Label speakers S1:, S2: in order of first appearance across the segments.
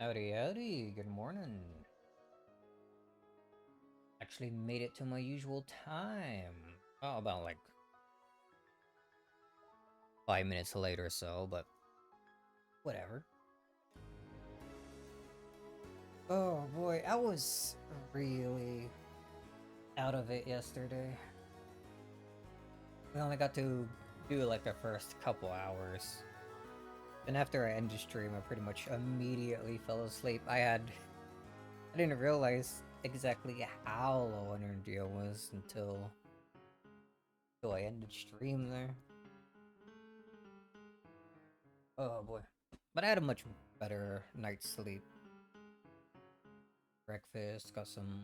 S1: Howdy, howdy, good morning. Actually made it to my usual time. Oh, about like 5 minutes late or so, but whatever. Oh boy, I was really out of it yesterday. We only got to do like the first couple hours. And after I ended the stream, I pretty much immediately fell asleep. I didn't realize exactly how low energy I was until I ended stream there. Oh boy. But I had a much better night's sleep. Breakfast, got some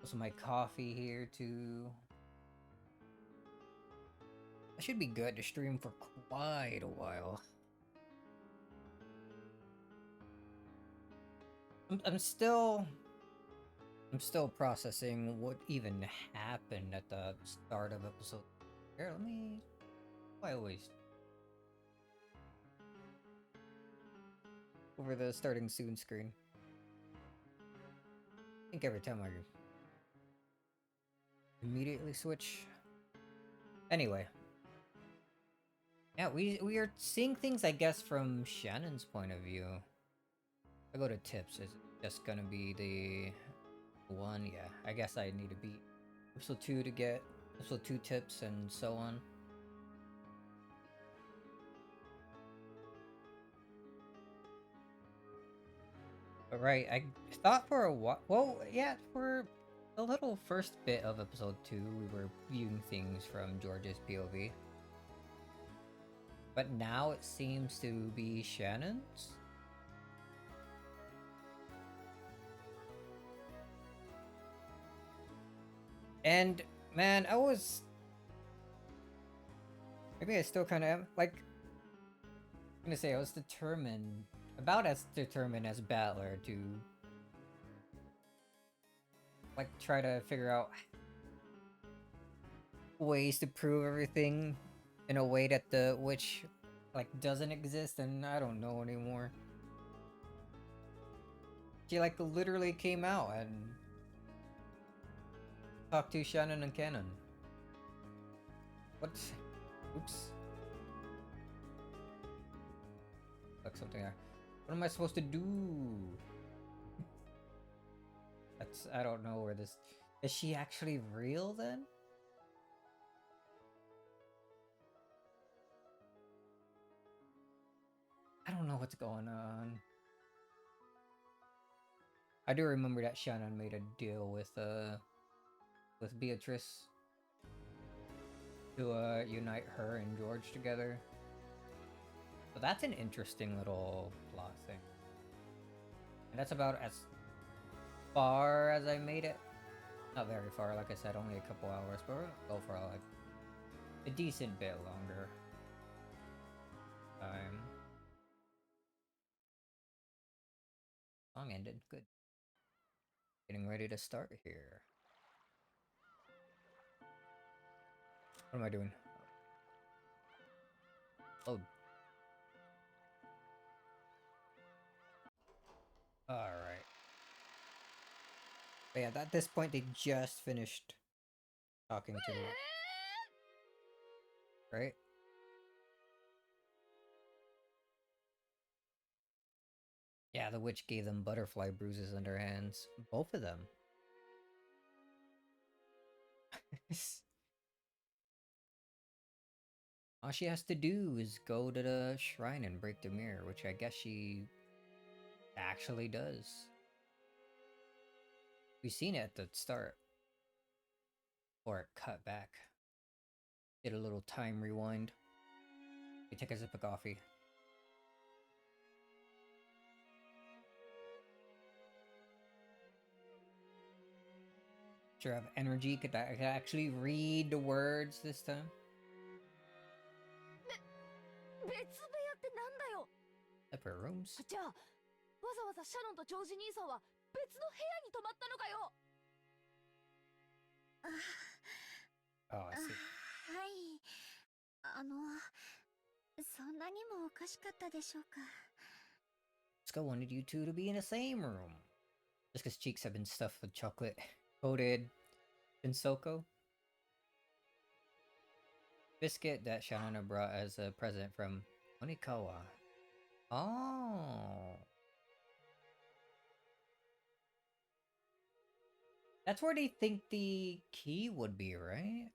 S1: of my coffee here too. I should be good to stream for quite a while. I'm still processing what even happened at the start of episode. Here, let me. I always over the starting soon screen. I think every time I immediately switch. Anyway, yeah, we are seeing things, I guess, from Shannon's point of view. I go to tips. Is it just gonna be the one? Yeah, I guess I need to beat episode 2 to get episode 2 tips and so on. But right, I thought for a while. Well, yeah, for the little first bit of episode 2, we were viewing things from George's POV. But now it seems to be Shannon's. And man, I was maybe I still kind of am. Like, I'm gonna say I was determined, about as determined as Battler to like try to figure out ways to prove everything in a way that the witch like doesn't exist, and I don't know anymore. She like literally came out and talked to Shannon and Cannon. What? Oops. Like something. What am I supposed to do? I don't know where this. Is she actually real then? I don't know what's going on. I do remember that Shannon made a deal with Beatrice to unite her and George together. So that's an interesting little plot thing. And that's about as far as I made it. Not very far, like I said, only a couple hours, but we're gonna go for like a decent bit longer time. Song ended. Good. Getting ready to start here. What am I doing? Oh. Alright. But yeah, at this point they just finished talking to me. Right? Yeah, the witch gave them butterfly bruises on their hands. Both of them. All she has to do is go to the shrine and break the mirror, which I guess she actually does. We've seen it at the start. Or it cut back. Did a little time rewind. We take a sip of coffee. Sure, I have energy. Could I actually read the words this time?
S2: 別部屋ってなんだよ。
S1: Separate rooms.
S2: じゃあ、わざわざシャノンとジョージ兄さんは別の部屋に泊まったのかよ。
S1: Oh, I see.
S3: はい。そんなにもおかしかったでしょうか。
S1: Jessica wanted you two to be in the same room. Jessica's cheeks have been stuffed with chocolate coated Shinsoko biscuit that Shannon brought as a present from Onikawa. Oh. That's where they think the key would be, right?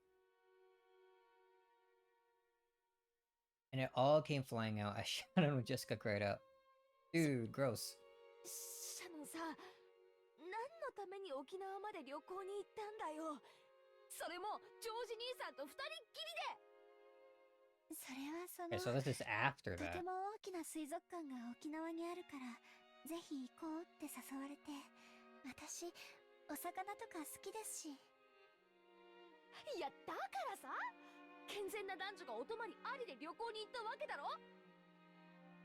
S1: And it all came flying out as Shannon and Jessica cried out. Dude, gross.
S2: シャノンさ、何のために沖縄まで旅行に行ったんだよ。それもジョージ兄さんと二人っきりで。それはその
S1: Okay, so this is after
S2: と
S1: that.
S2: ても大きな水族館が沖縄にあるからぜひ行こうって誘われて、私お魚とか好きですし。いやだからさ、健全な男女がお泊まりありで旅行に行ったわけだろ。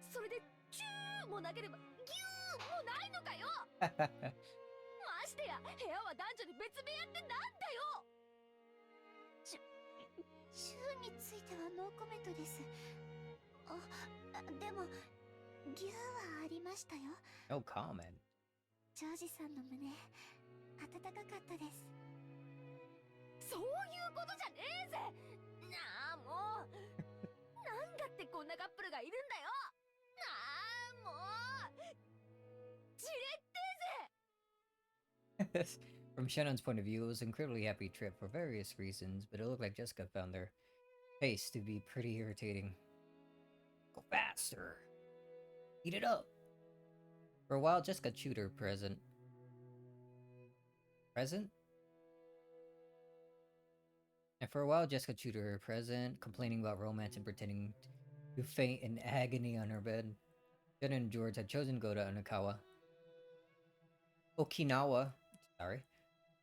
S2: それでチューもなければギューもないのかよ。ましてや部屋は男女に別部屋ってなんだよ。チューについてはノーコメントです。でもギューはありましたよ。
S1: No comment.
S2: ジョージさんの胸温かかったです。そういうことじゃねえぜ。なあもうなんだってこんなカップルがいるんだよ。なあもうじれってえぜ。
S1: From Shannon's point of view, it was an incredibly happy trip for various reasons, but it looked like Jessica found their pace to be pretty irritating. Go faster! Eat it up! For a while, Jessica chewed her present. Present? And for a while, Jessica chewed her present, complaining about romance and pretending to faint in agony on her bed. Jen and George had chosen to go to Okinawa, sorry,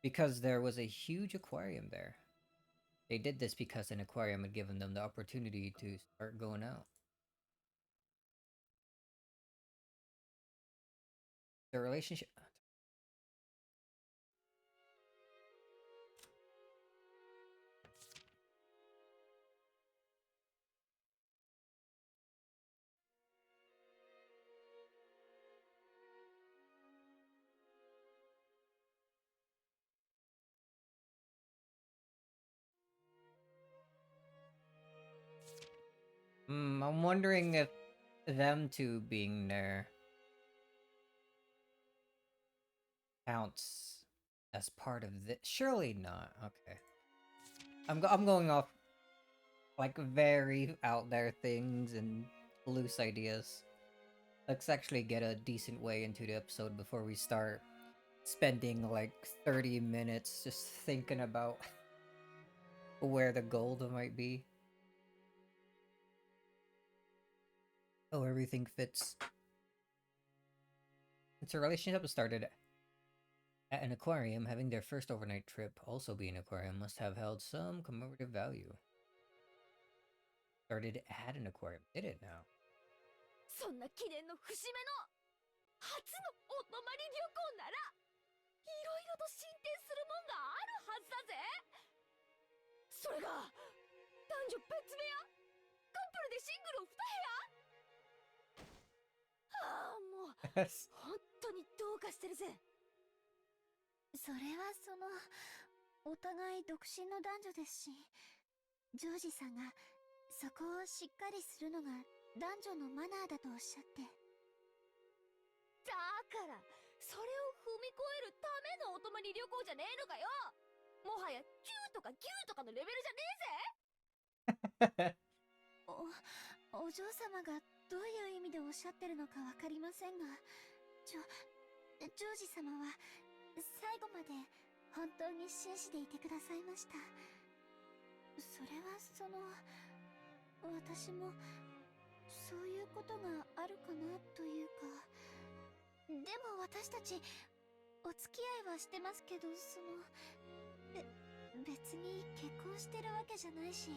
S1: because there was a huge aquarium there. They did this because an aquarium had given them the opportunity to start going out. Their relationship... I'm wondering if them two being there counts as part of this. Surely not. Okay. I'm going off like very out there things and loose ideas. Let's actually get a decent way into the episode before we start spending like 30 minutes just thinking about where the gold might be. Oh, everything fits. Since their relationship started at an aquarium, having their first overnight trip also be an aquarium must have held some commemorative value. Started at an aquarium. Did it now?
S2: そんな記念の節目の初のお泊まり旅行ならいろいろと進展するもんがあるはずだぜ。それが男女別部屋、カップルでシングルを2部屋。ああもう本当にどうかしてるぜ。それはそのお互い独身の男女ですし、ジョージさんがそこをしっかりするのが男女のマナーだとおっしゃって。だからそれを踏み越えるためのお泊まり旅行じゃねえのかよ。もはやキューとかギューとかのレベルじゃねえぜ。お嬢様がどういう意味でおっしゃってるのかわかりませんが、ジョージ様は最後まで本当に紳士でいてくださいました。それはその私もそういうことがあるかなというか。でも私たちお付き合いはしてますけど、その別に結婚してるわけじゃないし、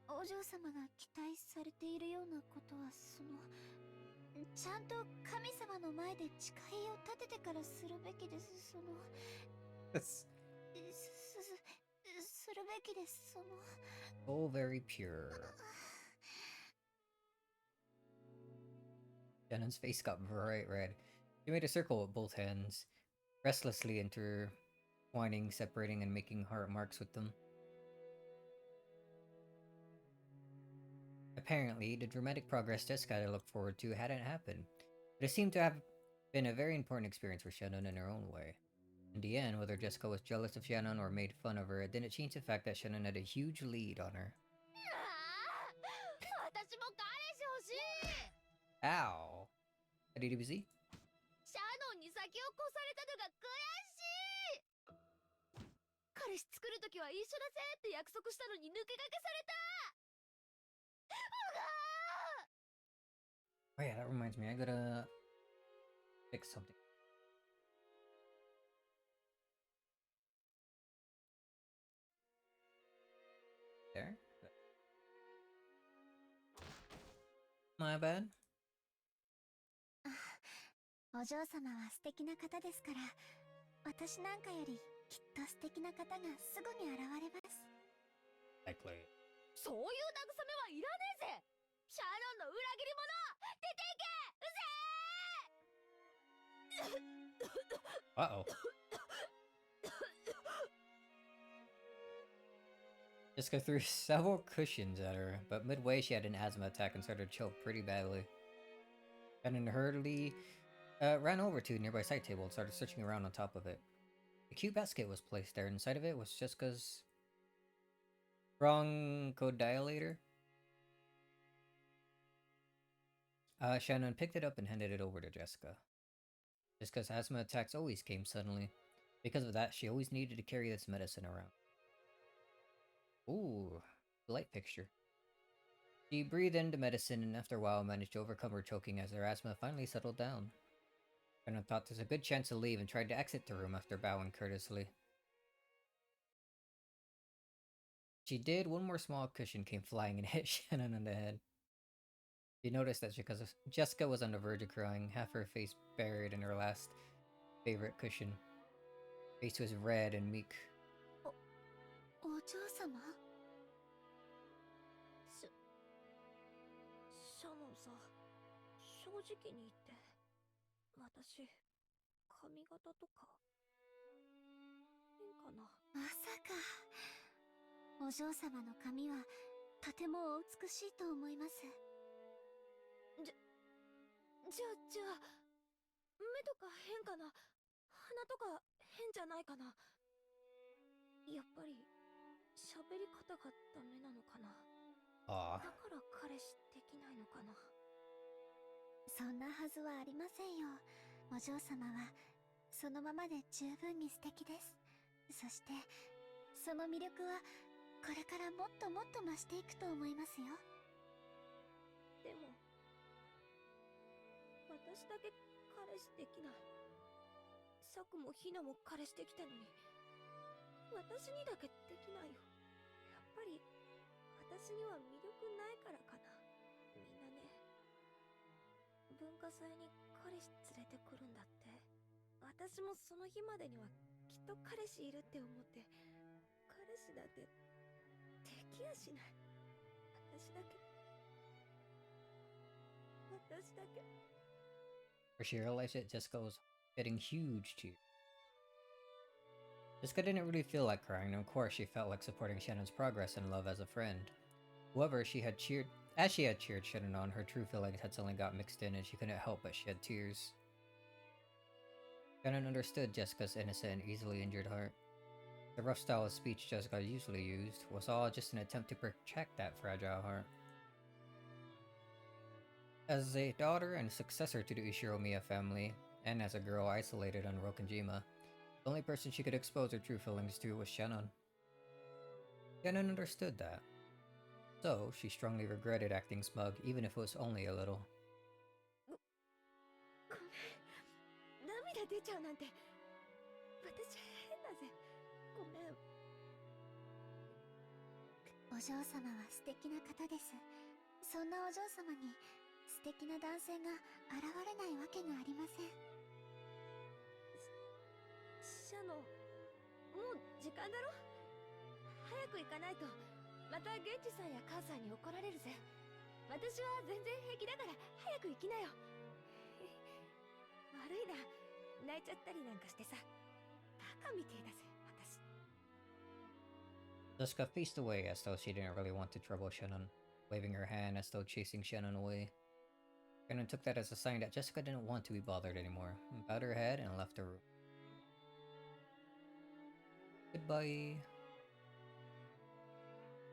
S2: お嬢様が期待されているようなことはそのちゃんと神様の前で誓いを立ててからするべきです。そのするべきです。その
S1: all very pure. Shannon's face got bright red. She made a circle with both hands, restlessly intertwining, separating, and making heart marks with them. Apparently, the dramatic progress Jessica had looked forward to hadn't happened, but it seemed to have been a very important experience for Shannon in her own way. In the end, whether Jessica was jealous of Shannon or made fun of her, it didn't change the fact that Shannon had a huge lead on her.
S2: 私も彼氏欲しい。
S1: Ow! Ready to be busy?
S2: シャノンに先を越されたのが悔しい。彼氏作るときは一緒だぜって約束したのに抜け駆けされた。
S1: Oh yeah, that reminds me, I gotta fix something. There? My bad.
S2: お嬢様は素敵な方ですから、私なんかよりきっと素敵な方がすぐに現れます。
S1: Likely.
S2: そういう慰めはいらねえぜ。シャノンの裏切り者、出ていけ。
S1: Uh-oh. Jessica threw several cushions at her, but midway she had an asthma attack and started to choke pretty badly. Shannon hurriedly ran over to a nearby side table and started searching around on top of it. A cute basket was placed there, and inside of it was Jessica's bronchodilator. Shannon picked it up and handed it over to Jessica. Jessica's asthma attacks always came suddenly. Because of that, she always needed to carry this medicine around. Ooh, light picture. She breathed in the medicine and after a while managed to overcome her choking as her asthma finally settled down. Shannon thought there's a good chance to leave and tried to exit the room after bowing courteously. She did, one more small cushion came flying and hit Shannon on the head. She noticed that Jessica was on the verge of crying, half her face buried in her last favorite cushion. Her face was red and meek.
S2: お嬢様。シャノンさ、正直に言って、私、髪型とか、変かな。まさか。お嬢様の髪は、とてもお美しいと思います。じゃあ、目とか変かな。鼻とか変じゃないかな。やっぱり、喋り方がダメなのかな。だから彼氏できないのかな。そんなはずはありませんよ。お嬢様はそのままで十分に素敵です。そしてその魅力はこれからもっともっと増していくと思いますよ。でも私だけ彼氏できない。サクもヒナも彼氏できたのに私にだけできないよ。やっぱり私には魅力ないからかな。みんなね、文化祭に彼氏連れてくるんだって。私もその日までにはきっと彼氏いるって思って、彼氏だってできやしない。私だけ。
S1: Where she realized it, Jessica was shedding huge tears. Jessica didn't really feel like crying, and of course she felt like supporting Shannon's progress and love as a friend. However, as she had cheered Shannon on, her true feelings had suddenly got mixed in and she couldn't help but shed tears. Shannon understood Jessica's innocent and easily injured heart. The rough style of speech Jessica usually used was all just an attempt to protect that fragile heart. As a daughter and successor to the Ishiromiya family, and as a girl isolated on Rokonjima, the only person she could expose her true feelings to was Shannon. Shannon understood that. So, she strongly regretted acting smug, even if it was only a little.
S2: ごめん、涙出ちゃうなんて私変だぜ。ごめん。お嬢様は素敵な方です。そんなお嬢様に素敵な男性が現れないわけがありません。シャノン、もう時間だろ。早く行かないとまたゲンジさんや母さんに怒られるぜ。私は全然平気だから早く行きなよ。悪いな。泣いちゃったりなんかしてさ。バカみてえだぜ、私。
S1: Jessica faced away as though she didn't really want to trouble Shannon, waving her hand as though chasing Shannon away. Shannon took that as a sign that Jessica didn't want to be bothered anymore, bowed her head and left the room. Goodbye.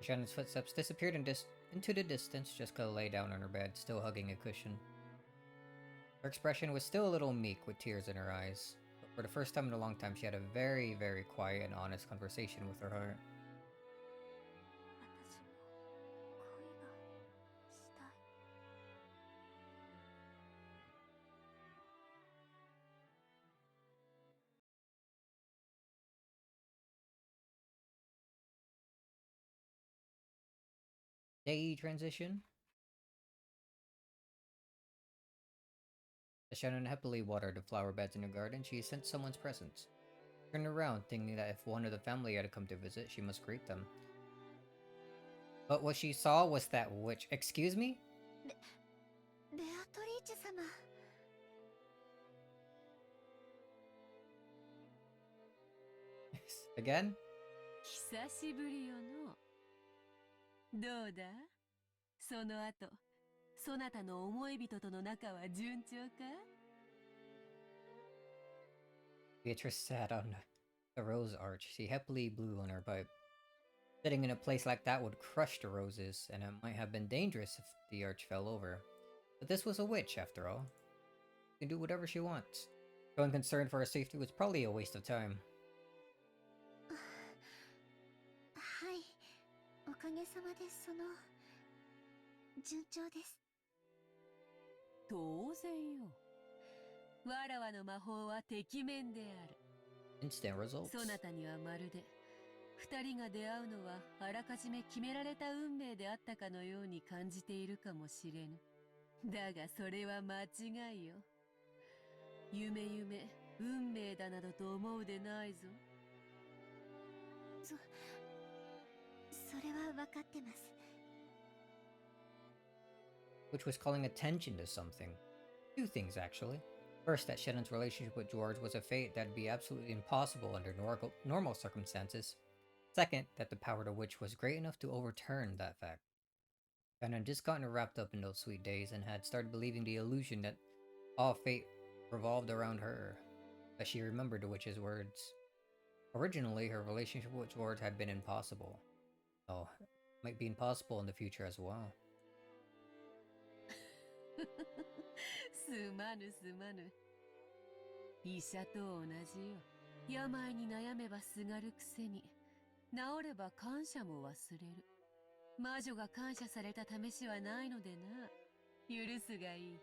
S1: Shannon's footsteps disappeared into the distance. Jessica lay down on her bed, still hugging a cushion. Her expression was still a little meek, with tears in her eyes. But for the first time in a long time, she had a very, very quiet and honest conversation with her heart.
S2: 私も恋がしたい。
S1: Day transition. As Shannon happily watered the flower beds in her garden, she sensed someone's presence. Turned around, thinking that if one of the family had come to visit, she must greet them. But what she saw was that witch. Excuse me?
S2: ベアトリーチェ様。
S1: Again?
S3: 久しぶりよの。どうだ？その後、そなたの思い人との仲は順調か？
S1: Beatrice sat on the rose arch. She happily blew on her pipe. Sitting in a place like that would crush the roses, and it might have been dangerous if the arch fell over. But this was a witch, after all. She can do whatever she wants. Showing concern for her safety was probably a waste of time.
S2: はい。おかげさまで順調です。
S3: 当然よ。わらわの魔法はてきめんである。
S1: Instant results.
S3: そなたにはまるで、二人が出会うのはあらかじめ決められた運命であったかのように感じているかもしれぬ。だがそれは間違いよ。夢、運命だなどと思うでないぞ。
S2: それは分かってます。
S1: Which was calling attention to something. Two things, actually. First, that Shannon's relationship with George was a fate that'd be absolutely impossible under normal circumstances. Second, that the power to witch was great enough to overturn that fact. Shannon had just gotten wrapped up in those sweet days and had started believing the illusion that all fate revolved around her, that she remembered the witch's words. Originally, her relationship with George had been impossible. Oh, it might be impossible in the future as well.
S3: すまぬ。医者と同じよ。病に悩めばすがるくせに、治れば感謝も忘れる。魔女が感謝された試しはないのでな。許すがいい。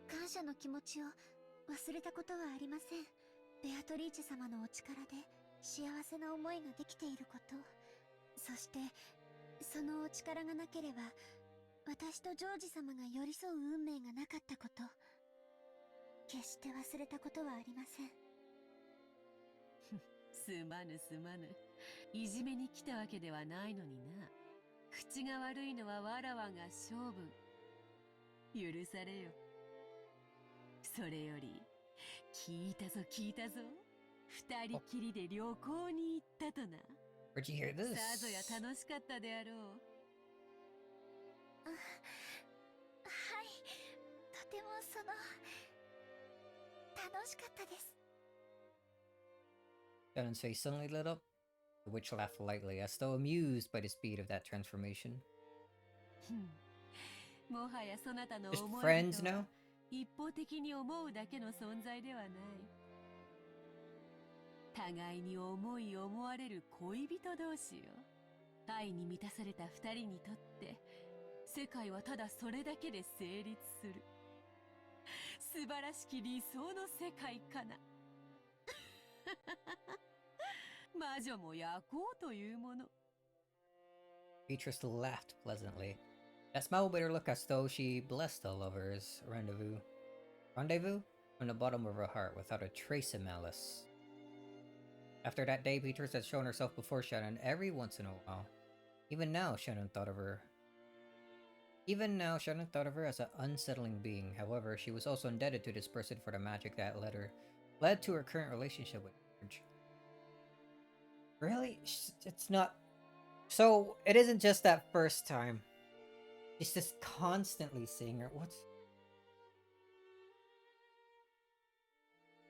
S2: 感謝の気持ちを忘れたことはありません。ベアトリーチェ様のお力で幸せな思いができていること。そして、そのお力がなければ、私とジョージ様が寄り添う運命がなかったこと、決して忘れたことはありません。
S3: すまぬ。いじめに来たわけではないのにな。口が悪いのはわらわが性分。許されよ。それより、聞いたぞ。二人きりで旅行に行ったとな。
S1: Where'd you hear this?
S3: さぞや楽しかったであろう。
S2: はい。とても楽しかったです。
S1: Shannon's face suddenly lit up. The witch laughed lightly, as though amused by the speed of that transformation.
S3: もはやそなたの
S1: Just
S3: 思い
S1: friends
S3: 人は
S1: now?
S3: 一方的に思うだけの存在ではない。互いに思われる恋人同士よ。愛に満たされた二人にとって世界はただそれだけで成立する。素晴らしき理想の世界かな。魔女も焼こうというもの。
S1: Beatrice laughed pleasantly. That smile made her look as though she blessed the lovers' rendezvous. Rendezvous? From the bottom of her heart, without a trace of malice. After that day, Beatrice had shown herself before Shannon every once in a while. Even now, Shannon thought of her Even now, Shannon thought of her as an unsettling being. However, she was also indebted to this person for the magic that led to her current relationship with George. Really? It's not. So it isn't just that first time. She's just constantly seeing her. What's?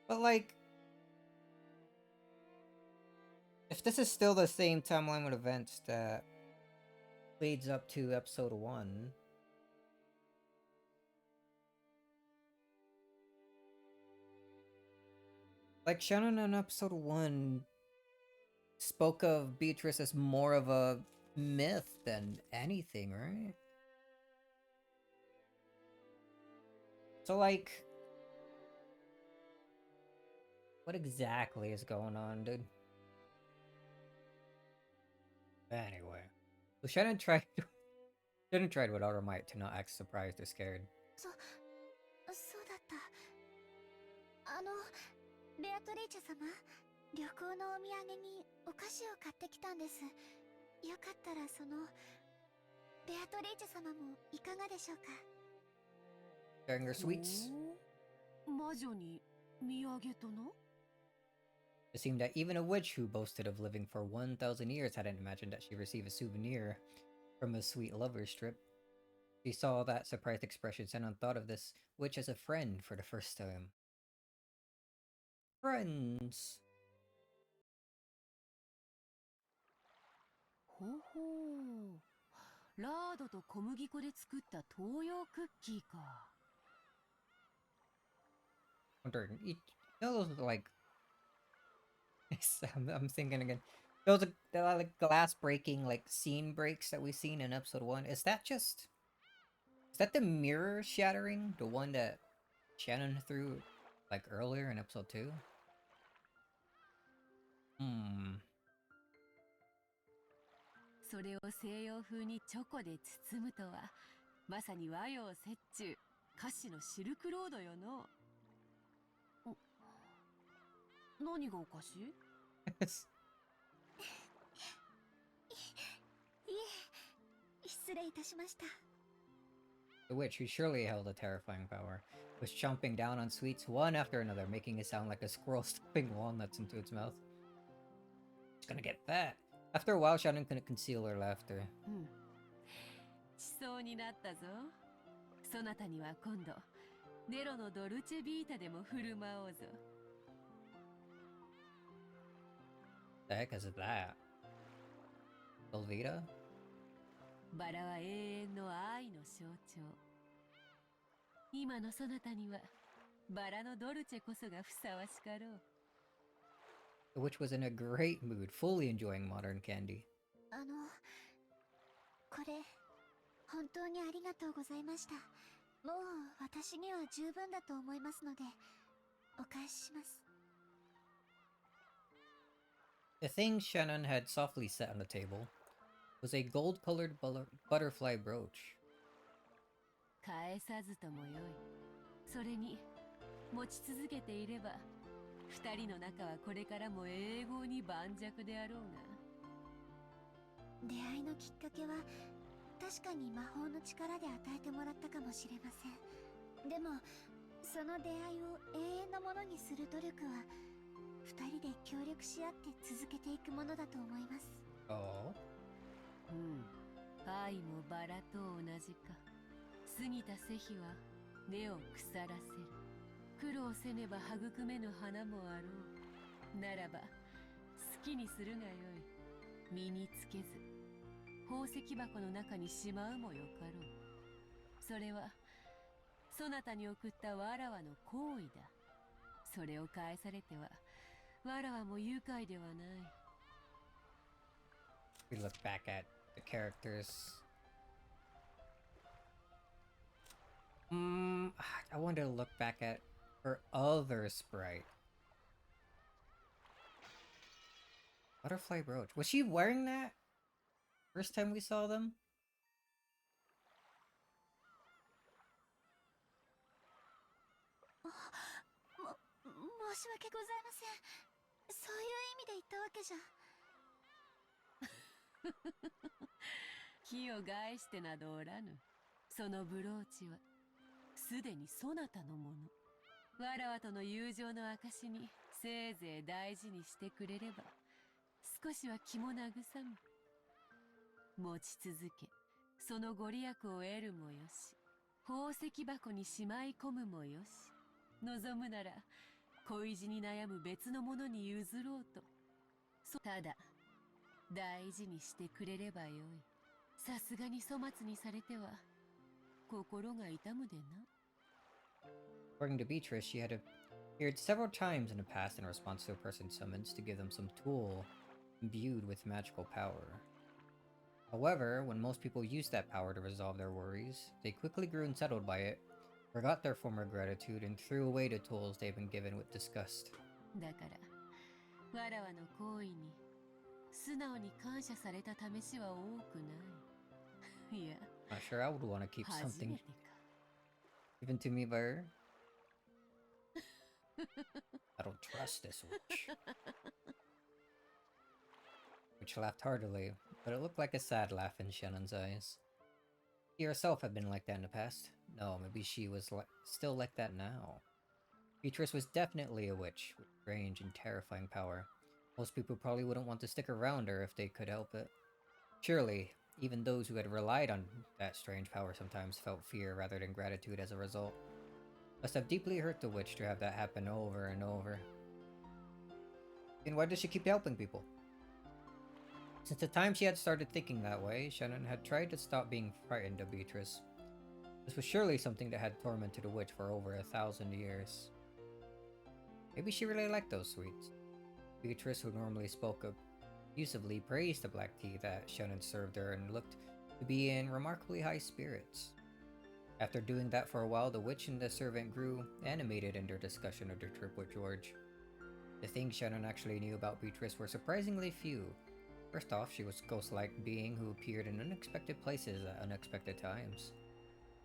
S1: But like, if this is still the same timeline with events that leads up to episode 1, like Shannon in episode 1 spoke of Beatrice as more of a myth than anything, right? So like, what exactly is going on, dude? Anyway, so Shannon tried with all her might to not act surprised or scared.
S2: そうだった。ベアトリーチェ様、旅行のお土産にお菓子を買ってきたんです。よかったらベアトリーチェ様もいかがでしょうか。
S1: Sharing her sweets.
S3: 魔女に土産とな?
S1: It seemed that even a witch who boasted of living for 1,000 years hadn't imagined that she'd receive a souvenir from a sweet lover's trip. She saw that surprised expression and thought of this witch as a friend for the first time. Friends!
S3: ほほう。ラードと小麦粉で作った東洋クッキーか。
S1: Wonder, you know those like I'm thinking again. Those like glass breaking like scene breaks that we've seen in episode 1. Is that the mirror shattering? The one that Shannon threw like earlier in episode 2? Hmm.
S3: それを西洋風にチョコで包むとは、まさに和洋折衷、菓子のシルクロードよの。何がおかしい？
S2: 失礼いたしました。
S1: The witch, who surely held a terrifying power, was chomping down on sweets one after another, making it sound like a squirrel stuffing walnuts into its mouth. It's gonna get fat. After a while, Shannon couldn't conceal her laughter.
S3: しそうになったぞ。そなたには今度、ネロのドルチェビータでも振る舞おうぞ。
S1: The heck is that? Velveeta?
S3: バラは永遠の愛の象徴。今のそなたには、バラのドルチェこそがふさわしかろう。
S1: The witch was in a great mood, fully enjoying modern candy.
S2: これ本当にありがとうございました。もう私には十分だと思いますのでお返しします。
S1: The thing Shannon had softly set on the table was a gold-colored butterfly brooch.
S3: 返さずともよい。それに持ち続けていれば、二人の仲はこれからも永劫に盤石であろうが。
S2: 出会いのきっかけは確かに魔法の力で与えてもらったかもしれません。でもその出会いを永遠のものにする努力は二人で協力し合って続けていくものだと思います。
S1: Oh?
S3: 愛もバラと同じか。過ぎた世日は根を腐らせる。苦労せねば育めぬ花もあろう。ならば好きにするがよい。身につけず宝石箱の中にしまうもよかろう。それはそなたに送ったわらわの行為だ。それを返されてはわらわも愉快ではない。
S1: We look back at the characters. I wanted to look back at her other sprite. Butterfly brooch. Was she wearing that? First time we saw them?
S2: 申し訳ございません。そういう意味で言ったわけじゃ。
S3: 気を害してなどおらぬ。そのブローチはすでにそなたのもの。わらわとの友情の証にせいぜい大事にしてくれれば少しは気も慰む。持ち続け、そのご利益を得るもよし、宝石箱にしまい込むもよし、望むなら恋路に悩む別の者に譲ろうと。ただ大事にしてくれればよい。さすがに粗末にされては心が痛むでな。
S1: According to Beatrice, she had appeared several times in the past in response to a person's summons to give them some tool imbued with magical power. However, when most people used that power to resolve their worries, they quickly grew unsettled by it, forgot their former gratitude, and threw away the tools they'd been given with disgust.
S3: だからわらわの行為に素直に感謝された試しは多くない。いや、
S1: Not sure I would want to keep
S3: 初め
S1: something
S3: てか。
S1: given to me by her. I don't trust this witch. Witch laughed heartily, but it looked like a sad laugh in Shannon's eyes. She herself had been like that in the past. No, maybe she was still like that now. Beatrice was definitely a witch, with strange and terrifying power. Most people probably wouldn't want to stick around her if they could help it. Surely, even those who had relied on that strange power sometimes felt fear rather than gratitude as a result. Must have deeply hurt the witch to have that happen over and over. And why does she keep helping people? Since the time she had started thinking that way, Shannon had tried to stop being frightened of Beatrice. This was surely something that had tormented the witch for over 1,000 years. Maybe she really liked those sweets. Beatrice, who normally spoke abusively, praised the black tea that Shannon served her and looked to be in remarkably high spirits. After doing that for a while, the witch and the servant grew animated in their discussion of their trip with George. The things Shannon actually knew about Beatrice were surprisingly few. First off, she was a ghost-like being who appeared in unexpected places at unexpected times.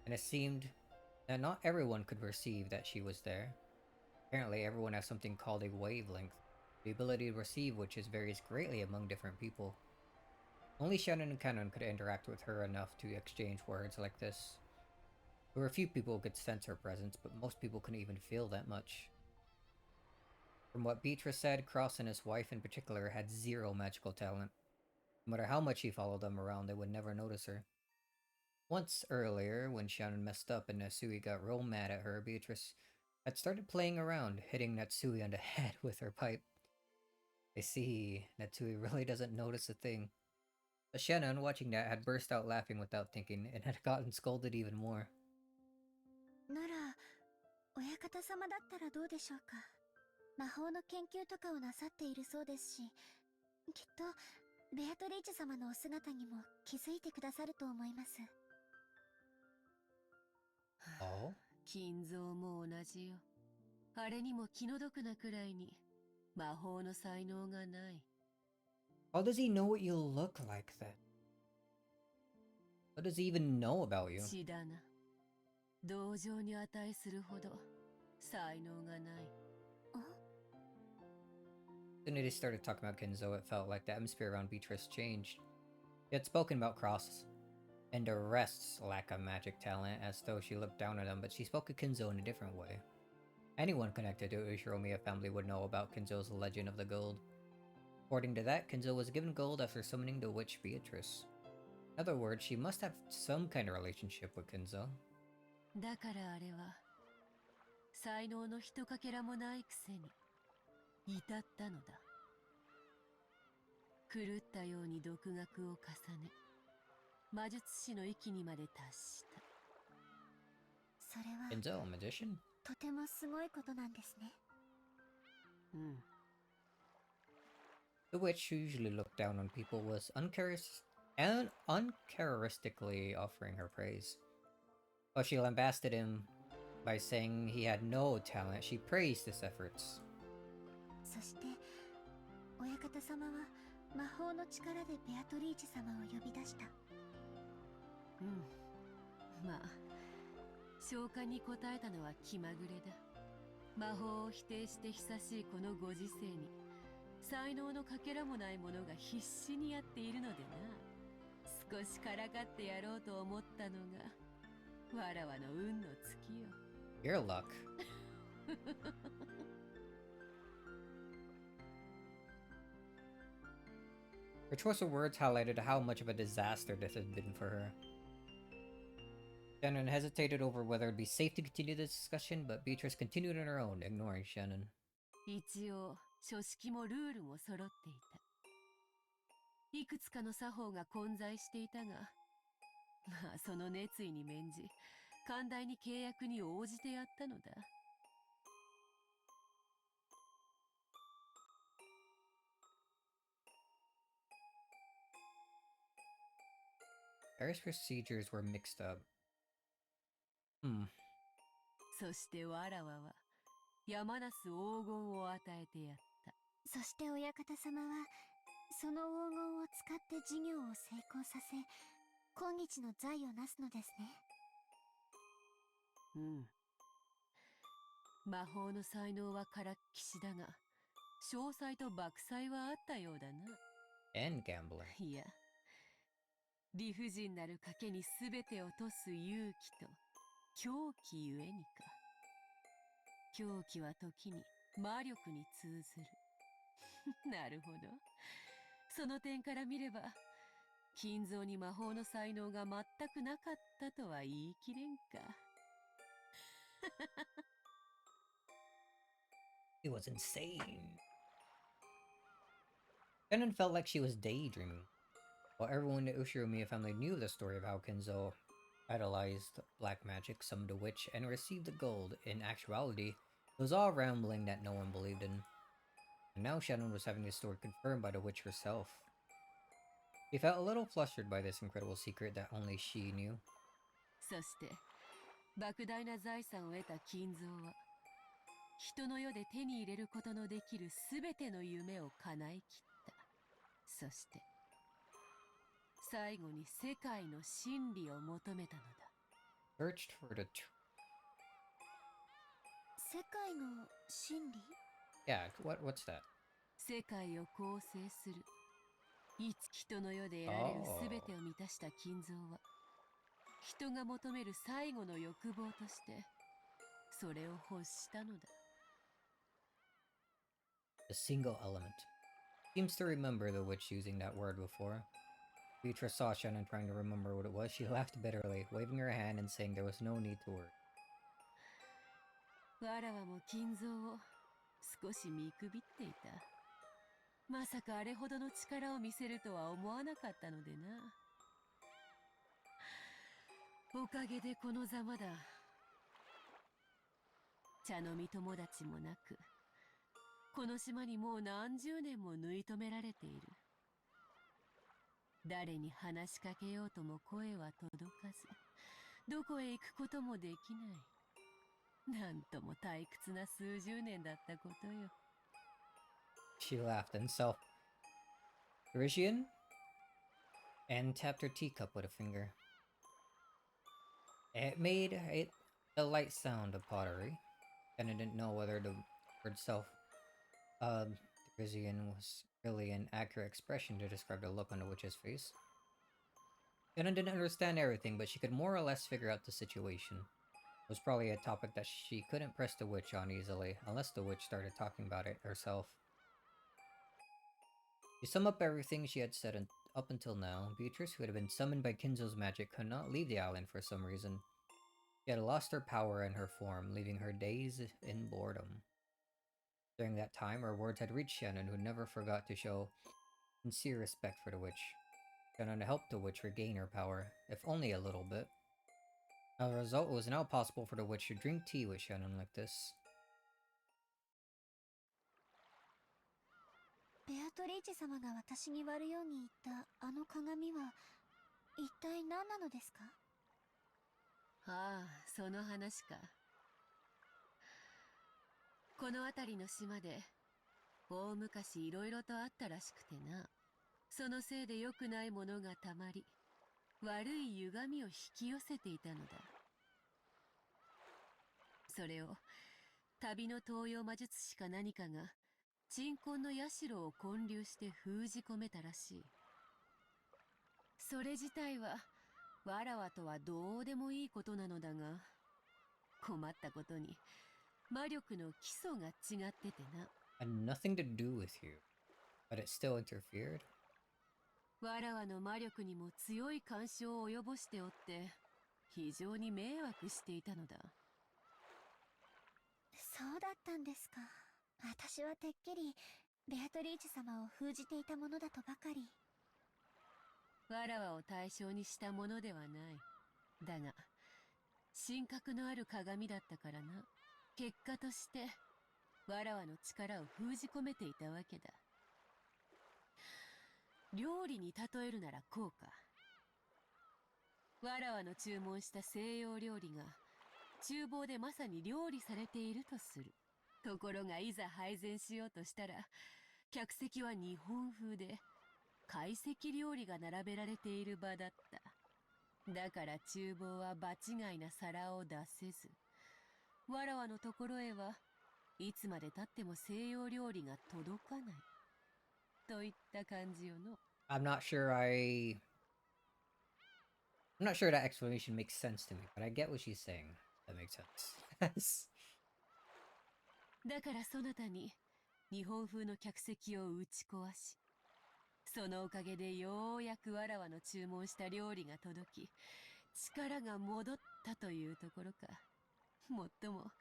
S1: And it seemed that not everyone could perceive that she was there. Apparently, everyone has something called a wavelength, the ability to receive which varies greatly among different people. Only Shannon and Cannon could interact with her enough to exchange words like this. There were a few people who could sense her presence, but most people couldn't even feel that much. From what Beatrice said, Cross and his wife in particular had zero magical talent. No matter how much he followed them around, they would never notice her. Once earlier, when Shannon messed up and Natsui got real mad at her, Beatrice had started playing around, hitting Natsui on the head with her pipe. I see, Natsui really doesn't notice a thing. But Shannon, watching that, had burst out laughing without thinking, and had gotten scolded even more.
S2: なら親方様だったらどうでしょうか。魔法の研究とかをなさっているそうですし、きっとベアトリーチェ様のお姿にも気づいてくださると思います。
S1: Oh?
S3: 金蔵も同じよ。あれにも気の毒なくらいに魔法の才能がない。
S1: How does he know what you look like then? What does he even know about you?
S3: 血だな。同情に値するほど才能がない。
S1: As soon as they started talking about Kenzo, it felt like the atmosphere around Beatrice changed. She had spoken about Cross and the rest's lack of magic talent as though she looked down on them, but she spoke of Kenzo in a different way. Anyone connected to the Ushiromiya family would know about Kenzo's legend of the gold. According to that, Kenzo was given gold after summoning the witch Beatrice. In other words, she must have some kind of relationship with Kenzo.
S3: だからあれは才能のひとかけらもないくせに至ったのだ。狂ったように独学を重ね、魔術師の域にまで達した。
S2: それは
S1: Kenzo, a magician?
S2: とてもすごいことなんですね。
S3: うん。
S1: The witch, who usually looked down on people, was uncharacteristically offering her praise. While she lambasted him by saying he had no talent, she praised his efforts.
S2: そして親方様は魔法の力でベアトリーチェ様を呼び出した。
S3: うん。まあ召喚に応えたのは気まぐれだ。魔法を否定して久しいこのご時世に才能のかけらもない者が必死にやっているのでな。少しからかってやろうと思ったのがわらわの運の尽きよ。
S1: Your luck. Her choice of words highlighted how much of a disaster this had been for her. Shannon hesitated over whether it'd be safe to continue this discussion, but Beatrice continued on her own, ignoring Shannon.
S3: 一応書式もルールも揃っていた。いくつかの作法が混在していたが、まあその熱意に免じ寛大に契約に応じてやったのだ。
S1: Various procedures were mixed up.
S3: そしてわらわは山なす黄金を与えてやった。
S2: そしてお館様はその黄金を使って事業を成功させ、今日の財をなすのですね。
S3: うん。魔法の才能はからっきしだが、商才と爆才はあったようだな。
S1: And gambling.
S3: いや、理不尽なる賭けに全てを賭す勇気と狂気ゆえにか。狂気は時に魔力に通ずる。なるほど。その点から見れば、金蔵に魔法の才能が全くなかったとは言い切れんか。
S1: It was insane. Shannon felt like she was daydreaming. While everyone in the Ushiromiya family knew the story of how Kenzo idolized black magic, summoned a witch, and received the gold, in actuality, it was all rambling that no one believed in. And now Shannon was having this story confirmed by the witch herself. She felt a little flustered by this incredible secret that only she knew.
S3: そして、莫大な財産を得た金蔵は、人の世で手に入れることのできるすべての夢を叶えきった。そして、最後に世界の真理を求めたのだ。
S1: Searched for the
S2: 世界の真理？
S1: Yeah, what's that?
S3: 世界を構成する。いつ人の世で得られるすべてを満たした金蔵は、人が求める最後の欲望として、それを欲したのだ。
S1: The single element. Seems to remember the witch using that word before. Beatrice saw Shannon trying to remember what it was. She laughed bitterly, waving her hand and saying there was no need to worry.
S3: わらわも金蔵を少し見くびっていた。まさかあれほどの力を見せるとは思わなかったのでな。おかげでこのざまだ。茶飲み友達もなく、この島にもう何十年も縫い留められている。誰に話しかけようとも声は届かず、どこへ行くこともできない。なんとも退屈な数十年だったことよ。
S1: She laughed and self-Parisian and tapped her teacup with a finger. It made a light sound of pottery, and I didn't know whether the word Parisian was really an accurate expression to describe the look on the witch's face. Jenna didn't understand everything, but she could more or less figure out the situation. It was probably a topic that she couldn't press the witch on easily, unless the witch started talking about it herself. To sum up everything she had said up until now, Beatrice, who had been summoned by Kinzo's magic, could not leave the island for some reason. She had lost her power and her form, leaving her dazed in boredom. During that time, her words had reached Shannon, who never forgot to show sincere respect for the witch. Shannon helped the witch regain her power, if only a little bit. As a result, it was now possible for the witch to drink tea with Shannon like this.
S2: ベアトリーチェ様が私に割るように言ったあの鏡は一体何なのですか？
S3: ああ、その話か。この辺りの島で大昔いろいろとあったらしくてな。そのせいで良くないものがたまり、悪い歪みを引き寄せていたのだ。それを旅の東洋魔術師か何かが鎮魂の社を建立して封じ込めたらしい。それ自体はわらわとはどうでもいいことなのだが、困ったことに魔力の基礎が違っててな。
S1: Had nothing to do with you, but it still interfered.
S3: わらわの魔力にも強い干渉を及ぼしておって、非常に迷惑していたのだ。
S2: そうだったんですか。私はてっきりベアトリーチ様を封じていたものだとばかり。
S3: わらわを対象にしたものではない。だが神格のある鏡だったからな。結果としてわらわの力を封じ込めていたわけだ。料理に例えるならこうか。わらわの注文した西洋料理が厨房でまさに料理されているとする。ところがいざ配膳しようとしたら、客席は日本風で懐石料理が並べられている場だった。だから厨房は場違いな皿を出せず、わらわのところへはいつまでたっても西洋料理が届かないといった感じよの。
S1: I'm not sure I... I'm not sure that explanation makes sense to me, but I get what she's saying. That makes sense.
S3: だからそなたに日本風の客席を打ち壊し、そのおかげでようやくわらわの注文した料理が届き、力が戻ったというところか。もっとも、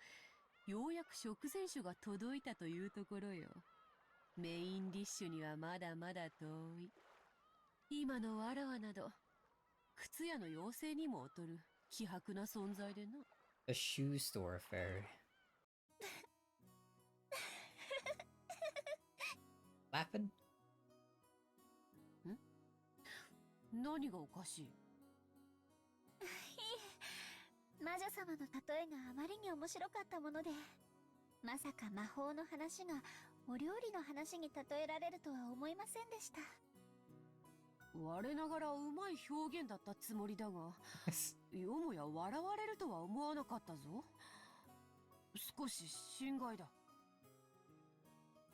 S3: ようやく食前酒が届いたというところよ。メインディッシュにはまだまだ遠い。今のわらわなど、靴屋の妖精にも劣る希薄な存在でな。
S1: The shoe store fairy. Laughing?
S3: 何がおかしい？
S2: 魔女様の例えがあまりに面白かったもので、まさか魔法の話がお料理の話に例えられるとは思いませんでした。
S3: 我ながらうまい表現だったつもりだが、よもや笑われるとは思わなかったぞ。少し心外だ。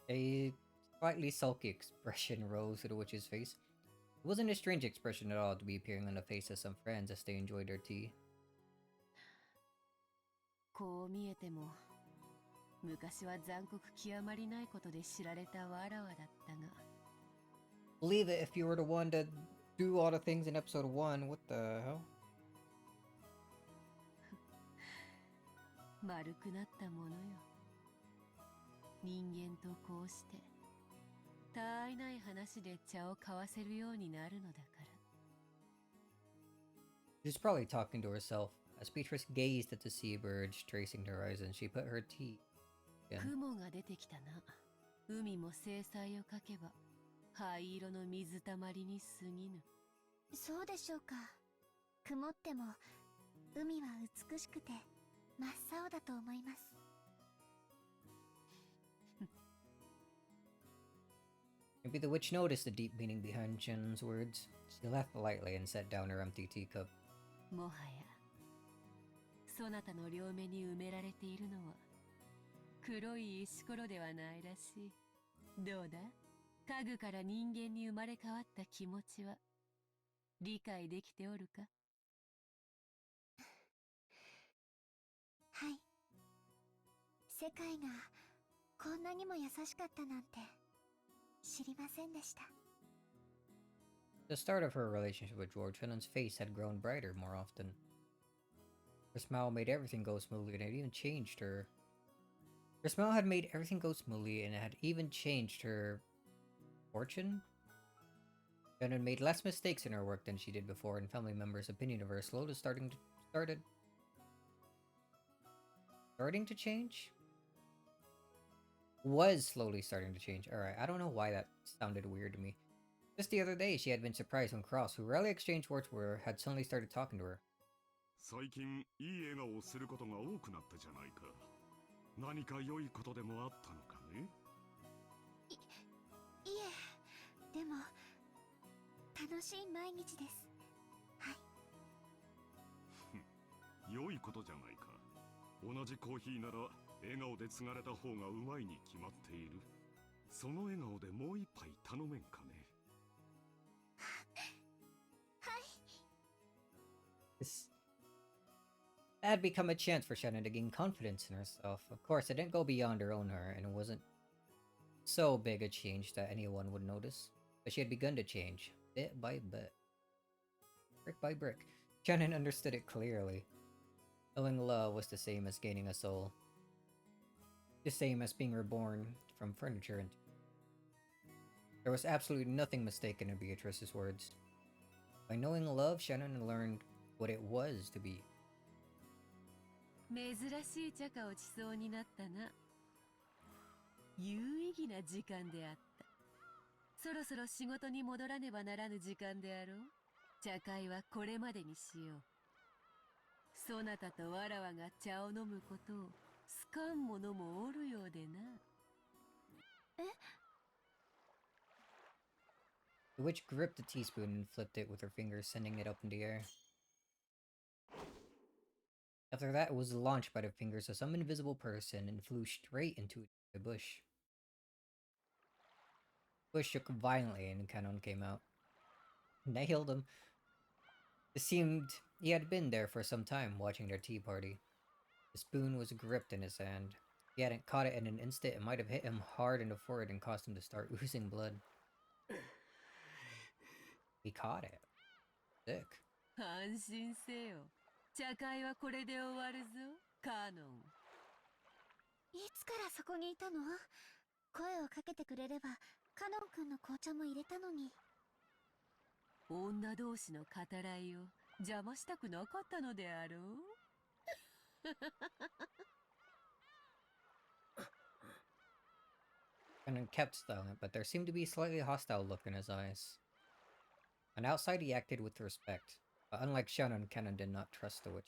S1: A slightly sulky expression rose to the witch's face. It wasn't a strange expression at all to be appearing on the face of some friends as they enjoyed their tea.
S3: こう見えても、昔は残酷極まりないことで知られたわらわだったが。
S1: Believe it if you were the one to do all the things in episode 1. What the hell?
S3: 丸くなったものよ。人間とこうしてたわいない話で茶を交わせるようになるのだから。
S1: She's probably talking to herself. As Beatrice gazed at the seabirds tracing the horizon, she put her tea in.
S3: 雲が出てきたな。海も精彩をかけば灰色の水たまりに過ぎぬ。
S2: そうでしょうか。曇っても海は美しくて真っ青だと思います。
S1: Maybe the witch noticed the deep meaning behind Jin's words. She laughed lightly and set down her empty teacup.
S3: もはやそなたの両目に埋められているのは黒い石ころではないらしい。どうだ、家具から人間に生まれ変わった気持ちは理解できておるか？
S2: はい。世界がこんなにも優しかったなんて知りませんでした。
S1: At the start of her relationship with George, Fennon's face had grown brighter more often. Her smile made everything go smoothly, and it even changed her. Her smile had made everything go smoothly, and it had even changed her fortune. Fennon made less mistakes in her work than she did before, and family members' opinion of her started change. Was slowly starting to change. Alright, I don't know why that sounded weird to me. Just the other day, she had been surprised when Cross, who rarely exchanged words with her, had suddenly started talking to her.
S4: 最近いい笑顔をすることが多くなったじゃないか。何か良いことでもあったのかね。
S2: いえ、でも楽しい毎日です。はい。
S4: 良いことじゃないか。同じコーヒーなら笑顔で継がれた方がうまいに決まっている。その笑顔でもう一杯頼めんかね。
S2: はい。
S1: This had become a chance for Shannon to gain confidence in herself. Of course, it didn't go beyond her own heart, and it wasn't so big a change that anyone would notice. But she had begun to change, bit by bit, brick by brick. Shannon understood it clearly. Knowing love was the same as gaining a soul. The same as being reborn from furniture. And there was absolutely nothing mistaken in Beatrice's words. By knowing love, Shannon learned what it was to be.
S3: 珍しい茶化をちそうになったな。有意義な時間であった。そろそろ仕事に戻らねばならぬ時間であろう。茶会はこれまでにしよう。そなたとわらわが茶を飲むことを好かん者もおるようでな。
S2: え
S1: The witch gripped the teaspoon and flipped it with her fingers, sending it up in the air. After that, it was launched by the fingers of some invisible person and flew straight into a bush. The bush shook violently and Canon came out. Nailed him. It seemed he had been there for some time, watching their tea party. The spoon was gripped in his hand. If he hadn't caught it in an instant, it might have hit him hard in the forehead and caused him to start oozing blood. He caught it. Sick.
S3: 安心せよ。茶会はこれで終わるぞ、カノン。
S2: いつからそこにいたの？声をかけてくれればカノン君の紅茶も入れたのに。
S3: 女同士の語らいを邪魔したくなかったのであろう。
S1: Canon kept silent, but there seemed to be a slightly hostile look in his eyes. On outside, he acted with respect, but unlike Shannon, Canon did not trust the witch.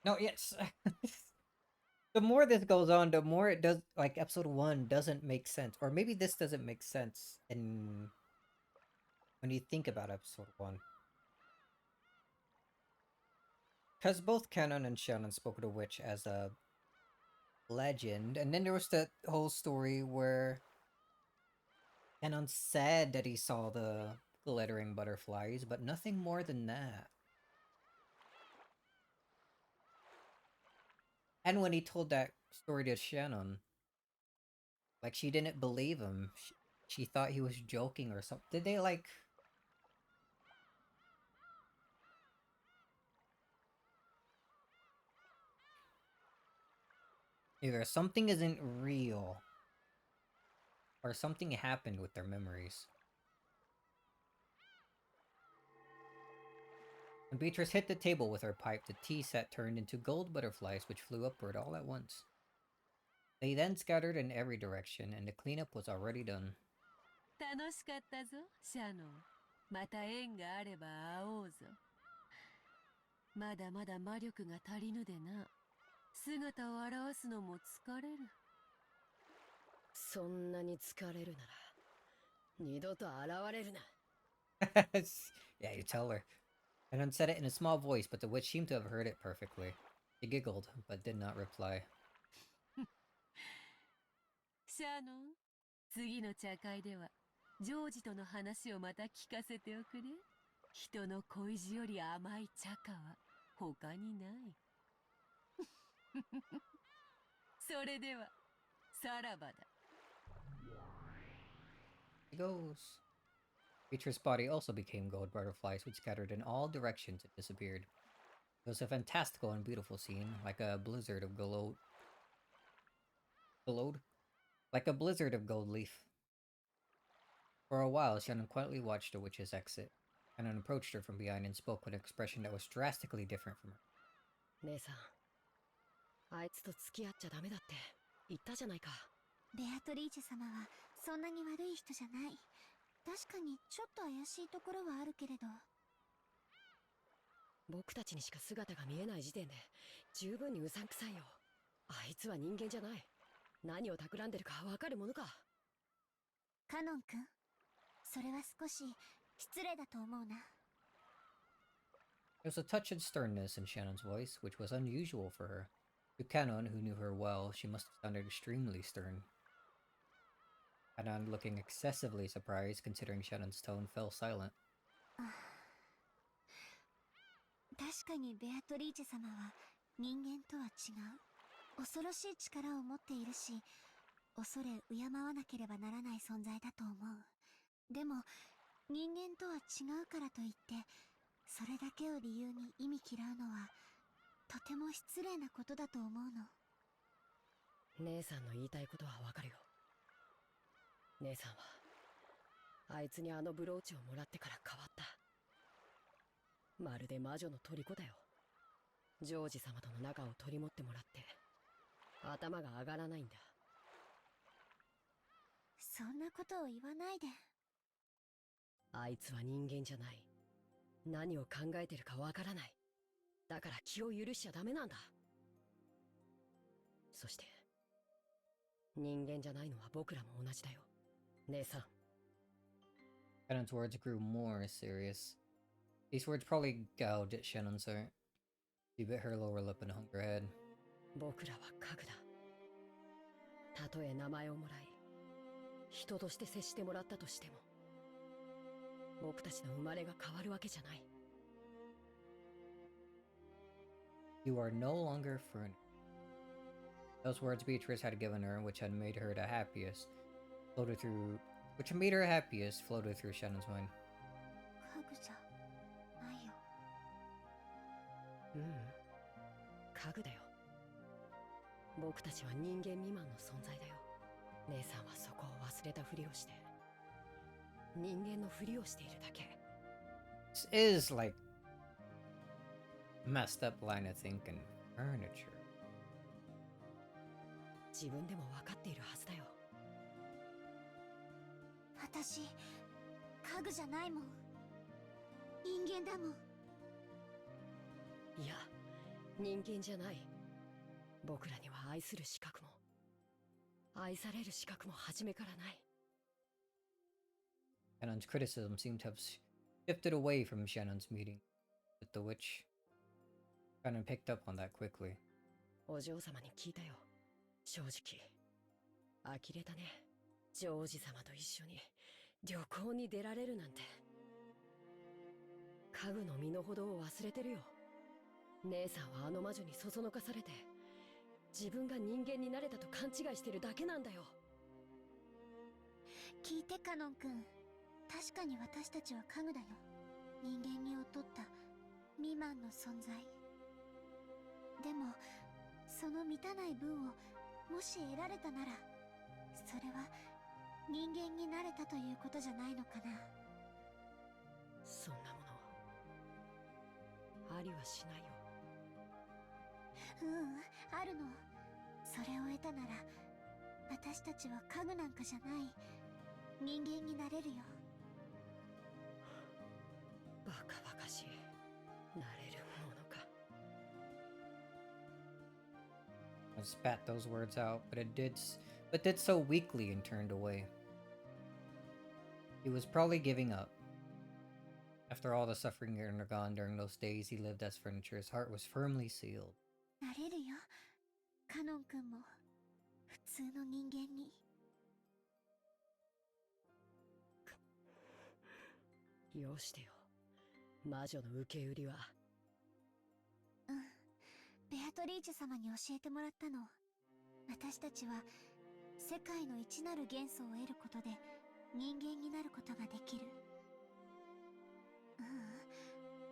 S1: No, yes. The more this goes on, the more it does, like, episode 1 doesn't make sense. Or maybe this doesn't make sense when you think about episode 1. Because both Canon and Shannon spoke of the witch as a legend, and then there was that whole story where Canon said that he saw the glittering butterflies, but nothing more than that. And when he told that story to Shannon, like, she didn't believe him. She thought he was joking or something. Did they, like... Either something isn't real, or something happened with their memories. When Beatrice hit the table with her pipe, the tea set turned into gold butterflies which flew upward all at once. They then scattered in every direction, and the cleanup was already done.
S3: 楽しかったぞ、シャノン。また縁があれば会おうぞ。まだまだ魔力が足りぬでな。姿を現すのも疲れる。
S5: そんなに疲れるなら二度と現れるな。
S1: Yeah, you tell her. Canon said it in a small voice, but the witch seemed to have heard it perfectly. She giggled, but did not reply.
S3: シャノン、次の茶会ではジョージとの話をまた聞かせておくれ。人の恋路より甘い茶花は他にない。それではさらばだ。
S1: He goes. Beatrice's body also became gold butterflies, which scattered in all directions and disappeared. It was a fantastical and beautiful scene, like a blizzard of gold. Like a blizzard of gold leaf. For a while, Shannon quietly watched the witch's exit. Shannon approached her from behind and spoke with an expression that was drastically different from her.
S5: 姉さん、あいつと付き合っちゃダメだって言ったじゃないか。
S2: ベアトリーチェ様はそんなに悪い人じゃない。確かにちょっと怪しいところはあるけれど。
S5: 僕たちにしか姿が見えない時点で十分にうさんくさいよ。あいつは人間じゃない。何を企んでるかわかるものか。
S2: カノン君、それは少し失礼だと思うな。
S1: There was a touch of sternness in Shannon's voice, which was unusual for her. To Canon, who knew her well, she must have sounded extremely stern. Canon, looking excessively surprised considering Shannon's tone, fell silent.
S2: 確かにベアトリーチェ様は人間とは違う恐ろしい力を持っているし、恐れ敬わなければならない存在だと思う。でも人間とは違うからといってそれだけを理由に意味嫌うのはとても失礼なことだと思うの。
S5: 姉さんの言いたいことはわかるよ。姉さんはあいつにあのブローチをもらってから変わった。まるで魔女の虜だよ。ジョージ様との仲を取り持ってもらって頭が上がらないんだ。
S2: そんなことを言わないで。
S5: あいつは人間じゃない。何を考えてるかわからない。だから気を許しちゃダメなんだ。そして人間じゃないのは僕らも同じだよ、姉さん。
S1: Shannon's words grew more serious. These words probably gouged at Shannon's heart. She bit her lower lip and hung her head.
S5: 僕らは家具だ。たとえ名前をもらい人として接してもらったとしても僕たちの生まれが変わるわけじゃない。
S1: You are no longer furnished. Those words Beatrice had given her, which made her happiest, floated through Shannon's mind.
S2: 家具じゃないよ。
S5: 家具だよ。僕たちは人間未満の存在だよ。姉さんはそこを忘れたふりをして人間のふりをしているだけ。
S1: This is like messed up line of thinking. Furniture.
S5: 自分でも分かっているはずだよ。
S2: 私家具じゃないもん。人間だもん。
S5: いや、人間じゃない。僕らには愛する資格も愛される資格も初めからない。
S1: Shannon's criticism seemed to have shifted away from Shannon's meeting with the witch. Shannon picked up on that quickly.
S5: お嬢様に聞いたよ。正直呆れたね。ジョージ様と一緒に旅行に出られるなんて。家具の身の程を忘れてるよ。姉さんはあの魔女にそそのかされて自分が人間になれたと勘違いしてるだけなんだよ。
S2: 聞いてカノン君、確かに私たちは家具だよ。人間に劣った未満の存在。でもその満たない分をもし得られたならそれは人間になれたということじゃないのかな。
S5: そんなものありはしないよ。
S2: あるの。それを得たなら私たちは家具なんかじゃない人間になれるよ。
S5: バカバカしい。なれるものか。
S1: I spat those words out, but did so weakly and turned away. He was probably giving up. After all the suffering he had undergone during those days he lived as furniture, his heart was firmly sealed.
S2: なれるよ。カノン君も普通の人間に。
S5: よしてよ。魔女の受け売りは。
S2: ベアトリーチェ様に教えてもらったの。私たちは世界の一なる元素を得ることで人間になることができる。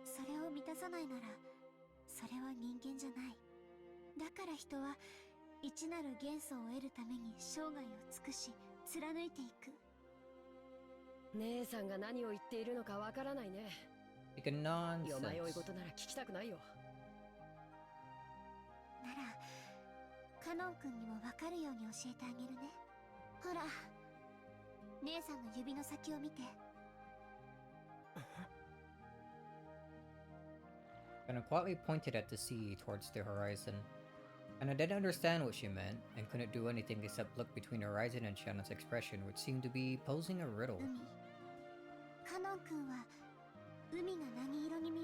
S2: それを満たさないならそれは人間じゃない。だから人は一なる元素を得るために生涯を尽くし貫いていく。
S5: 姉さんが何を言っているのかわからないね。
S1: Like a
S5: よまよい
S1: nonsense.
S5: 事なら聞きたくないよ。
S2: ならカノン君にも分かるように教えてあげるね。ほら姉さんの指の先を見て。
S1: Shannon quietly pointed at the sea towards the horizon. And I didn't understand what she meant, and couldn't do anything except look between the horizon and Shannon's expression, which seemed to be posing a riddle.
S2: 海。カノン君は海が何色に見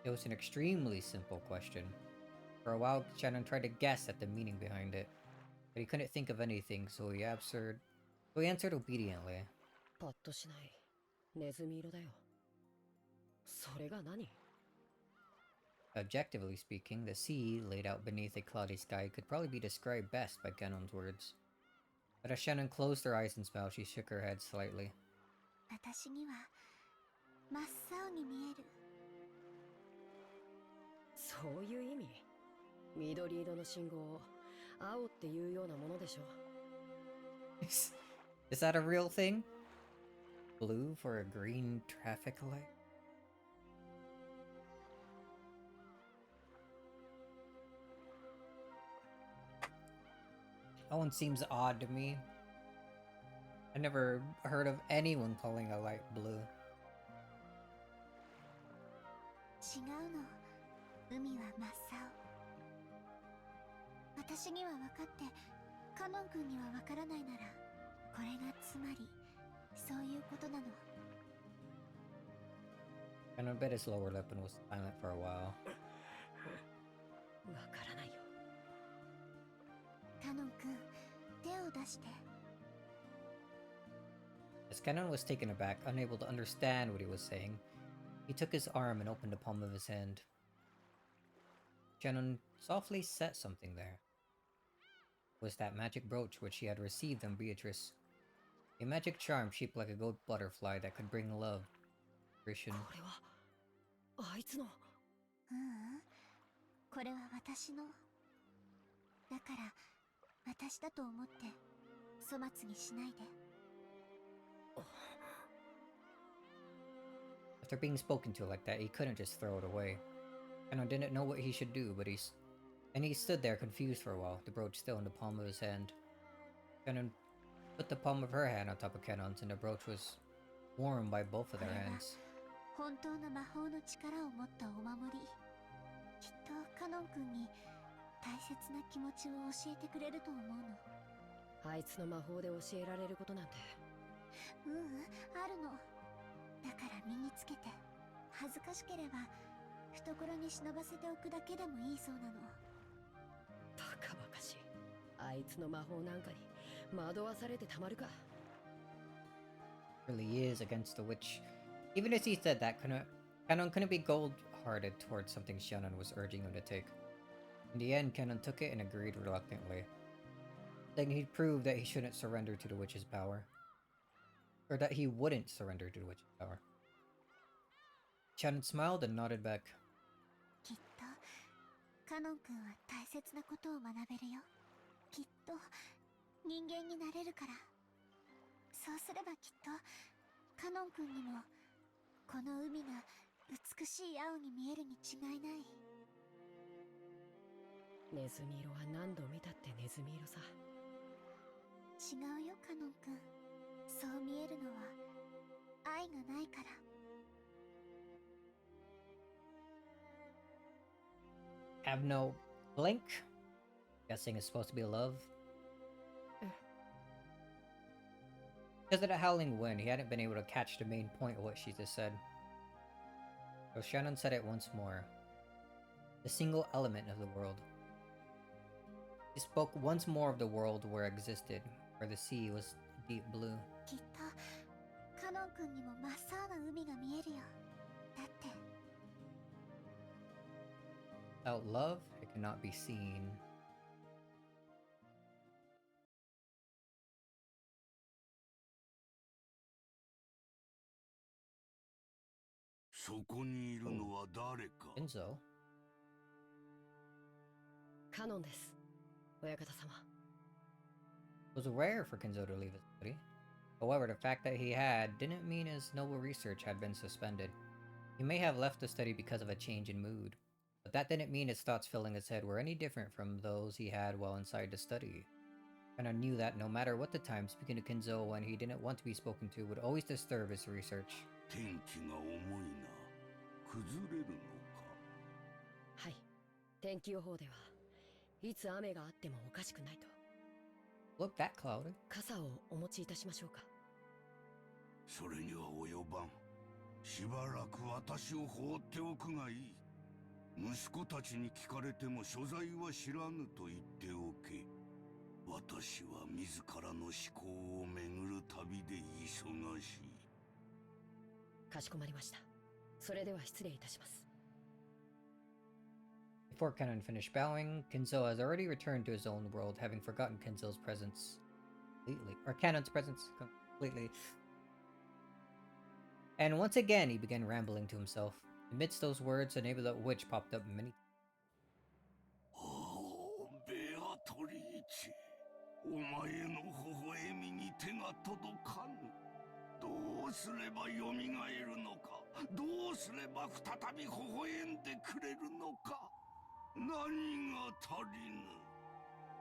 S2: える？
S1: It was an extremely simple question. For a while, Shannon tried to guess at the meaning behind it, but he couldn't think of anything, so he answered obediently.
S5: パッとしない。ネズミ色だよ。それが何？
S1: Objectively speaking, the sea laid out beneath a cloudy sky could probably be described best by Ganon's words. But as Shannon closed her eyes and smiled, she shook her head slightly.
S2: 私には真っ青に見える。
S5: そういう意味？緑色の信号を青っていうようなものでしょ。
S1: Is that a real thing? Blue for a green traffic light? That one seems odd to me. I never heard of anyone calling a light blue.
S2: 違うの。海は真っ青。私には分かってカノン君には分からないなら、これがつまりそういうことなの。
S1: Ganon bit his lower lip and was silent for a while.
S5: わからないよ。
S2: カノン君、手を出して。
S1: As Ganon was taken aback, unable to understand what he was saying, he took his arm and opened the palm of his hand. Ganon softly set something there. It was that magic brooch which he had received from Beatrice. A magic charm shaped like a gold butterfly that could bring love, fruition.
S5: これはあいつの。
S2: これは私の。だから私だと思って粗末にしないで。
S1: After being spoken to like that, he couldn't just throw it away. Ganon didn't know what he should do, but he stood there confused for a while, the brooch still in the palm of his hand. Ganon put the palm of her hand on top of Ganon's, and the brooch was warmed by both of their hands.
S2: 本当の魔法の力を持ったお守り。きっとカノン君に大切な気持ちを教えてくれると思うの。
S5: あいつの魔法で教えられることなんて。
S2: あるの。だから身につけて、恥ずかしければ懐に忍ばせておくだけでもいいそうなの。
S5: バカバカしい。あいつの魔法なんかに惑わされてたまるか。
S1: Really is against the witch. Even as he said that, Ganon couldn't be cold-hearted towards something Shannon was urging him to take. In the end, Ganon took it and agreed reluctantly, saying he'd prove that he shouldn't surrender to the witch's power. Or that he wouldn't surrender to the witch's power. Shannon smiled and nodded back.
S2: きっとカノン君は大切なことを学べるよ。きっと人間になれるから。そうすればきっとカノン君にもこの海が美しい青に見えるに違いない。
S5: ネズミ色は何度見たってネズミ色さ。
S2: 違うよカノン君。そう見えるのは愛がないから。
S1: Have no blink? Guessing it's supposed to be love? Because of the howling wind, he hadn't been able to catch the main point of what she just said. So Shannon said it once more. The single element of the world. He spoke once more of the world where it existed, where the sea was deep blue.
S2: きっとカノン君にも真っ青な海が見えるよ。だって
S1: Without love, it cannot be seen.
S4: そこにいるのは誰か。
S1: Enzo?
S5: カノンです、親方様。
S1: It was rare for Kenzo to leave his study. However, the fact that he had didn't mean his noble research had been suspended. He may have left the study because of a change in mood, but that didn't mean his thoughts filling his head were any different from those he had while inside the study. And I knew that no matter what the time, speaking to Kenzo when he didn't want to be spoken to would always disturb his research.
S4: 天気が重いな。崩れるのか。
S5: はい、天気予報ではいつ雨があってもおかしくないと。
S1: Look, that cloud.
S5: 傘をお持ちいたしましょうか。
S4: それには及ばん。しばらく私を放っておくがいい。息子たちに聞かれても所在は知らぬと言っておけ。私は自らの思考を巡る旅で忙しい。
S5: かしこまりました。それでは失礼いたします。
S1: Before Kenan finished bowing, Kenzo has already returned to his own world, having forgotten Kenzo's presence completely. Or Kenan's presence completely. And once again, he began rambling to himself. Amidst those words, a name of the witch popped up many.
S4: Oh, Beatrice. お前の微笑みに手が届かぬ。どうすれば蘇るのか。どうすれば再び微笑んでくれるのか。何が足りぬ。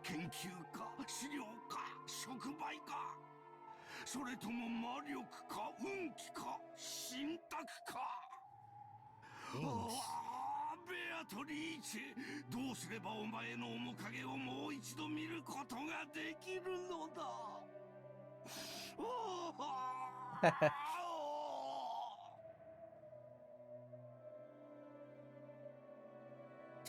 S4: 研究か資料か触媒か。それとも魔力か運気か神託か。ああ、ベアトリーチェ、どうすればお前の面影をもう一度見ることができるのだ。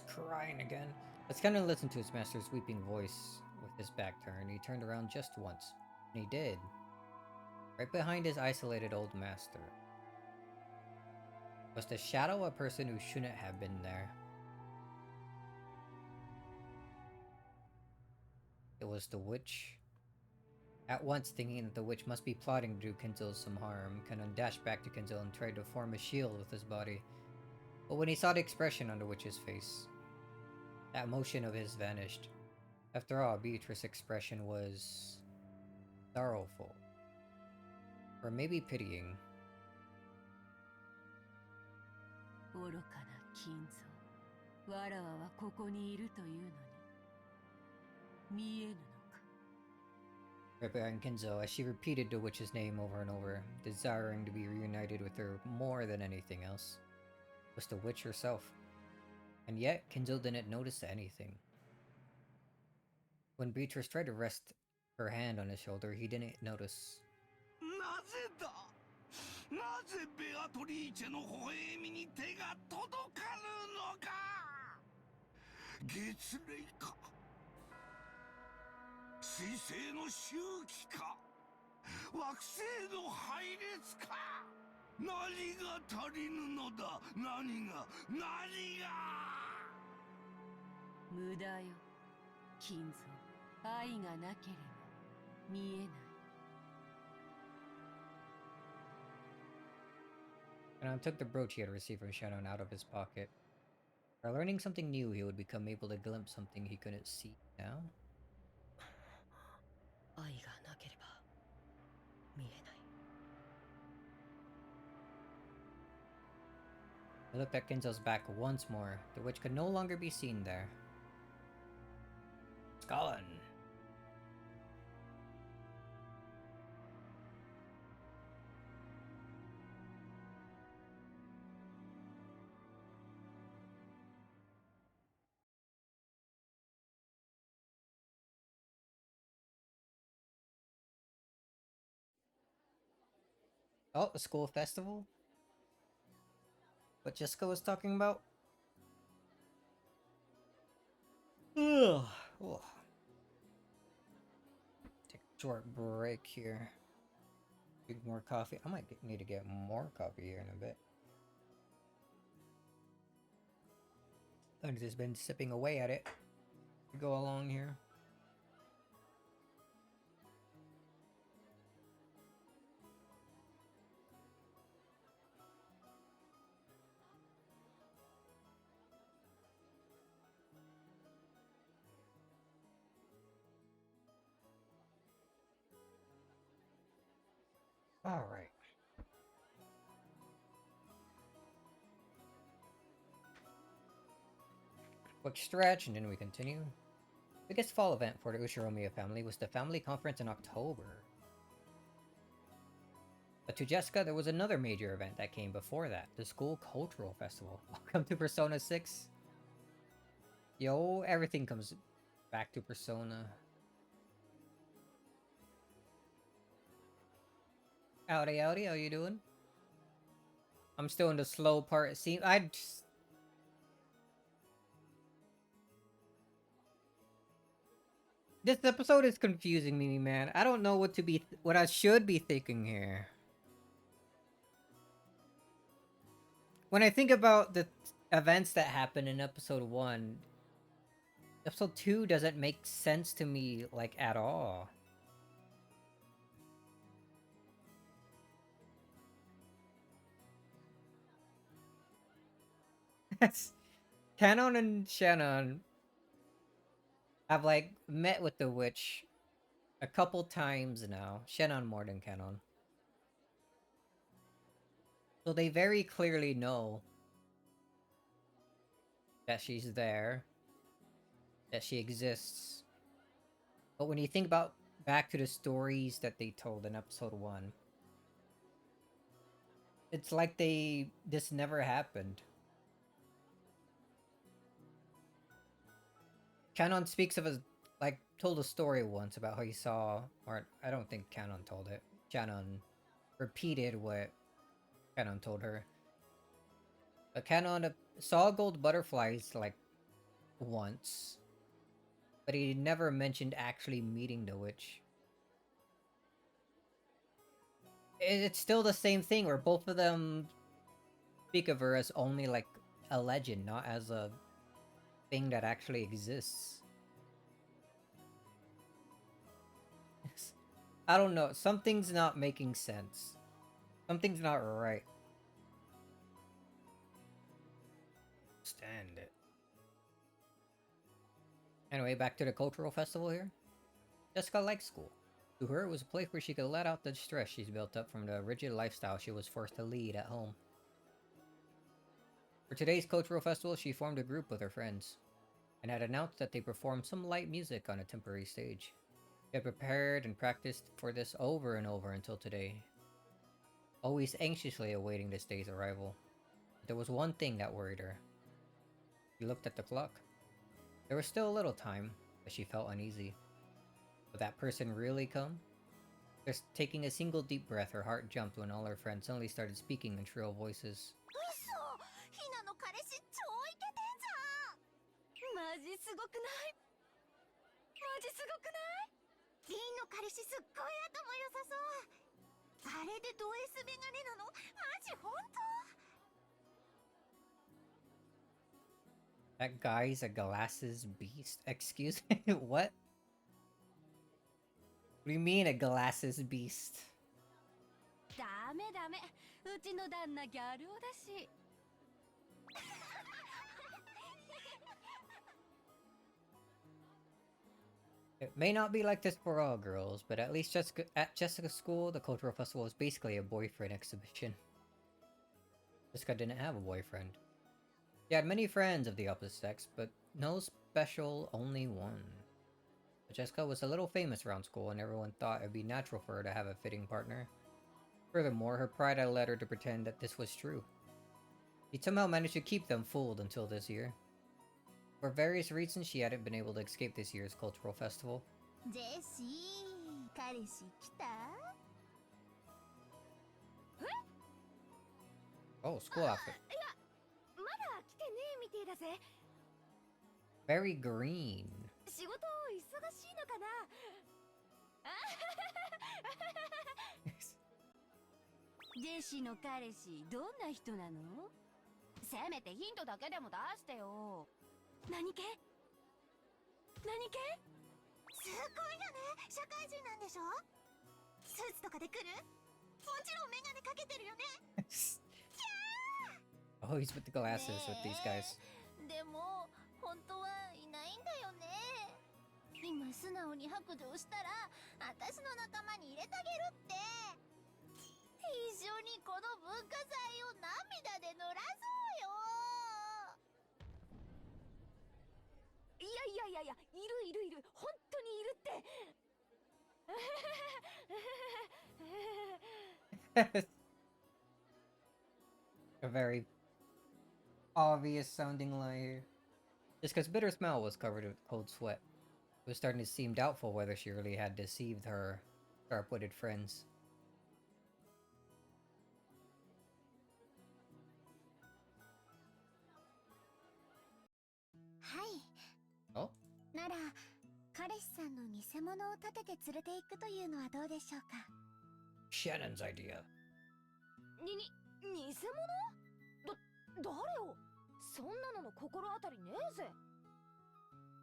S1: Crying again. As Kenan listened to his master's weeping voice with his back turned, he turned around just once. And he did. Right behind his isolated old master was the shadow of a person who shouldn't have been there. It was the witch. At once thinking that the witch must be plotting to do Kenzo some harm, Kenan dashed back to Kenzo and tried to form a shield with his body. But when he saw the expression on the witch's face, that motion of his vanished. After all, Beatrice's expression was sorrowful. Or maybe pitying.
S3: 愚かな金蔵。わらわはここにいるというのに。見えぬのか。
S1: Right behind Kenzo, as she repeated the witch's name over and over, desiring to be reunited with her more than anything else, was the witch herself. And yet, Kenzo didn't notice anything. When Beatrice tried to rest her hand on his shoulder, he didn't notice.
S4: なぜだ。なぜベアトリーチェの微笑みに手が届かぬのか。月齢か。水星の周期か。惑星の配列か。何が足りぬのだ。何が。
S3: 無駄よ。金蔵。愛がなければ見えない。
S1: Kenan took the brooch he had received from Shannon out of his pocket. By learning something new, he would become able to glimpse something he couldn't see now.
S5: 愛がなければ見えない。
S1: He looked at Kenzo's back once more. The witch could no longer be seen there. Scotland. Oh, a school festival? What Jessica was talking about? Ugh. Oh. Take a short break here. Drink more coffee. I might need to get more coffee here in a bit. I've just been sipping away at it. Go along here. All right. Quick stretch, and then we continue. Biggest fall event for the Ushiromiya family was the family conference in October. But to Jessica, there was another major event that came before that, the school cultural festival. Welcome to Persona 6. Yo, everything comes back to Persona. Howdy, howdy, how you doing? I'm still in the slow part. See, This episode is confusing me, man. I don't know what I should be thinking here. when I think about the events that happened in episode 1, episode 2 doesn't make sense to me, like, at all. Canon and Shannon have, like, met with the witch a couple times now. Shannon more than Canon. So they very clearly know that she's there, that she exists. But when you think about back to the stories that they told in episode 1, it's like this never happened. Canon speaks of a, like, told a story once about how he saw, or I don't think Canon told it. Canon repeated what Canon told her. But Canon saw gold butterflies, like, once, but he never mentioned actually meeting the witch. It's still the same thing where both of them speak of her as only, like, a legend, not as a thing that actually exists. I don't know. Something's not making sense. Something's not right. Stand it. Anyway, back to the cultural festival here. Jessica liked school. To her, it was a place where she could let out the stress she's built up from the rigid lifestyle she was forced to lead at home. For today's cultural festival, she formed a group with her friends, and had announced that they performed some light music on a temporary stage. She had prepared and practiced for this over and over until today, always anxiously awaiting this day's arrival. But there was one thing that worried her. She looked at the clock. There was still a little time, but she felt uneasy. Would that person really come? Just taking a single deep breath, her heart jumped when all her friends suddenly started speaking in shrill voices.
S2: 嘘ひなの彼氏超イケてんじゃんマジすごくないマジすごくないリンの彼氏すっごい頭良さそうあれでド S メガネなのマジ本当
S1: That guy's a glasses beast? Excuse me? What? What do you mean a glasses beast?
S2: ダメダメうちの旦那ギャル男だし
S1: It may not be like this for all girls, but at least at Jessica's school, the cultural festival is basically a boyfriend exhibition. Jessica didn't have a boyfriend. She had many friends of the opposite sex, but no special, only one. But Jessica was a little famous around school, and everyone thought it would be natural for her to have a fitting partner. Furthermore, her pride had led her to pretend that this was true. She somehow managed to keep them fooled until this year. For various reasons, she hadn't been able to escape this year's cultural festival.
S2: ジェシー彼氏来た
S1: Oh, school outfit.
S2: いやまだ来てねえみてえだぜ
S1: Very green.
S2: 仕事忙しいのかなジェシーの彼氏どんな人なのせめてヒントだけでも出してよ何系何系すごいよね社会人なんでしょスーツとかで来るもちろんメガネかけてるよね
S1: Oh, he's with the glasses with these guys.
S2: でも本当はいないんだよね今素直に白状したら私の仲間に入れてあげるって一緒にこの文化祭を涙で濡らそうよいやいる本当にいるって
S1: A very obvious sounding lie here. Jessica's bitter smile was covered with cold sweat. It was starting to seem doubtful whether she really had deceived her sharp-witted friends. Oh?
S2: なら彼氏さんの偽物を立てて連れて行くというのはどうでしょうか
S1: Shannon's idea.
S2: 偽物誰をそんなのの心当たりねえぜ。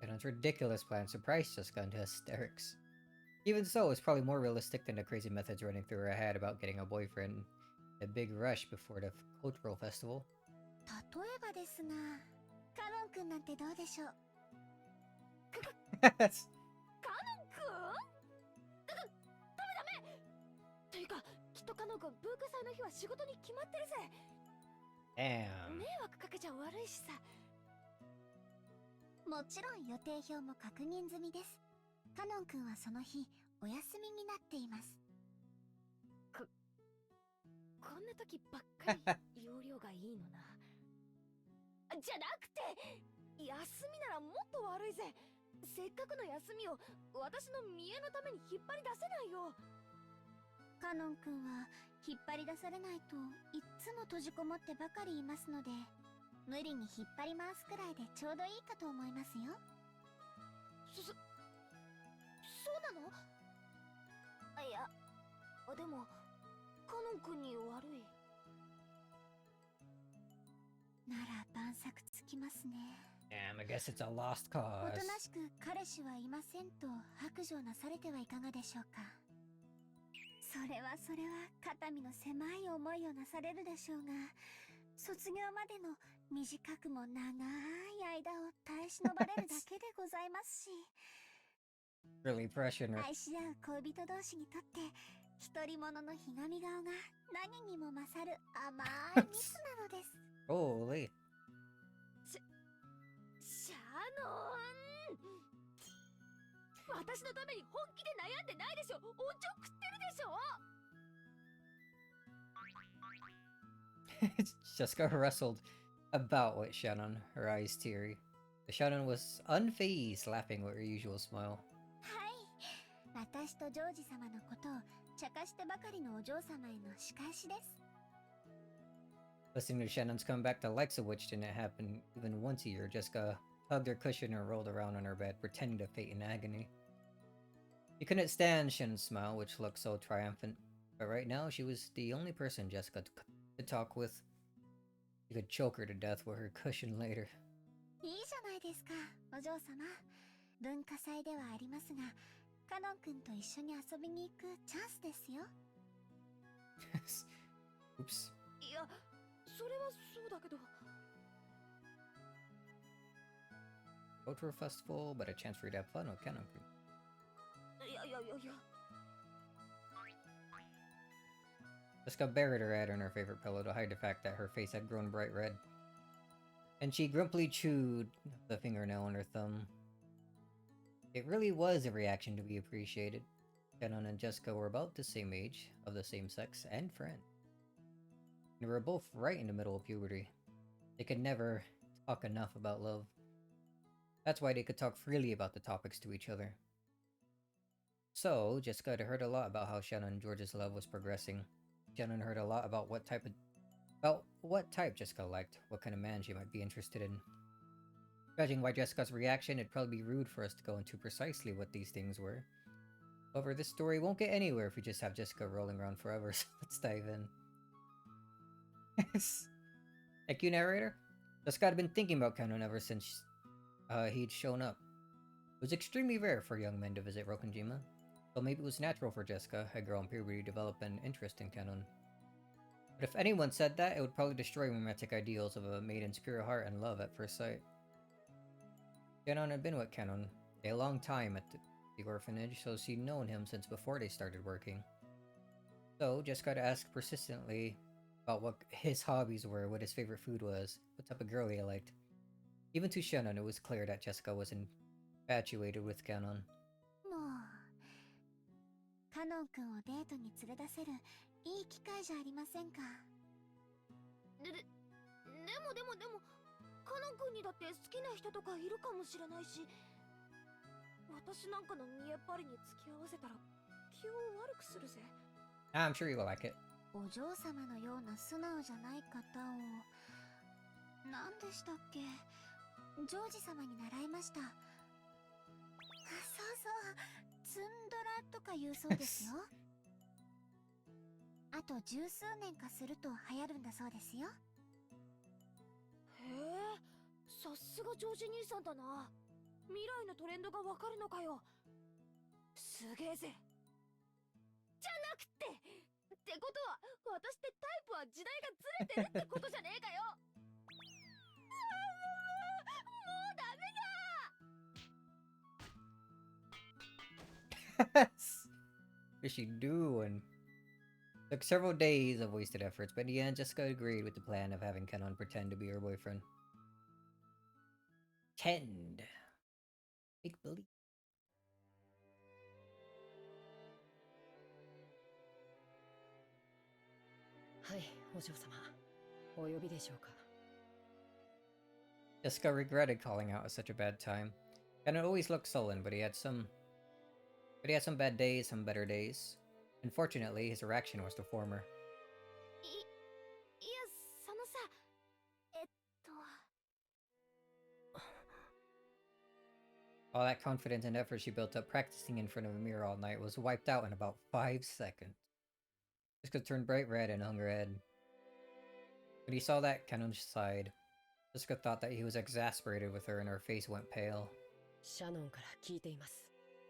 S1: Shannon's ridiculous plan surprised Jessica into hysterics. Even so, it's probably more realistic than the crazy methods running through her head about getting a boyfriend. A big rush before the cultural festival.
S2: 例えばですが、カノン君なんてどうでしょう。カノン君？ダメというか、きっとカノン君文化祭の日は仕事に決まってるぜ。
S1: Damn.
S2: 迷惑かけちゃ悪いしさ。もちろん予定表も確認済みです。カノン君はその日お休みになっています。こんな時ばっかり容量がいいのな。じゃなくて、休みならもっと悪いぜ。せっかくの休みを私の見栄のために引っ張り出せないよ。カノン君は引っ張り出されないといっつも閉じこもってばかりいますので、無理に引っ張り回すくらいでちょうどいいかと思いますよ。そうなの？いや、でもカノン君に悪いなら晩作つきますね。
S1: Damn, I guess it's a lost
S2: お
S1: cause.
S2: となしく彼氏はいませんと白状なされてはいかがでしょうか。それは肩身の狭い思いをなされるでしょうが、卒業までの短くも長い間を耐え忍ばれるだけでございますし
S1: Really pressuring her.
S2: 愛し合う恋人同士にとって独り者のひがみ顔が何にも勝る甘い蜜なのです。
S1: Holy.
S2: シャノン、私のために本気で悩んでないでしょ。おちょくってるでしょ。
S1: Jessica wrestled about with Shannon, her eyes teary. But Shannon was unfazed, laughing with her usual smile.
S2: はい、私とジョージ様のことを茶化してばかりのお嬢様への仕返しです。
S1: Listening to Shannon's comeback, the likes of which didn't happen even once a year, Jessica hugged her cushion and rolled around on her bed, pretending to faint in agony. She couldn't stand Shannon's smile, which looked so triumphant, but right now she was the only person Jessica could talk with. She could choke her to death with her cushion later.
S2: いいじゃないですか、お嬢様。文化祭ではありますが、カノン君と一緒に遊びに行くチャンスですよ。
S1: Oops.
S2: いや、それはそうだけど。
S1: Go to a festival, but a chance for you to have fun with Canon.
S2: いや。
S1: Jessica buried her head on her favorite pillow to hide the fact that her face had grown bright red. And she grumpily chewed the fingernail on her thumb. It really was a reaction to be appreciated. Canon and Jessica were about the same age, of the same sex, and friends. They were both right in the middle of puberty. They could never talk enough about love. That's why they could talk freely about the topics to each other. So, Jessica had heard a lot about how Shannon and George's love was progressing. Shannon heard a lot about what type Jessica liked, what kind of man she might be interested in. Judging by Jessica's reaction, it'd probably be rude for us to go into precisely what these things were. However, this story won't get anywhere if we just have Jessica rolling around forever, so let's dive in. Thank you, narrator. Jessica had been thinking about Canon ever since he'd shown up. It was extremely rare for young men to visit Rokonjima, so maybe it was natural for Jessica, a girl in puberty, to develop an interest in Canon. But if anyone said that, it would probably destroy romantic ideals of a maiden's pure heart and love at first sight. Canon had been with Canon a long time at the orphanage, so she'd known him since before they started working. So, Jessica had asked persistently about what his hobbies were, what his favorite food was, what type of girl he liked. Even to Shannon, it was clear that Jessica was infatuated with Canon.
S2: もう、カノン君をデートに連れ出せるいい機会じゃありませんか。でも、カノン君にだって好きな人とかいるかもしれないし、私なんかの見えっ張りに付き合わせたら気を悪くするぜ。
S1: I'm sure you will like it.
S2: お嬢様のような素直じゃない方を、何でしたっけ、ジョージ様に習いました。そうツンドラとか言うそうですよ。あと十数年かすると流行るんだそうですよ。さすがジョージ兄さんだな。未来のトレンドがわかるのかよ。すげえぜ。じゃなくてってことは、私ってタイプは時代がずれてるってことじゃねえかよ。もうダメだ。
S1: What is she doing? Took several days of wasted efforts, but in the end, Jessica agreed with the plan of having Kenon pretend to be her boyfriend. Tend. Make believe.
S5: はい、お嬢様。お呼びでしょうか。
S1: Jessica regretted calling out at such a bad time. Kenon always looked sullen, but he had some bad days, some better days. Unfortunately, his reaction was the former.
S2: いや、そのさ、
S1: All that confidence and effort she built up practicing in front of a mirror all night was wiped out in about 5 seconds. Jessica turned bright red and hung her head. When he saw that, Kenon sighed. Jessica thought that he was exasperated with her and her face went pale.
S5: シャノンから聞いています。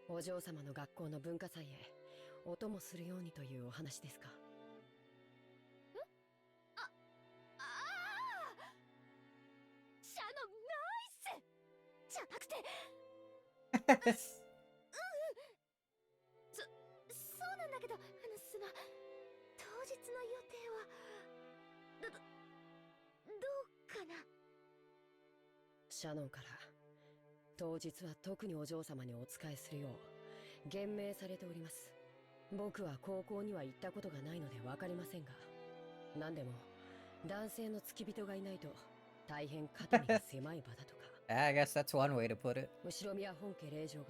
S5: お嬢様の学校の文化祭へお供するようにというお話ですか。
S2: ああ、シャノンナイスじゃなくて、そうなんだけど、その当日の予定はどうかな。
S5: シャノンから当日は特にお嬢様にお仕えするよう厳命されております。僕は高校には行ったことがないので分かりませんが、何でも男性の付き人がいないと大変肩身が狭い場だとか。
S1: I guess that's one way to put it.
S5: 後ろ宮本家令嬢が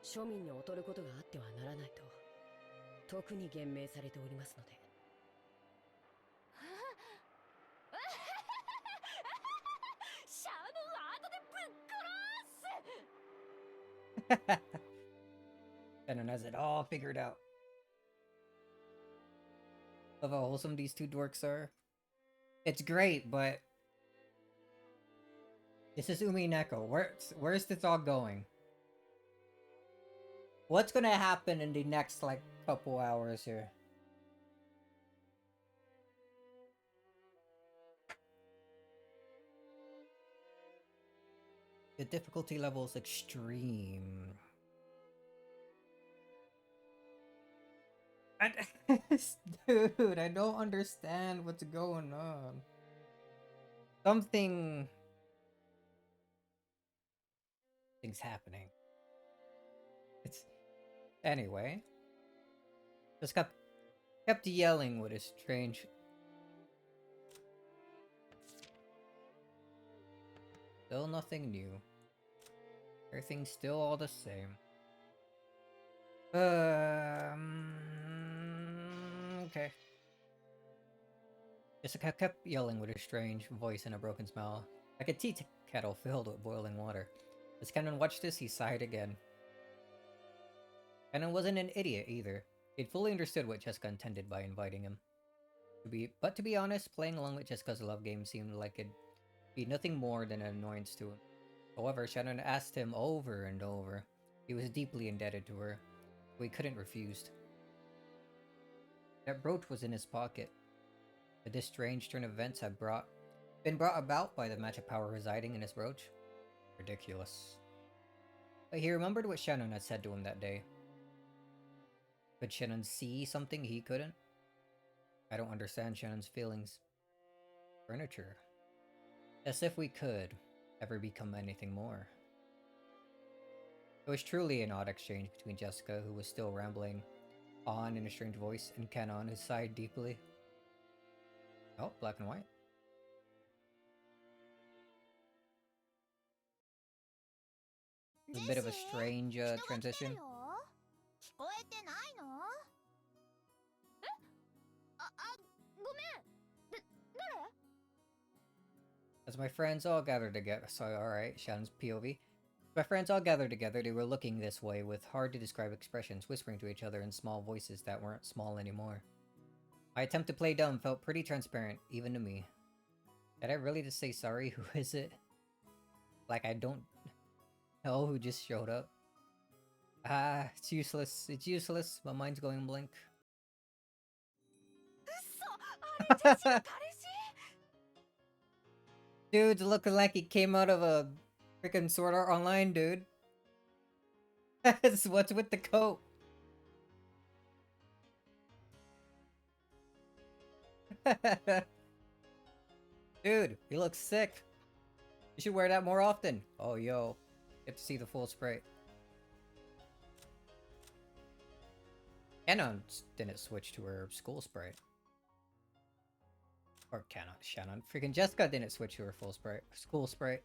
S5: 庶民に劣ることがあってはならないと特に厳命されておりますので。
S2: シャノンは後でぶっ殺す。
S1: Kenon has it all figured out. Love how wholesome these two dorks are. It's great, but this is Umineko. Where's this all going? What's gonna happen in the next, like, couple hours here? The difficulty level is extreme. Dude, I don't understand what's going on. Something's happening. It's anyway. Just kept yelling with his strange. Still nothing new. Everything's still all the same. Okay. Jessica kept yelling with her strange voice and a broken smile, like a tea kettle filled with boiling water. As Kenon watched this, he sighed again. Kenon wasn't an idiot either. He'd fully understood what Jessica intended by inviting him. But to be honest, playing along with Jessica's love game seemed like it'd be nothing more than an annoyance to him. However, Shannon asked him over and over. He was deeply indebted to her, so he couldn't refuse. That brooch was in his pocket, but this strange turn of events had been brought about by the magic power residing in his brooch. Ridiculous. But he remembered what Shannon had said to him that day. Could Shannon see something he couldn't? I don't understand Shannon's feelings. Furniture. As if we could ever become anything more. It was truly an odd exchange between Jessica, who was still rambling on in a strange voice, and Kenon, who sighed deeply. Oh, black and white. A bit of a strange transition.
S2: 聞こえてないの？え？ごめん。誰？
S1: As my friends all gathered together, so alright, Shannon's POV. My friends all gathered together, they were looking this way with hard to describe expressions, whispering to each other in small voices that weren't small anymore. My attempt to play dumb felt pretty transparent, even to me. Did I really just say sorry? Who is it? Like I don't know who just showed up. Ah, it's useless. It's useless. My mind's going blank.
S2: 嘘、あれジェシーの彼氏？
S1: Dude's looking like he came out of a freaking Sword Art Online, dude. What's with the coat? Dude, he looks sick. You should wear that more often. Oh, yo. Get to see the full sprite. Canon didn't switch to her school sprite. Or Shannon. Freaking Jessica didn't switch to her full sprite. School sprite.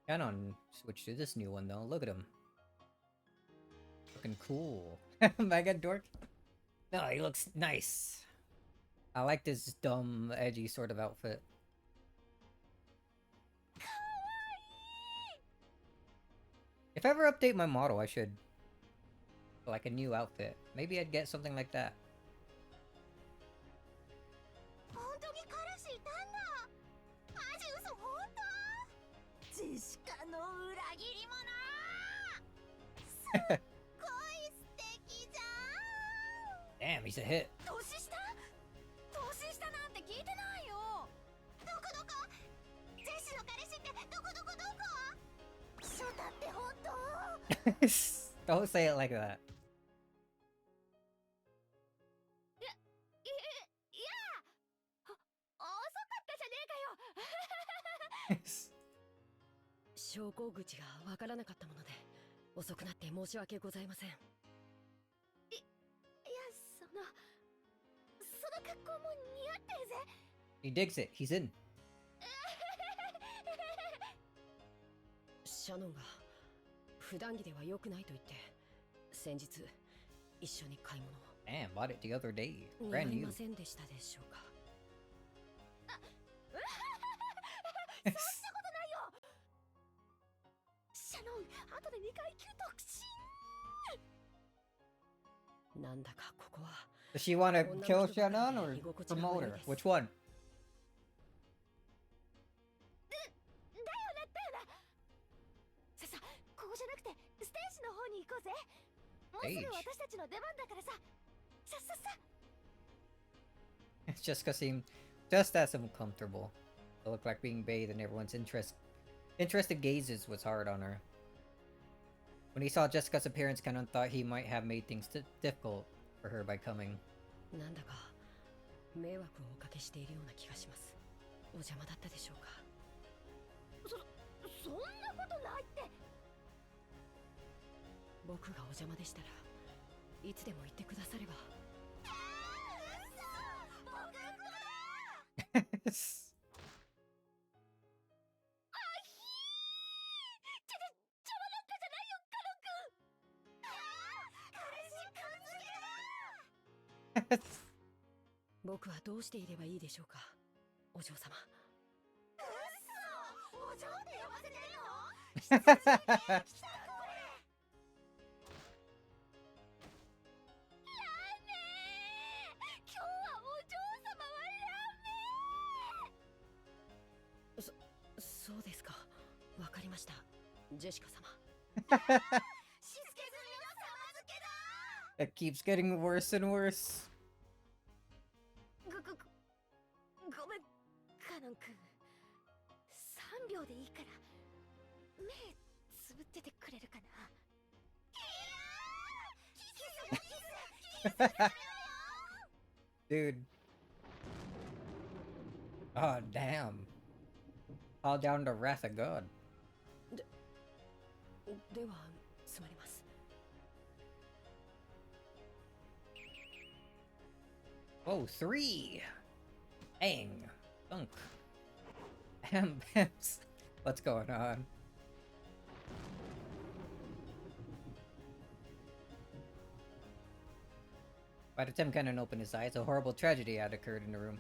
S1: Canon switched to this new one, though. Look at him. Looking cool. Mega dork. No, he looks nice. I like this dumb, edgy sort of outfit. If I ever update my model, I should... like a new outfit. Maybe I'd get something like that.
S2: 本当に彼氏いたんだ。マジ嘘本当？ジェシカの裏切り者。すっごい素敵じゃん。
S1: Damn, he's a hit.
S2: 年下？年下なんて聞いてないよ。どこどこ？ジェシの彼氏ってどこどこどこ？ショタって本当？
S1: Don't say it like that.
S2: いや、遅かったじゃねえかよ。
S5: 昇降口がわからなかったもので遅くなって申し訳ございません。
S2: いや、その格好も似合ってるぜ。
S1: He digs it. He's in.
S5: シャノンが普段着では良くないと言って先日一緒に買い物を。
S1: Damn, bought it the other day.
S5: 似合
S1: Brand
S5: い
S1: new.
S5: ませんでしたでしょうか。
S2: そんなことないよ。シャノン、後で2階級特進。
S5: なんだかここは
S1: Does she want to kill Shannon or promote her? Which one?
S2: だよな。さ、ここじゃなくてステージの方に行こうぜ。もうすぐ私たちの出番だからさ。さ。
S1: Jessica seemed just as uncomfortable. It looked like being bathed in everyone's interested gazes was hard on her. When he saw Jessica's appearance, Canon thought he might have made things difficult for her by coming.
S5: なんだか迷惑をおかけしているような気がします。お邪魔だったでしょうか。
S2: そんなことないって。
S5: 僕がお邪魔でしたらいつでも言ってくだされば。僕はどうしていればいいでしょうか、お嬢様。
S2: お嬢って呼ばせてるの？
S5: そうですか。わかりました。ジェシカ様。
S1: It keeps getting worse and worse.
S2: ごめん、カノン君。3秒でいいから目つぶっててくれるかな。
S1: Dude. Oh, damn. All down to wrath of God.
S5: ではつまります。
S1: Oh, 3! Dang. Thunk. Bams. What's going on? By the time Cannon opened his eyes, a horrible tragedy had occurred in the room.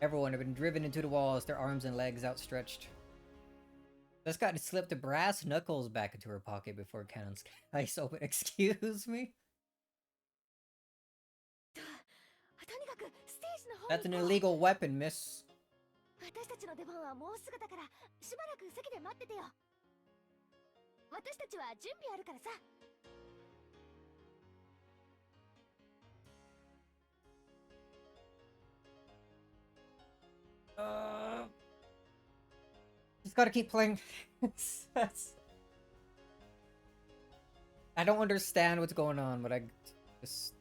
S1: Everyone had been driven into the walls, their arms and legs outstretched. Jessica had slipped the brass knuckles back into her pocket before Cannon's eyes opened. Excuse me? That's an illegal weapon, miss.
S2: 私たちの出番はもうすぐだから、しばらく席で待っててよ。私たちは準備あるからさ。
S1: Just gotta keep playing. I don't understand what's going on, but I just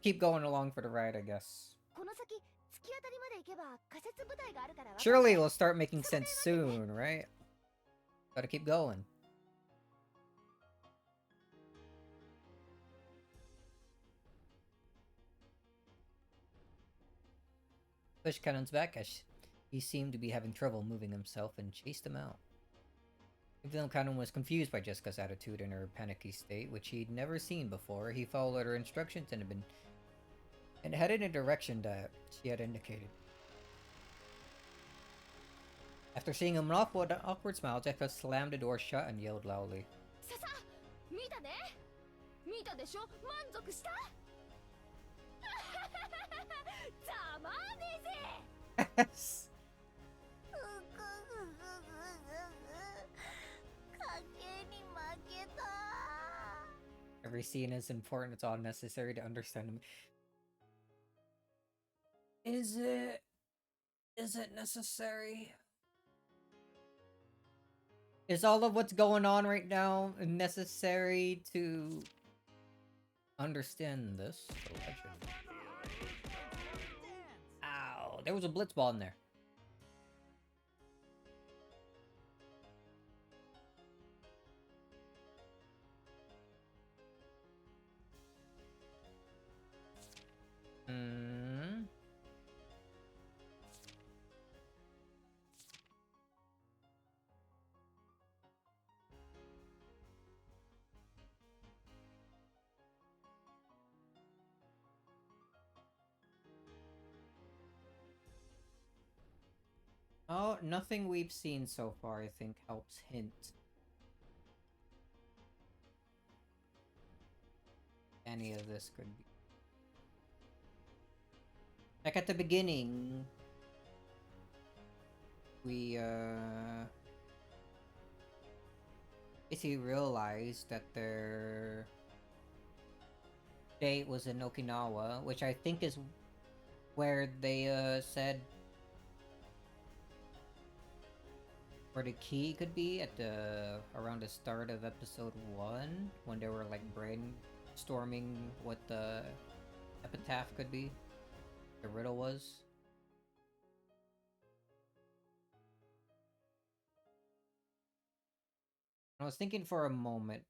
S1: keep going along for the ride, I guess.
S2: この先、突き当たりまで行けば仮設舞台があるから。
S1: Surely it'll start making sense soon, right? Gotta keep going. Pushed Cannon's back as he seemed to be having trouble moving himself and chased him out. Even though Cannon was confused by Jessica's attitude and her panicky state, which he'd never seen before, he followed her instructions and headed in a direction that she had indicated. After seeing him off with an awkward smile, Jessica slammed the door shut and yelled loudly.
S2: ささ、見たね。見たでしょ。満足した。ざまあねえぜ。
S1: Every scene is important. It's all necessary to understand him. Is it necessary? Is all of what's going on right now necessary to understand this legend? Ow, there was a blitz ball in there. Oh, nothing we've seen so far, I think, helps hint any of this could be. Like at the beginning, we basically realized that their date was in Okinawa, which I think is where they said where the key could be at the around the start of episode 1 when they were like brainstorming what the epitaph could be, the riddle was. I was thinking for a moment,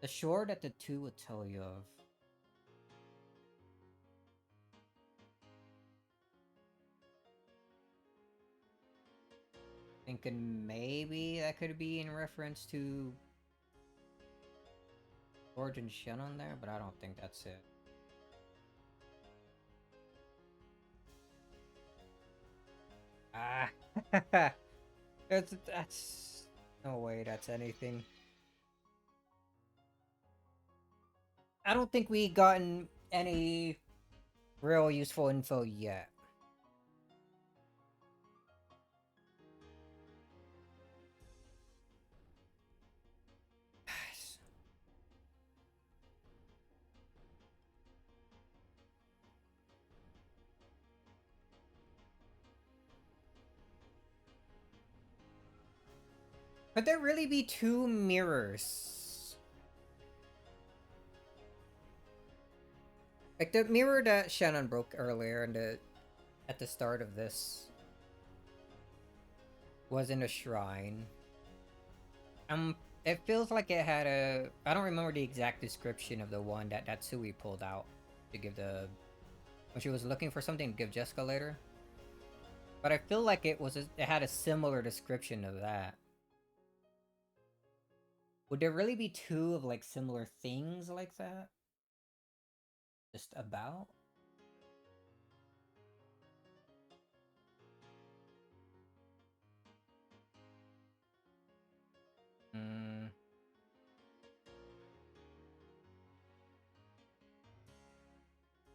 S1: the shore that the two would tell you of. Thinking maybe that could be in reference to George and Shannon there, but I don't think that's it. Ah, that's no way that's anything. I don't think we gotten any real useful info yet. Could there really be two mirrors? Like the mirror that Shannon broke earlier at the start of this was in a shrine. It feels like it had a... I don't remember the exact description of the one that Natsui pulled out to give the... when she was looking for something to give Jessica later. But I feel like it had a similar description of that. Would there really be two of like similar things like that? Just about?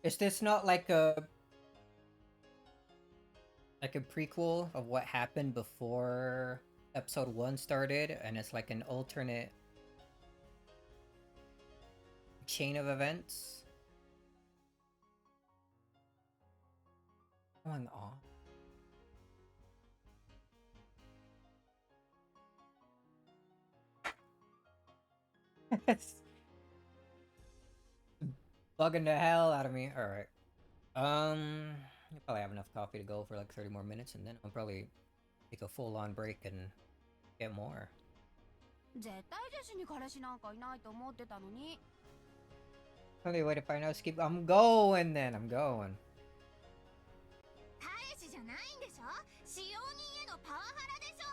S1: Is this not like a... Like a prequel of what happened before episode 1 started, and it's like an alternate chain of events going on. It's bugging the hell out of me. Alright. I probably have enough coffee to go for like 30 more minutes, and then I'll probably take a full-on break and get more.
S2: 絶対ジェシに彼氏なんかいないと思ってたのに。
S1: Only way to find out is keep. I'm going then. I'm going.
S2: 彼氏じゃないんでしょ。使用人へのパワハラでしょ。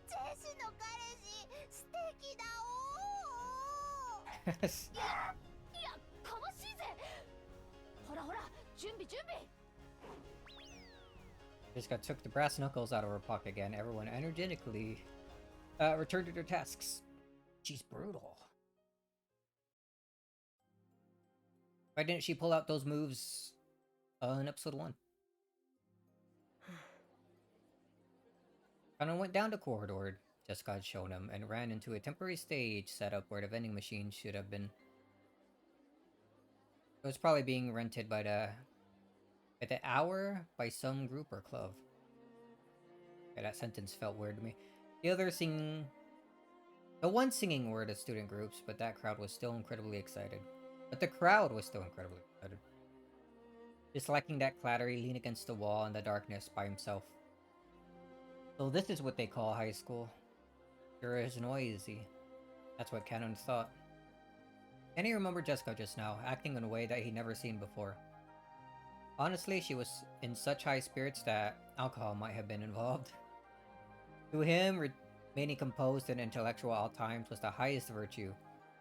S2: ジェシの彼氏素敵だおー。いやかましいぜ。ほらほら準備準備。
S1: Just got took the brass knuckles out of her pocket again. Everyone energetically returned to their tasks. She's brutal. Why didn't she pull out those moves in episode 1? Conan went down the corridor Jessica had shown him and ran into a temporary stage set up where the vending machine should have been. It was probably being rented by the hour by some group or club. Okay, that sentence felt weird to me. The one singing were the student groups, but that crowd was still incredibly excited. Just liking that clatter, he leaned against the wall in the darkness by himself. So this is what they call high school. Sure is noisy. That's what Canon thought. And he remembered Jessica just now, acting in a way that he'd never seen before. Honestly, she was in such high spirits that alcohol might have been involved. To him, remaining composed and intellectual at all times was the highest virtue.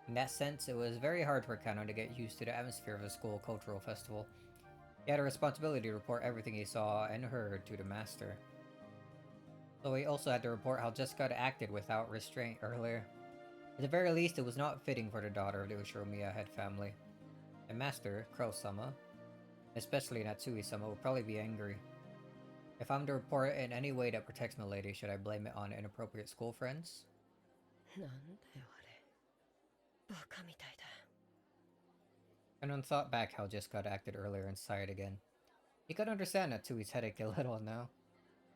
S1: In that sense, it was very hard for Canon to get used to the atmosphere of a school cultural festival. He had a responsibility to report everything he saw and heard to the master. So he also had to report how Jessica had acted without restraint earlier. At the very least, it was not fitting for the daughter of the Ushiromiya head family. The master, Crow-sama, especially Natsui-sama, would probably be angry. If I'm to report it in any way that protects Milady, should I blame it on inappropriate school friends?
S5: なんだよあれ。バカみたいだ。
S1: Canon thought back how Jessica had acted earlier and sighed again. He could understand Natsui's headache a little now.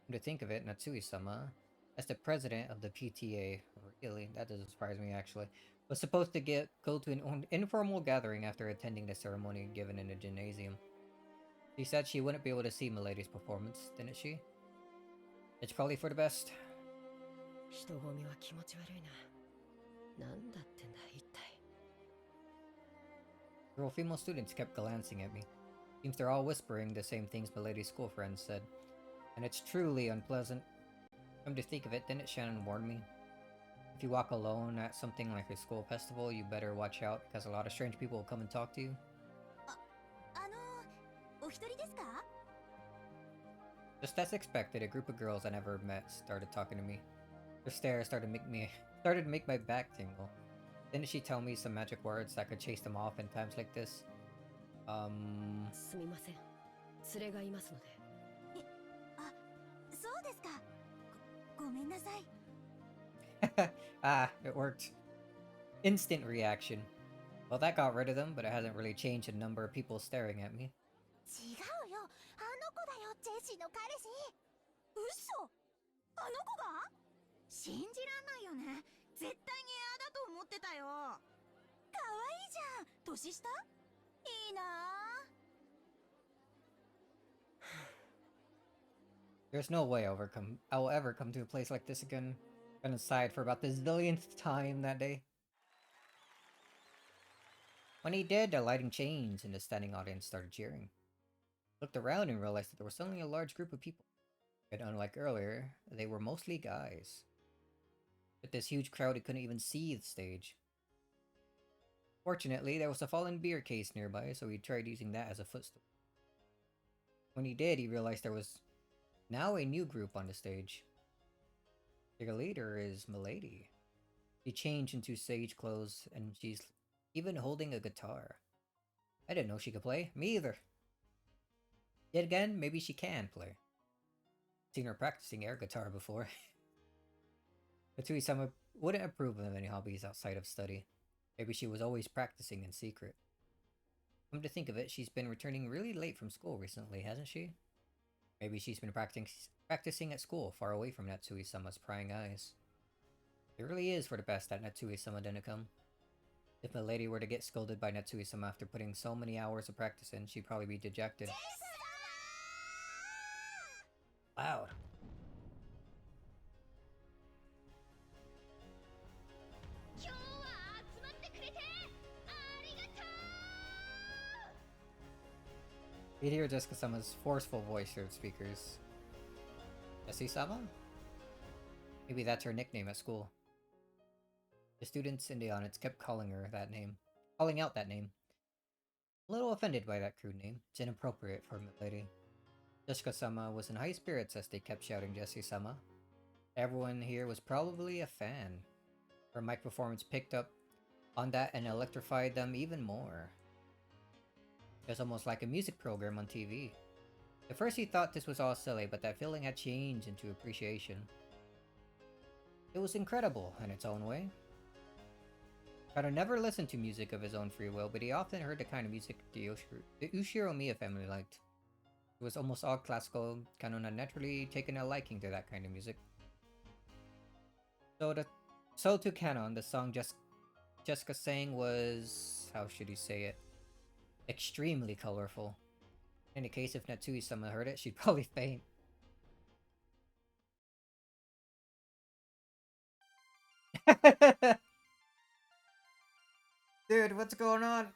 S1: Come to think of it, Natsui-sama, as the president of the PTA, really, that doesn't surprise me actually, was supposed to go to an informal gathering after attending the ceremony given in a gymnasium. She said she wouldn't be able to see Milady's performance, didn't she? It's probably for the best.
S5: 人混みは気持ち悪いな。なんだってんだ一体。
S1: Several female students kept glancing at me. Seems they're all whispering the same things Milady's school friends said. And it's truly unpleasant. Come to think of it, didn't Shannon warn me? If you walk alone at something like a school festival, you better watch out because a lot of strange people will come and talk to you.
S2: お一人ですか？
S1: Just as expected, a group of girls I never met started talking to me. Their stare started to make my back tingle. Didn't she tell me some magic words that could chase them off in times like this?
S5: すみません。連れがいますので。
S2: あ、そうですか。ごめんなさい。
S1: Ah, it worked. Instant reaction. Well, that got rid of them, but it hasn't really changed the number of people staring at me.
S2: 違うよ。あの子だよ、ジェシーの彼氏。嘘？あの子が？信じらんないよね。絶対にエアだと思ってたよ。可愛いじゃん。年下？いいなあ。
S1: There's no way I will ever come to a place like this again. Been inside for about the zillionth time that day. When he did, the lighting changed and the standing audience started cheering. Looked around and realized that there was suddenly a large group of people. And unlike earlier, they were mostly guys. With this huge crowd, he couldn't even see the stage. Fortunately, there was a fallen beer case nearby, so he tried using that as a footstool. When he did, he realized there was now a new group on the stage. Their leader is Milady. She changed into sage clothes, and she's even holding a guitar. I didn't know she could play. Me either. Yet again, maybe she can play. Seen her practicing air guitar before. Natsui-sama wouldn't approve of any hobbies outside of study. Maybe she was always practicing in secret. Come to think of it, she's been returning really late from school recently, hasn't she? Maybe she's been practicing at school, far away from Natsui-sama's prying eyes. It really is for the best that Natsui-sama didn't come. If Milady were to get scolded by Natsui-sama after putting so many hours of practice in, she'd probably be dejected. Loud. You'd hear Jessica-sama's forceful voice through the speakers. Jessie-sama? Maybe that's her nickname at school. The students in the audience kept calling out that name. A little offended by that crude name. It's inappropriate for a lady. Jessica-sama was in high spirits as they kept shouting Jessie-sama. Everyone here was probably a fan. Her mic performance picked up on that and electrified them even more. It was almost like a music program on TV. At first he thought this was all silly, but that feeling had changed into appreciation. It was incredible in its own way. Kado never listened to music of his own free will, but he often heard the kind of music the Ushiro Miya family liked. It was almost all classical. Kano had naturally taken a liking to that kind of music. So to Canon, the song Jessica sang was, how should he say it, extremely colorful. In any case, if Natsui-sama heard it, she'd probably faint. Dude, what's going on?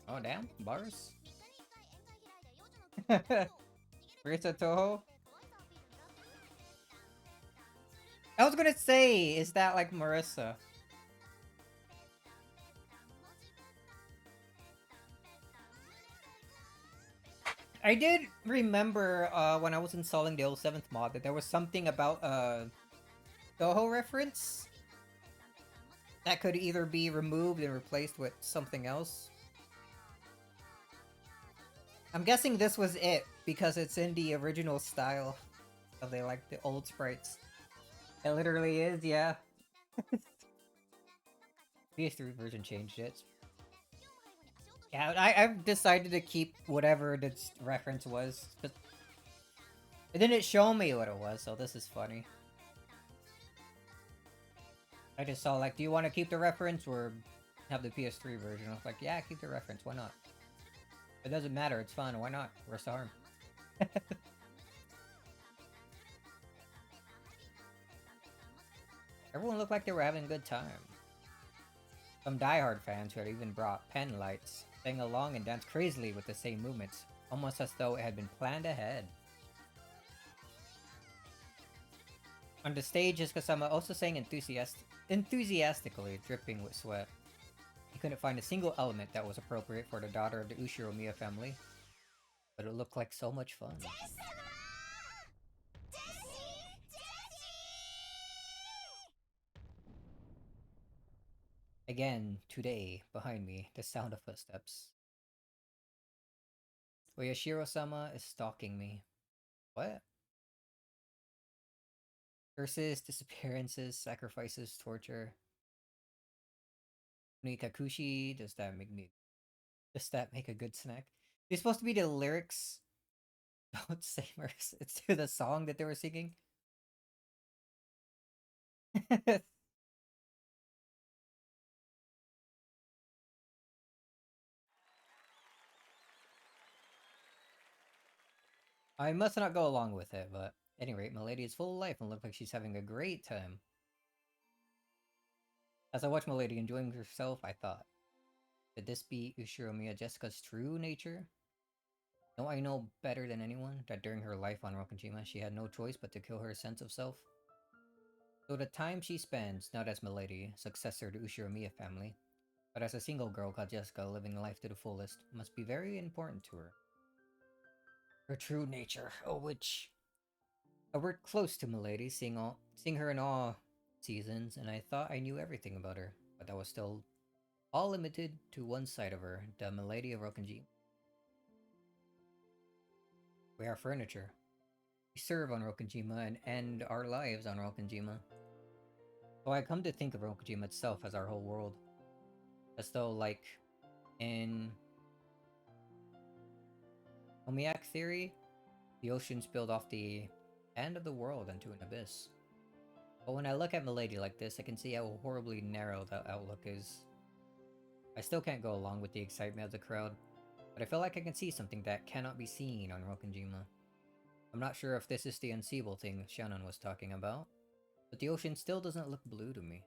S1: Oh damn, bars? Rita Toho? I was gonna say, is that like Marissa? I did remember when I was installing the 07th mod that there was something about Toho reference that could either be removed and replaced with something else. I'm guessing this was it because it's in the original style. So they like the old sprites. It literally is, yeah. PS3 version changed it. Yeah, I've decided to keep whatever this reference was. But it didn't show me what it was, so this is funny. I just saw like, do you want to keep the reference or have the PS3 version? I was like, yeah, keep the reference, why not? It doesn't matter, it's fun, why not? Worst harm. Everyone looked like they were having a good time. Some diehard fans who had even brought pen lights sang along and danced crazily with the same movements, almost as though it had been planned ahead. On the stage, Jessica-sama also sang enthusiastically, dripping with sweat. He couldn't find a single element that was appropriate for the daughter of the Ushiro Miya family, but it looked like so much fun. Again, today, behind me, the sound of footsteps. Oyashiro-sama is stalking me. What? Curses, disappearances, sacrifices, torture. Nikakushi, does that make a good snack? They're supposed to be the lyrics. Don't say mercy. It's to the song that they were singing. I must not go along with it, but at any rate, my lady is full of life and looks like she's having a great time. As I watched my lady enjoying herself, I thought, could this be Ushiro Jessica's true nature? Don't I know better than anyone that during her life on Rokujima, she had no choice but to kill her sense of self? So the time she spends, not as Milady, successor to Ushiro family, but as a single girl called Jessica living life to the fullest, must be very important to her. Her true nature, which I worked close to Milady, seeing her in all seasons, and I thought I knew everything about her, but that was still all limited to one side of her, the Milady of Rokenji. We are furniture. We serve on Rokenjima and end our lives on Rokenjima. So I come to think of Rokujima itself as our whole world. As though, like, in Omiak theory, the ocean spilled off the end of the world into an abyss. But when I look at Milady like this, I can see how horribly narrow that outlook is. I still can't go along with the excitement of the crowd, but I feel like I can see something that cannot be seen on Rokenjima. I'm not sure if this is the unseeable thing Shannon was talking about, but the ocean still doesn't look blue to me.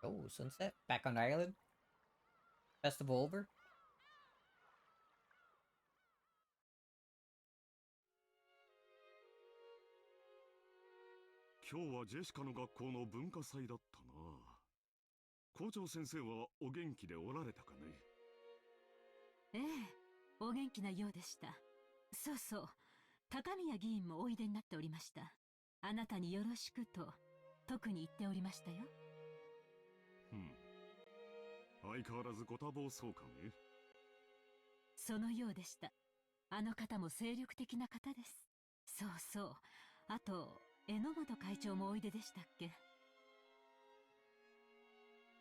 S1: Oh, sunset? Back on the island? Festival over?
S4: 今日はジェシカの学校の文化祭だったな。校長先生はお元気でおられたかね。
S3: ええ、お元気なようでした。そうそう、高宮議員もおいでになっておりました。あなたによろしくと特に言っておりましたよ。
S4: 相変わらずご多忙そうかね。
S3: そのようでした。あの方も精力的な方です。そうそう。あと榎本会長もおいででしたっけ。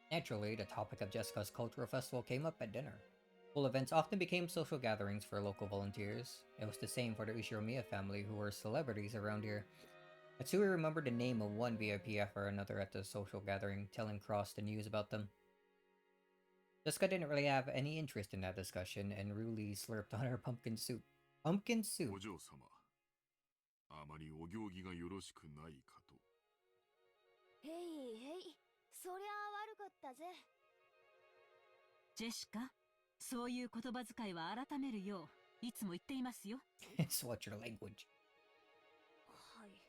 S1: Naturally, the topic of Jessica's cultural festival came up at dinner. Full events often became social gatherings for local volunteers. It was the same for the Ushiromiya family, who were celebrities around here. Matsui remembered the name of one VIP after another at the social gathering, telling Cross the news about them. Jessica didn't really have any interest in that discussion and rudely slurped on her pumpkin soup. Pumpkin soup?
S4: お嬢様、あまりお行儀がよろしくないかと。
S2: へいへい、そりゃあ悪かったぜ。
S3: ジェシカ、そういう言葉遣いは改めるよういつも言っていますよ。
S1: It's what's your language?
S2: はい。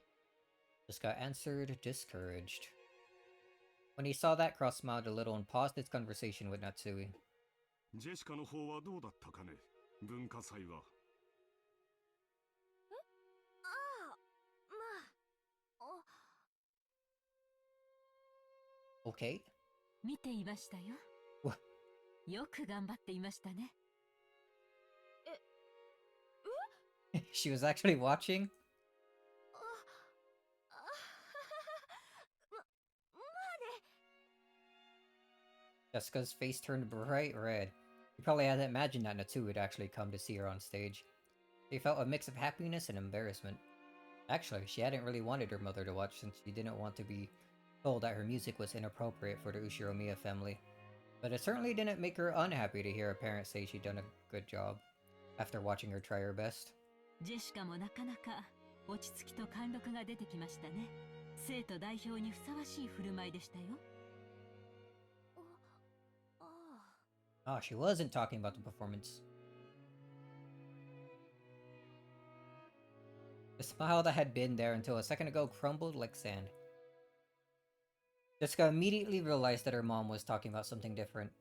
S1: Jessica answered, discouraged. When he saw that, Cross smiled a little and paused his conversation with Natsui.
S4: ジェシカの方はどうだったかね、文化祭は。
S2: ああ、まあ、
S1: Okay?
S3: 見ていましたよ。よく頑張っていましたね。
S1: She was actually watching?
S2: まあね。
S1: Jessica's face turned bright red. She probably hadn't imagined that Natsui would actually come to see her on stage. She felt a mix of happiness and embarrassment. Actually, she hadn't really wanted her mother to watch since she didn't want to be told that her music was inappropriate for the Ushiromiya family. But it certainly didn't make her unhappy to hear her parents say she'd done a good job after watching her try her best.
S3: ジェシカもなかなか落ち着きと貫禄が出てきましたね。生徒代表にふさわしい振る舞いでしたよ。
S1: Ah, she wasn't talking about the performance. The smile that had been there until a second ago crumbled like sand. Jessica immediately realized that her mom was talking about something different.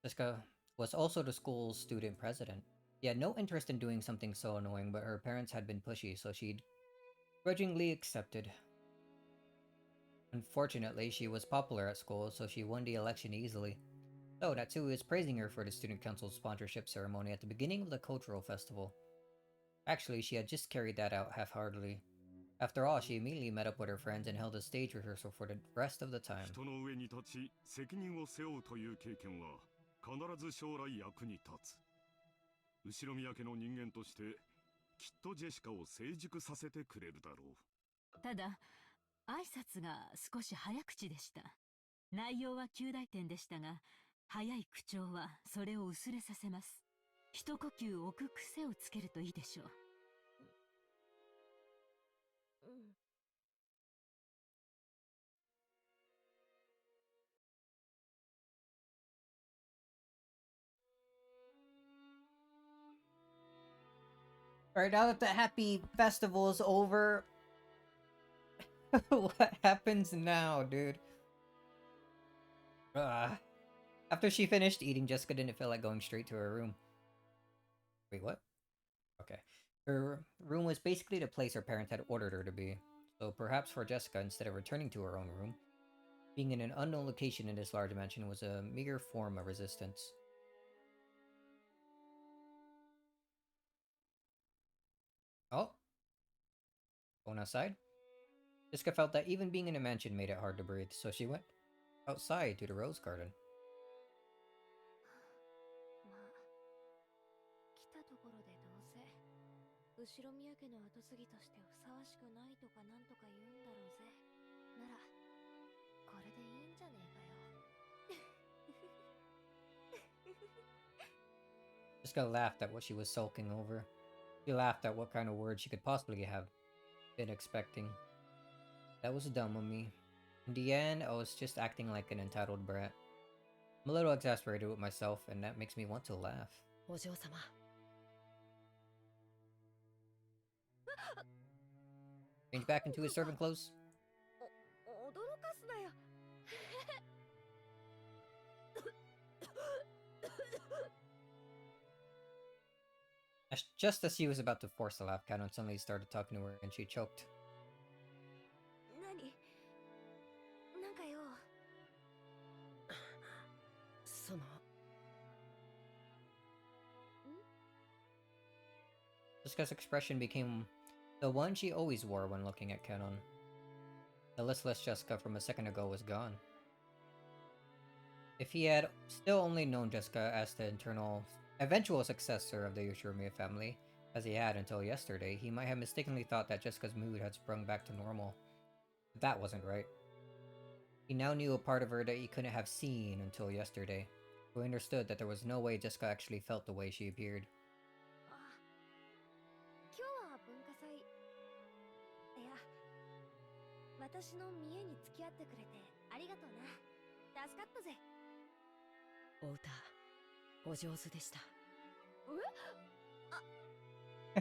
S1: Jessica was also the school's student president. She had no interest in doing something so annoying, but her parents had been pushy, so she'd grudgingly accepted. Unfortunately, she was popular at school, so she won the election easily. So, Natsui was praising her for the student council's sponsorship ceremony at the beginning of the cultural festival. Actually, she had just carried that out half-heartedly. After all, she immediately met up with her friends and held a stage rehearsal for the rest of the time.
S4: 人の上に立ち責任を背負うという経験は必ず将来役に立つ。後ろ宮家の人間としてきっとジェシカを成熟させてくれるだろう。
S3: ただ挨拶が少し早口でした。内容は及第点でしたが、早い口調はそれを薄れさせます。一呼吸置く癖をつけるといいでしょう。
S1: Alright, now that the happy festival is over, what happens now, dude? After she finished eating, Jessica didn't feel like going straight to her room. Wait, what? Okay. Her room was basically the place her parents had ordered her to be. So perhaps for Jessica, instead of returning to her own room, being in an unknown location in this large mansion was a meager form of resistance. Oh, going outside? Jessica felt that even being in a mansion made it hard to breathe, so she went outside to the rose garden.
S2: まあ来たところでどうせ後ろ宮家の跡継ぎとしてふさわしくないとかなんとか言うんだろうぜ。ならこれでいいんじゃねえかよ。
S1: Jessica laughed at what she was sulking over. She laughed at what kind of words she could possibly have been expecting. That was dumb of me. In the end, I was just acting like an entitled brat. I'm a little exasperated with myself, and that makes me want to laugh.
S5: お嬢様
S1: Change back into his servant clothes.
S2: 驚かすなよ。
S1: Just as she was about to force a laugh, Canon suddenly started talking to her, and she choked.
S2: 何なんかよ。
S5: その
S1: Jessica's expression became the one she always wore when looking at Canon. The listless Jessica from a second ago was gone. If he had still only known Jessica as the eventual successor of the Yoshimiya family, as he had until yesterday, he might have mistakenly thought that Jessica's mood had sprung back to normal. But that wasn't right. He now knew a part of her that he couldn't have seen until yesterday, so he understood that there was no way Jessica actually felt the way she appeared.
S2: あ今日は文化祭。いや私の見栄に付き合ってくれてありがとうな。助かったぜ。
S5: お歌お上手でした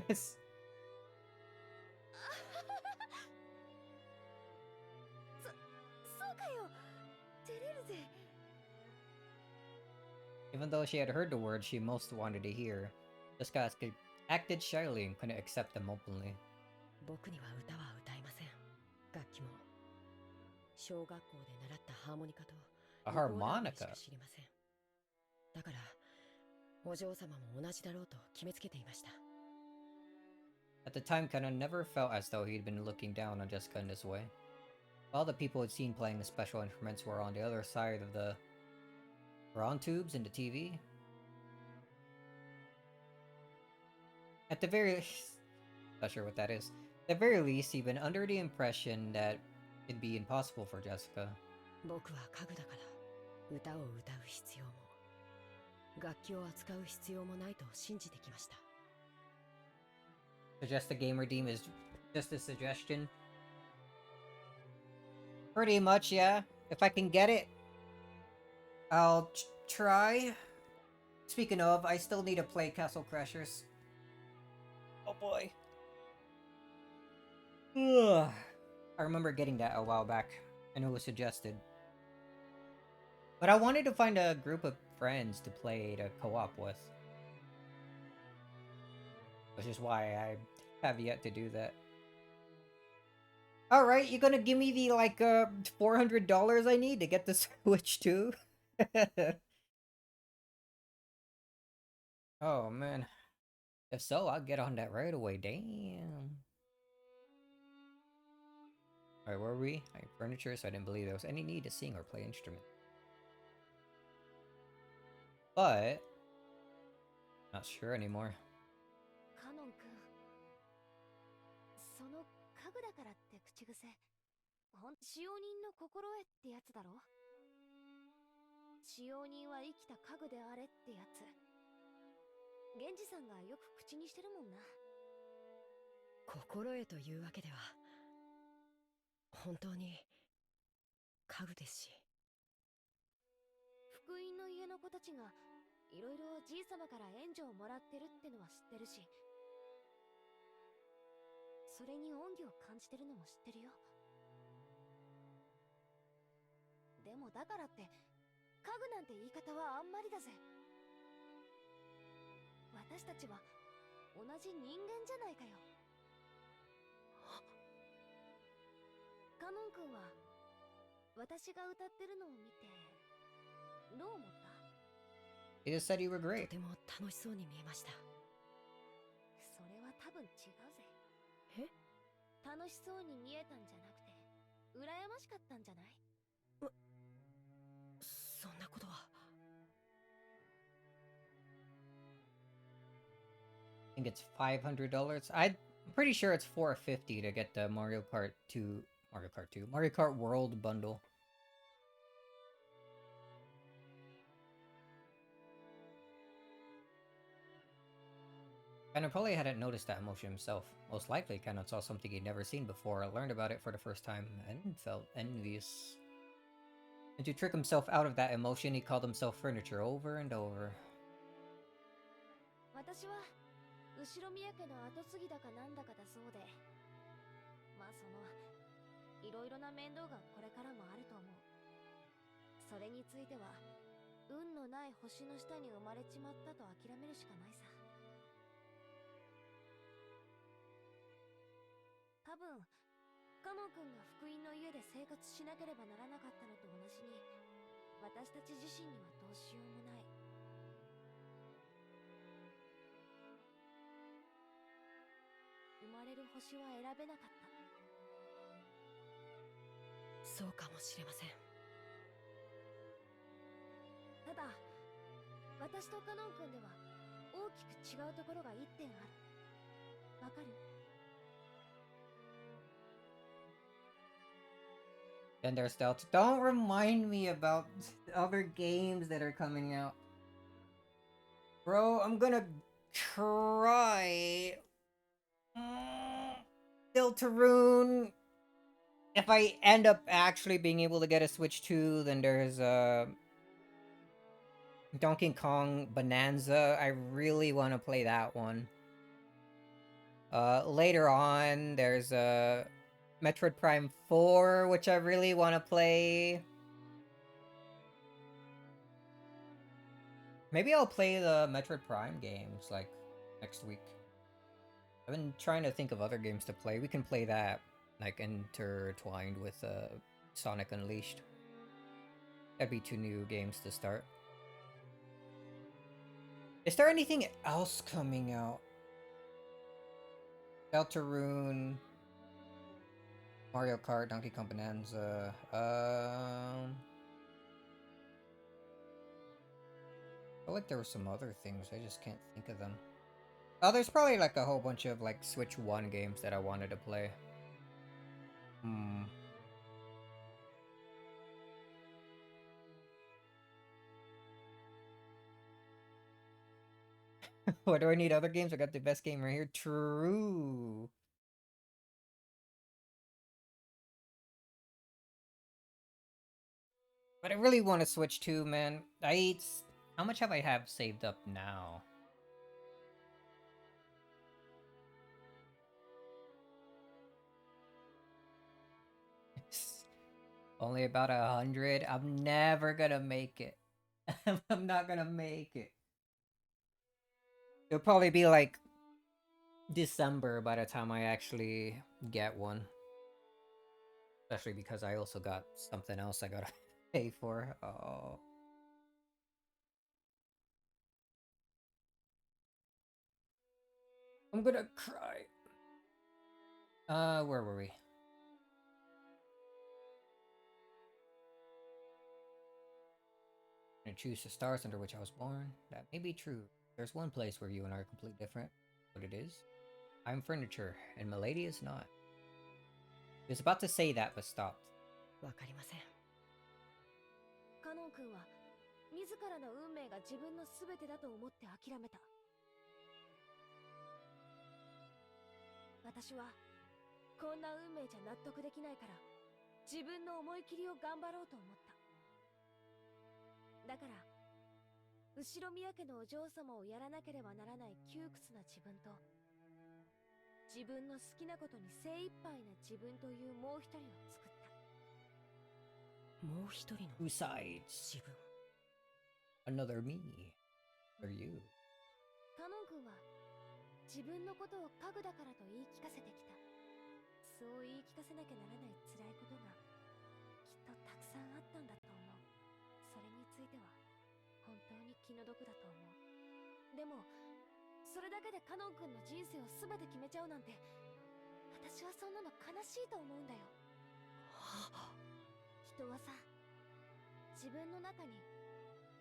S1: Yes.
S2: そうかよ。照れるぜ。
S1: Even though she had heard the words she most wanted to hear, Jessica acted shyly and couldn't accept them openly.
S5: 僕には歌は歌えません楽器も小学校で習ったハーモニカと
S1: A
S5: リコーダーぐらい
S1: harmonica.
S5: しか知りませんだからお嬢様も同じだろうと決めつけていました
S1: At the time, Kana never felt as though he'd been looking down on Jessica in this way. All the people he'd seen playing the special instruments were on the other side of the on tubes in the TV. At the very not sure what that is. At the very least, he'd been under the impression that it'd be impossible for Jessica.
S5: 僕は家具だから歌を歌う必要も楽器を扱う必要もないと信じてきました
S1: Suggest the gamer deem is just a suggestion. Pretty much, yeah. If I can get it, I'll try. Speaking of, I still need to play Castle Crashers. Oh boy. Ugh. I remember getting that a while back, and it was suggested. But I wanted to find a group of friends to play to co-op with. Which is why I have yet to do that. Alright, you're gonna give me the, like, $400 I need to get the Switch too? Oh, man. If so, I'll get on that right away. Damn. Alright, where were we? I had furniture, so I didn't believe there was any need to sing or play instruments. But... not sure anymore.
S2: カノン君その家具だからって口癖使用人の心得ってやつだろ使用人は生きた家具であれってやつ源氏さんがよく口にしてるもんな
S5: 心得というわけでは本当に家具ですし
S2: 福音の家の子たちがいろいろじい様から援助をもらってるってのは知ってるしそれに恩義を感じてるのも知ってるよ。でもだからって家具なんて言い方はあんまりだぜ。私たちは同じ人間じゃないかよ。カノン君は私が歌ってるのを見てどう思った？
S1: He just said you were
S5: と
S1: great.
S5: ても楽しそうに見えました。
S2: それは多分違うぜ。
S5: え？
S2: 楽しそうに見えたんじゃなくて羨ましかったんじゃない？
S5: そんなことは。
S1: I think it's $500. I'm pretty sure it's $450 to get the Mario Kart 2, Mario Kart World bundle. Ken probably hadn't noticed that emotion himself. Most likely, Ken saw something he'd never seen before, learned about it for the first time, and felt envious. And to trick himself out of that emotion, he called himself furniture over and over.
S2: 私は後ろ宮家の後継ぎだかなんだかだそうで、まあいろいろな面倒がこれからもあると思う。それについては運のない星の下に生まれちまったと諦めるしかないさ。多分カノン君が福音の家で生活しなければならなかったのと同じに、私たち自身にはどうしようもない。生まれる星は選べなかった。
S5: そうかもしれません。
S2: ただ私とカノン君では大きく違うところが1点ある。わかる？
S1: Then there's Delta. Don't remind me about other games that are coming out. Bro, I'm gonna cry. Deltarune. If I end up actually being able to get a Switch 2, then there's Donkey Kong Bonanza. I really want to play that one. Later on, there's Metroid Prime 4, which I really want to play. Maybe I'll play the Metroid Prime games, like, next week. I've been trying to think of other games to play. We can play that, like, intertwined with Sonic Unleashed. That'd be 2 new games to start. Is there anything else coming out? Deltarune, Mario Kart, Donkey Kong Bonanza, I feel like there were some other things, I just can't think of them. Oh, there's probably like a whole bunch of like Switch 1 games that I wanted to play. What do I need other games? I got the best game right here. True. But I really want to Switch 2, man. How much have I saved up now? Only about 100. I'm never gonna make it. I'm not gonna make it. It'll probably be like December by the time I actually get one. Especially because I also got something else I gotta pay for. Oh. I'm gonna cry. Where were we? And choose the stars under which I was born. That may be true. There's one place where you and I are completely different. What it is? I'm furniture, and Milady is not. He was about to say that, but stopped.
S5: わかりません。
S2: カノン君は自らの運命が自分の全てだと思って諦めた。私はこんな運命じゃ納得できないから自分の思い切りを頑張ろうと思った。だから後ろ宮家のお嬢様をやらなければならない窮屈な自分と自分の好きなことに精一杯な自分というもう一人を作った。
S5: もう一人の
S1: Besides,
S5: 自分。
S1: another me. For you.
S2: カノン君は自分のことを家具だからと言い聞かせてきた。そう言い聞かせなきゃならない辛いことがきっとたくさんあったんだと思う。それについては本当に気の毒だと思う。でもそれだけでカノン君の人生を全て決めちゃうなんて、私はそんなの悲しいと思うんだよ。人はさ、自分の中に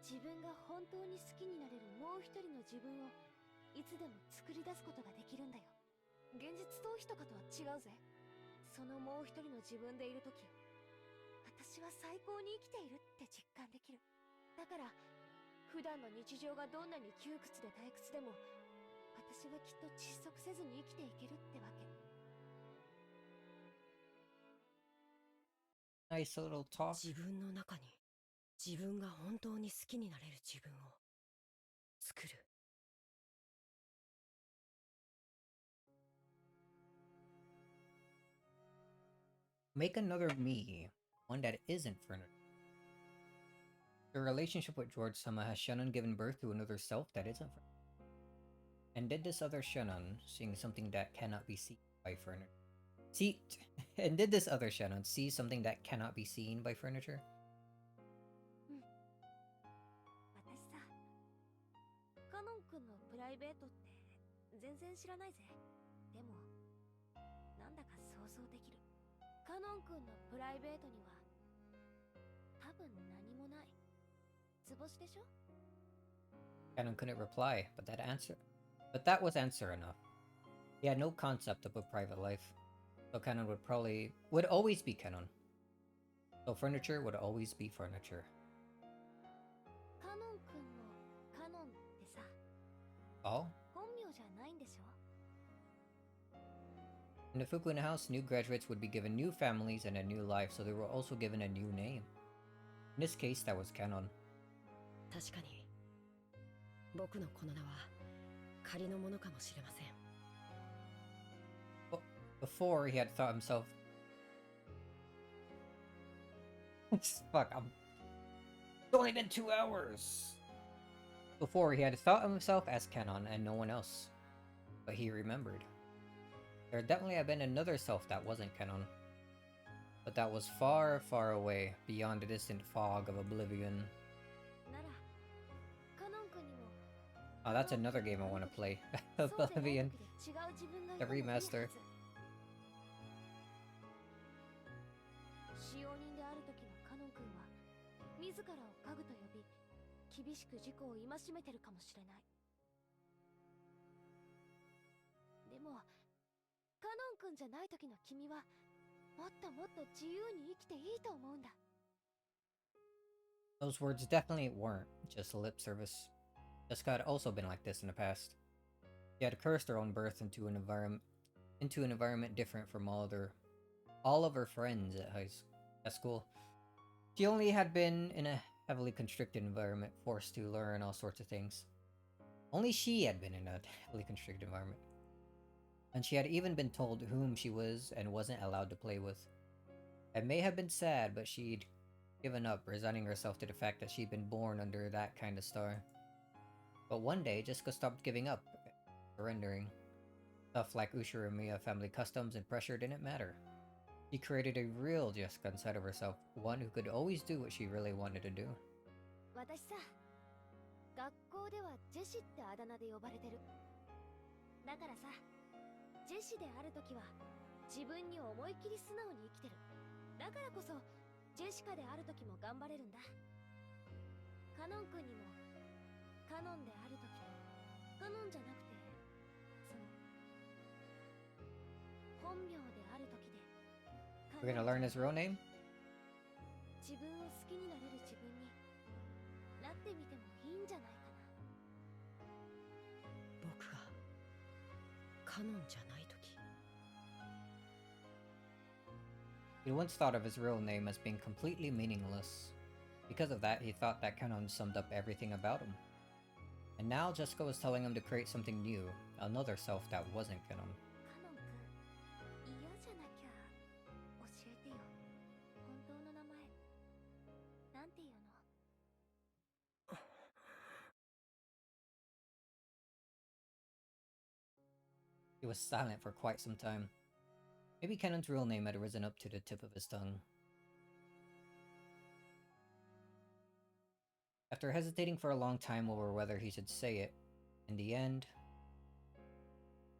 S2: 自分が本当に好きになれるもう一人の自分をいつでも作り出すことができるんだよ。現実逃避とかとは違うぜ。そのもう一人の自分でいるとき、私は最高に生きているって実感できる。だから普段の日常がどんなに窮屈で退屈でも、私はきっと窒息せずに生きていけるってわけ。
S1: Nice little talk.
S5: 自分の中に自分が本当に好きになれる自分を作る。
S1: Make another me, one that isn't furniture. The relationship with George Sama has Shannon given birth to another self that isn't furniture. And did this other Shannon seeing something that cannot be seen by furniture? And did this other Shannon see something that cannot be seen by furniture?
S2: 私さ、カノン君のプライベートって全然知らないぜ。でもなんだか想像できる。カノン君のプライベートには多分何もない。図星でしょ。
S1: Shannon couldn't reply, but that was answer enough. He had no concept of a private life, so Canon would always be Canon. So furniture would always be furniture.
S2: カノン君のカノンってさ、
S1: Oh?
S2: 本名じゃないんでしょ。
S1: In the Fukuin house, new graduates would be given new families and a new life, so they were also given a new name. In this case, that was Canon.
S5: 確かに僕のこの名は仮のものかもしれません。
S1: Before, he had thought himself... Fuck, It's only been 2 hours! Before, he had thought of himself as Canon and no one else. But he remembered. There definitely had been another self that wasn't Canon. But that was far, far away, beyond the distant fog of oblivion.
S2: ならカノン君にも
S1: Oh, that's another game I want to play.
S2: そうでない
S1: Oblivion.
S2: 時で違う自分がい
S1: The
S2: たのもいいはず。
S1: remaster.
S2: 使用人である時のカノン君は自らを家具と呼び、厳しく自己を戒めてるかもしれない。でもカノン君じゃない時の君はもっともっと自由に生きていいと思うんだ。
S1: Those words definitely weren't just lip service. Jessica had also been like this in the past. She had cursed her own birth into an environment different from all of her friends at school. She only had been in a heavily constricted environment, forced to learn all sorts of things. Only she had been in a heavily constricted environment. And she had even been told whom she was and wasn't allowed to play with. It may have been sad, but she'd given up, resigning herself to the fact that she'd been born under that kind of star. But one day, Jessica stopped giving up, surrendering. Stuff like Ushiromiya family customs and pressure didn't matter. She created a real Jessica inside of herself, one who could always do what she really wanted to do.
S2: 私さ、学校ではジェシってあだ名で呼ばれてる。だからさ、ジェシであるときは自分に思いっきり素直に生きてる。だからこそジェシカであるときも頑張れるんだ。カノン君にもカノンであるときとカノンじゃなくて、その本名であるときで
S1: We're gonna learn his real name?
S2: 自分を好きになれる自分になってみてもいいんじゃないかな。
S5: 僕がカノンじゃない時。
S1: He once thought of his real name as being completely meaningless. Because of that, he thought that Canon summed up everything about him. And now Jessica was telling him to create something new, another self that wasn't Canon.
S2: カノンって
S1: He was silent for quite some time. Maybe Kennon's real name had risen up to the tip of his tongue. After hesitating for a long time over whether he should say it, in the end,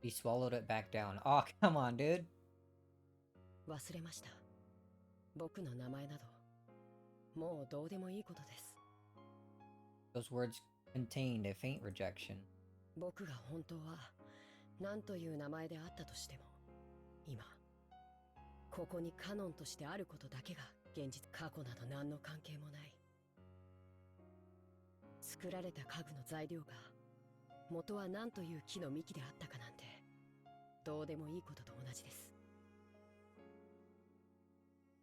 S1: he swallowed it back down. Oh, come on, dude.
S5: 忘れました。僕の名前など、もうどうでもいいことです。
S1: Those words contained a faint rejection.
S5: 僕が本当は何という名前であったとしても、今ここにカノンとしてあることだけが現実。過去など何の関係もない。作られた家具の材料が元は何という木の幹であったかなんてどうでもいいことと同じです。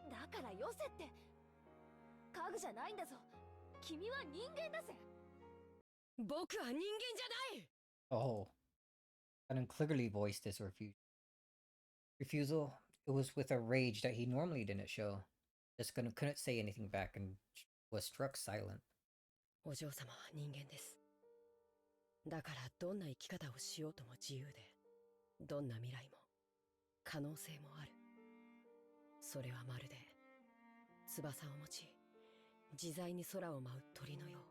S2: だからよせって。家具じゃないんだぞ。君は人間だぜ。
S5: 僕は人間じゃない。
S1: Oh. Cannon clearly voiced his refusal. It was with a rage that he normally didn't show. Just couldn't say anything back and was struck silent.
S5: お嬢様は人間です。だからどんな生き方をしようとも自由で、どんな未来も可能性もある。それはまるで翼を持ち自在に空を舞う鳥のよう。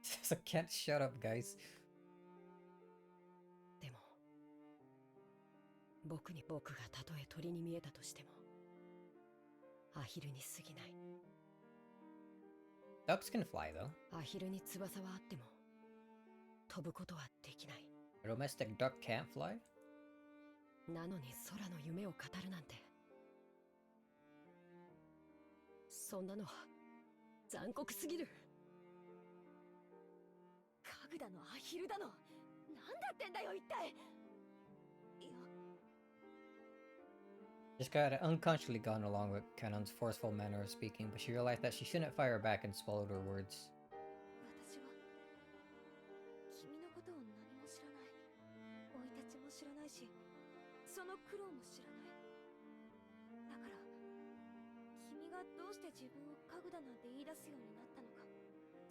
S1: So can't shut up, guys.
S5: でも僕がたとえ鳥に見えたとしてもアヒルに過ぎない。
S1: Ducks can fly, though.
S5: アヒルに翼はあっても飛ぶことはできない。
S1: A domestic duck can't fly?
S5: なのに空の夢を語るなんて、そんなのは残酷すぎる。
S2: 家具だのアヒルだの、なんだってんだよ一体。いや、
S1: Jessica had unconsciously gone along with Cannon's forceful manner of speaking, but she realized that she shouldn't fire back and swallowed her words.
S2: 私は君のことを何も知らない。生い立ちも知らないし、その苦労も知らない。だから君がどうして自分を家具だなんて言い出すようになったのか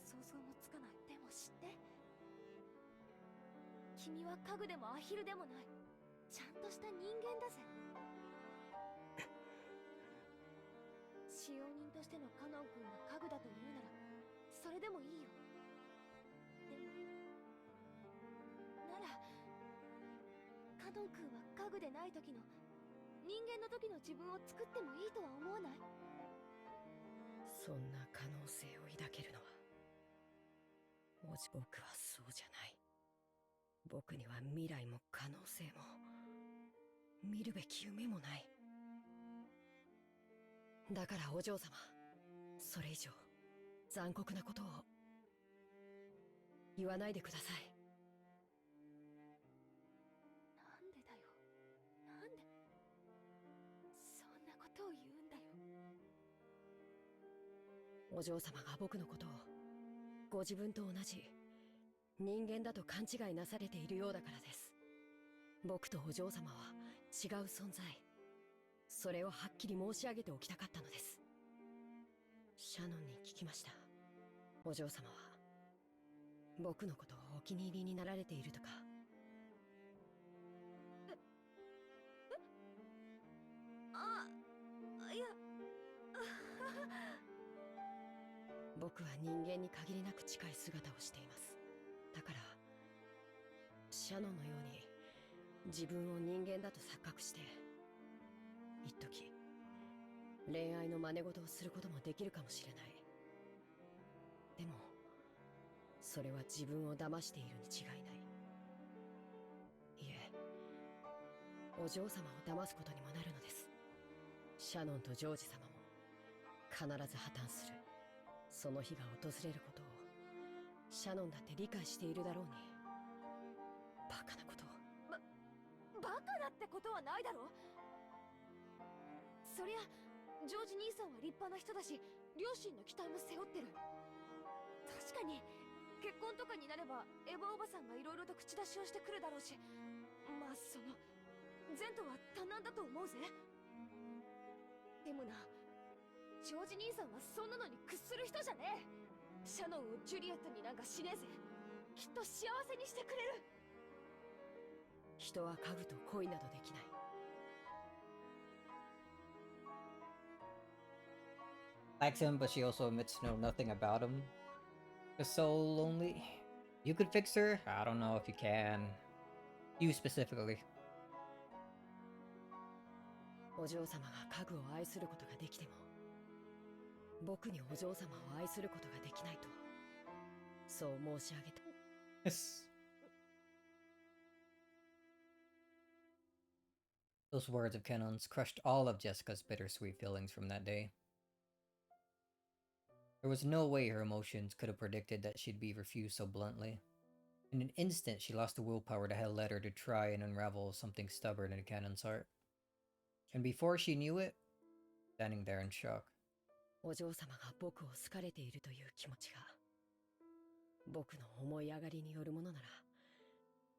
S2: 想像もつかない。でも知って、君は家具でもアヒルでもない、ちゃんとした人間だぜ。使用人としてのカノン君が家具だと言うならそれでもいいよ。でもならカノン君は家具でない時の人間の時の自分を作ってもいいとは思わない？
S5: そんな可能性を抱けるのは僕はそうじゃない。僕には未来も可能性も見るべき夢もない。だからお嬢様、それ以上残酷なことを言わないでください。
S2: なんでだよ、なんでそんなことを言うんだよ。
S5: お嬢様が僕のことをご自分と同じ人間だと勘違いなされているようだからです。僕とお嬢様は違う存在、それをはっきり申し上げておきたかったのです。シャノンに聞きました。お嬢様は僕のことをお気に入りになられているとか。
S2: いや
S5: 僕は人間に限りなく近い姿をしています。だからシャノンのように自分を人間だと錯覚して一時恋愛の真似事をすることもできるかもしれない。でもそれは自分を騙しているに違いない。いえ、お嬢様を騙すことにもなるのです。シャノンとジョージ様も必ず破綻する、その日が訪れることをシャノンだって理解しているだろうに。バカなことを。
S2: バカだってことはないだろ。そりゃジョージ兄さんは立派な人だし、両親の期待も背負ってる。確かに結婚とかになればエヴァおばさんがいろいろと口出しをしてくるだろうし、まあその前途は多難だと思うぜ。でもな、ジョージ兄さんはそんなのに屈する人じゃねえ。シャノンをジュリエットになんかしねえぜ。きっと幸せにしてくれる。
S5: 人は家具と恋などできない。
S1: Likes him, but she also admits to know nothing about him. Is so lonely. You could fix her? I don't know if you can. You specifically.
S5: お嬢様が家具を愛することができても、僕にお嬢様を愛することができないと、そう申し上げた。
S1: Yes. Those words of Kennon's crushed all of Jessica's bittersweet feelings from that day. There was no way her emotions could have predicted that she'd be refused so bluntly. In an instant, she lost the willpower that had led her to try and unravel something stubborn in Cannon's heart. And before she knew it, standing there in shock.
S5: お嬢様が僕を好かれているという気持ちが、僕の思い上がりによるものなら、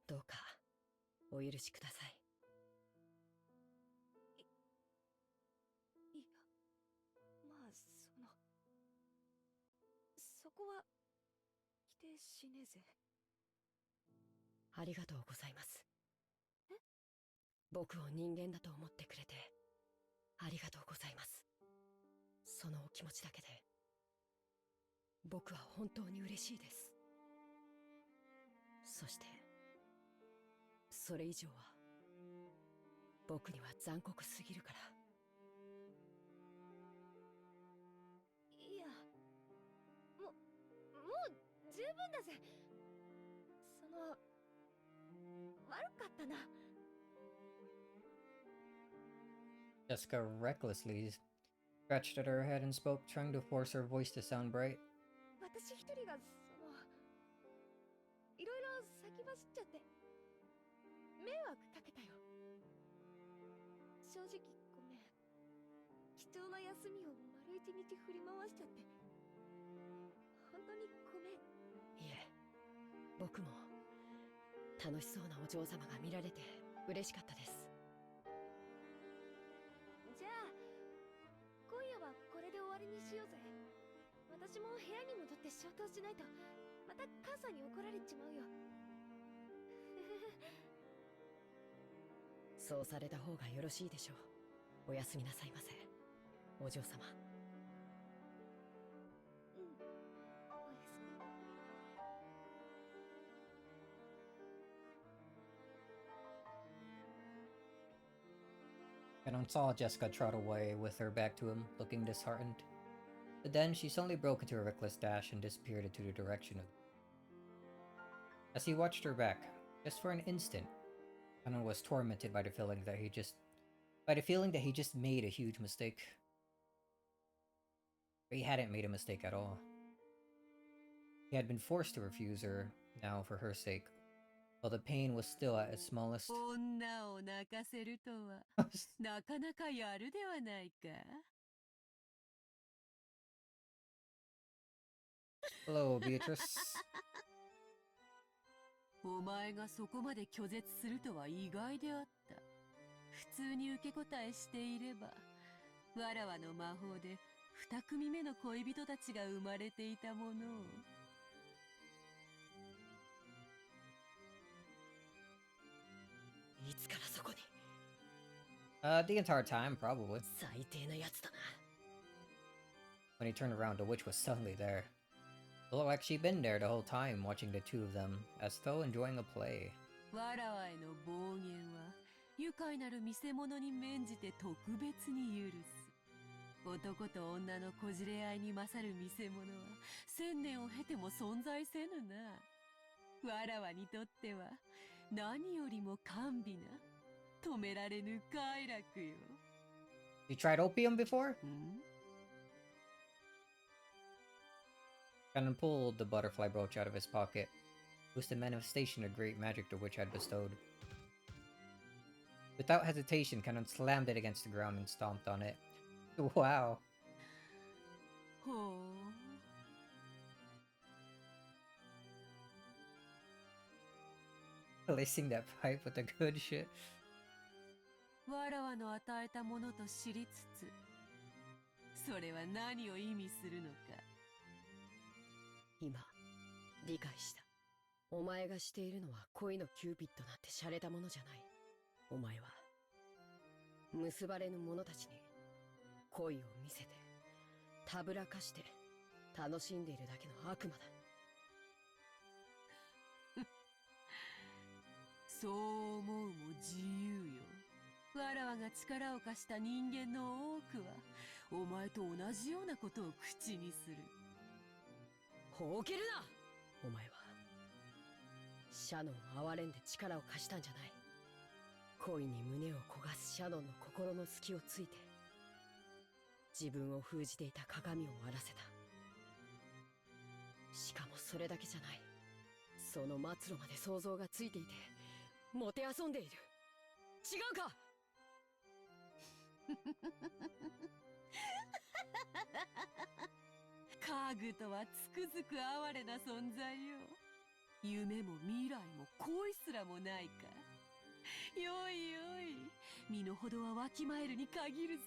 S5: どうかお許しください。
S2: いや、まあそこは否定しねえぜ。
S5: ありがとうございます。
S2: え？
S5: 僕を人間だと思ってくれて、ありがとうございます。そのお気持ちだけで、僕は本当に嬉しいです。そして、それ以上は、僕には残酷すぎるから。
S2: いや、もう十分だぜ。悪かったな。
S1: Jessica recklessly scratched at her head and spoke, trying to force her voice to sound bright.
S2: 私一人がいろいろ先走っちゃって迷惑かけたよ。正直ごめん。貴重な休みを丸一日振り回しちゃって本当にごめん。
S5: いえ、僕も楽しそうなお嬢様が見られて嬉しかったです。
S2: じゃあ今夜はこれで終わりにしようぜ。私も部屋に戻って消灯しないとまた母さんに怒られちまうよ。
S5: そうされた方がよろしいでしょう。おやすみなさいませ、お嬢様。
S2: うん、おやすみ。
S1: Cannon saw Jessica trot away with her back to him, looking disheartened. But then she suddenly broke into a reckless dash and disappeared into the direction of... As he watched her back, just for an instant, Cannon was tormented by the feeling that he just made a huge mistake. But he hadn't made a mistake at all. He had been forced to refuse her, now for her sake, while the pain was still at its smallest.
S3: 女を泣かせるとはなかなかやるではないか。
S1: Hello, Beatrice.
S3: お前がそこまで拒絶するとは意外であった。普通に受け答えしていれば、わらわの魔法で二組目の恋人たちが生まれていたものを。
S5: いつからそこに。
S1: The entire time, probably.
S5: 最低なやつだな。
S1: When he turned around, the witch was suddenly there. It looked like she'd been there the whole time, watching the two of them, as though enjoying a play.
S3: わらわへの暴言は愉快なる見せ物に免じて特別に許す。男と女のこじれ合いに勝る見せ物は千年を経ても存在せぬな。わらわにとっては何よりも甘美な止められぬ快楽よ。
S1: You tried opium before? Cannon pulled the butterfly brooch out of his pocket. It was the manifestation of great magic the witch had bestowed. Without hesitation, Cannon slammed it against the ground and stomped on it. Wow.
S3: ほう。
S1: Lacing that pipe with the good shit.
S3: わらわの与えたものと知りつつ、それは何を意味するのか。
S5: 今、理解した。お前がしているのは恋のキューピッドなんて洒落たものじゃない。お前は結ばれぬ者たちに恋を見せてたぶらかして楽しんでいるだけの悪魔だ。
S3: そう思うも自由よ。わらわが力を貸した人間の多くはお前と同じようなことを口にする。
S5: ほうけるな。お前はシャノンを憐れんで力を貸したんじゃない。恋に胸を焦がすシャノンの心の隙をついて自分を封じていた鏡を割らせた。しかもそれだけじゃない。その末路まで想像がついていてもてあそんでいる。違うか。
S3: カーグとはつくづく哀れな存在よ。夢も未来も恋すらもないか。よいよい、身の程はわきまえるに限るぞ。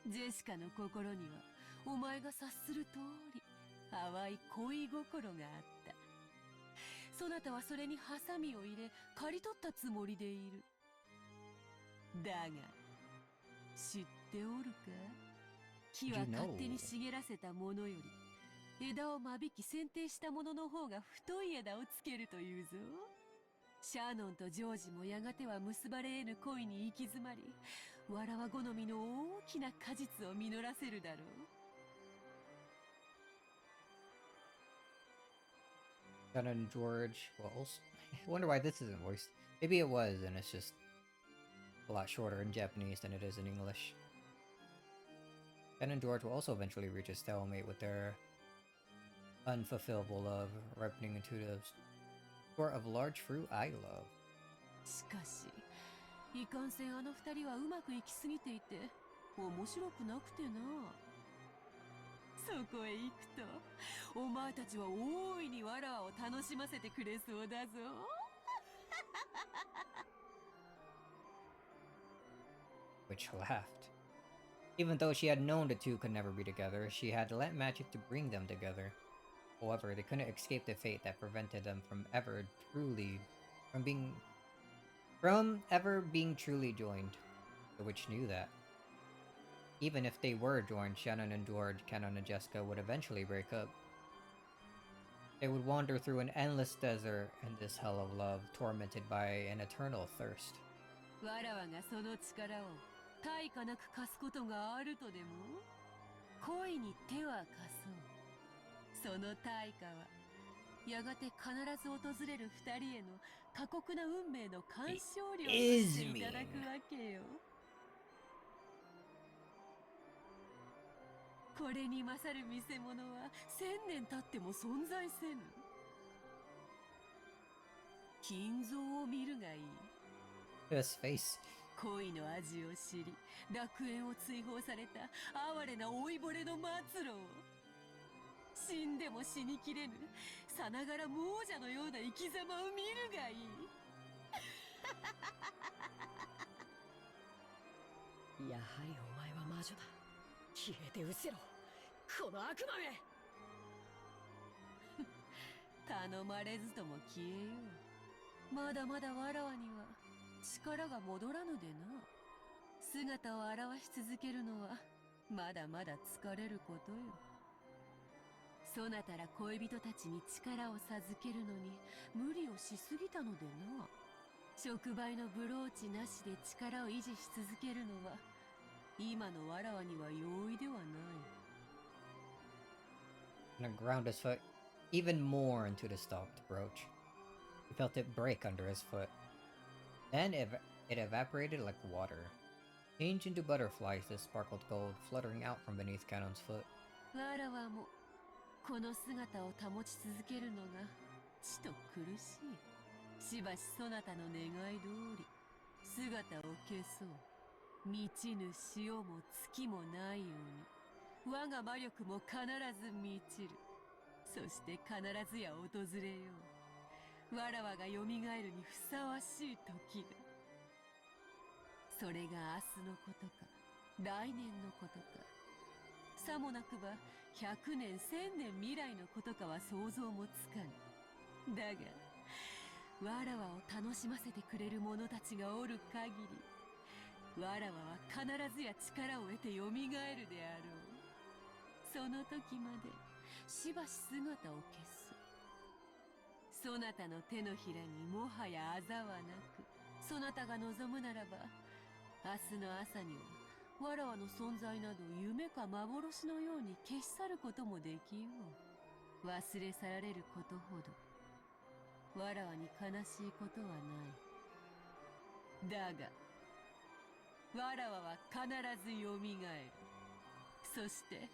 S3: ジェシカの心にはお前が察する通り淡い恋心があった。そなたはそれにハサミを入れ刈り取ったつもりでいる。だが知っておるか、木は
S1: You know.
S3: 勝手に茂らせたものより枝を間引き剪定したものの方が太い枝をつけるというぞ。シャーノンとジョージもやがては結ばれ得ぬ恋に行き詰まり、わらわ好みの大きな果実を実らせるだろう。
S1: Shannon and George. Well, I wonder why this isn't voiced. Maybe it was, and it's just a lot shorter in Japanese than it is in English. Shannon and George will also eventually reach a stalemate with their unfulfillable love, ripening into the sort of large fruit I love.
S3: しかしいかんせんあの二人はうまくいきすぎていて面白くなくてな。そこへ行くとお前たちは大いにわらわを楽しませてくれそうだぞ。
S1: Which laughed. Even though she had known the two could never be together, she had lent magic to bring them together. However, they couldn't escape the fate that prevented them from ever being truly joined. The witch knew that. Even if they were joined, Shannon and George, Canon and Jessica would eventually break up. They would wander through an endless desert in this hell of love, tormented by an eternal thirst.
S3: わらわがその力を対価なく貸すことがあるとでも、恋に手は貸そう。その対価はやがて必ず訪れる二人への過酷な運命の干渉料としていただくわけよ。これに勝る見せ物は1000年経っても存在せぬ。金像を見るがいい。
S1: His face.
S3: 恋の味を知り楽園を追放された哀れな老いぼれの末路を、死んでも死にきれぬさながら亡者のような生き様を見るがいい。
S5: やはりお前は魔女だ。消えて失せろ、この悪魔め。
S3: 頼まれずとも消えよう。まだまだわらわには力が戻らぬでな。姿を現し続けるのはまだまだ疲れることよ。そなたら恋人たちに力を授けるのに無理をしすぎたのでな。触媒のブローチなしで力を維持し続けるのは今のわらわには容易ではない。
S1: And ground his foot even more into the stalked brooch. He felt it break under his foot. Then it evaporated like water, changed into butterflies that sparkled gold, fluttering out from beneath Canon's foot.
S3: わらわもこの姿を保ち続けるのがちと苦しい。しばしそなたの願い通り姿を消そう。満ちぬ潮も月もないように我が魔力も必ず満ちる。そして必ずや訪れよう。わらわがよみがえるにふさわしい時が。それが明日のことか来年のことかさもなくば100年1000年未来のことかは想像もつかぬ。だがわらわを楽しませてくれる者たちがおる限り、わらわは必ずや力を得てよみがえるであろう。その時までしばし姿を消す。そなたの手のひらにもはやあざはなく、そなたが望むならば明日の朝にはわらわの存在など夢か幻のように消し去ることもできよう。忘れ去られることほどわらわに悲しいことはない。だがわらわは必ずよみがえる。そして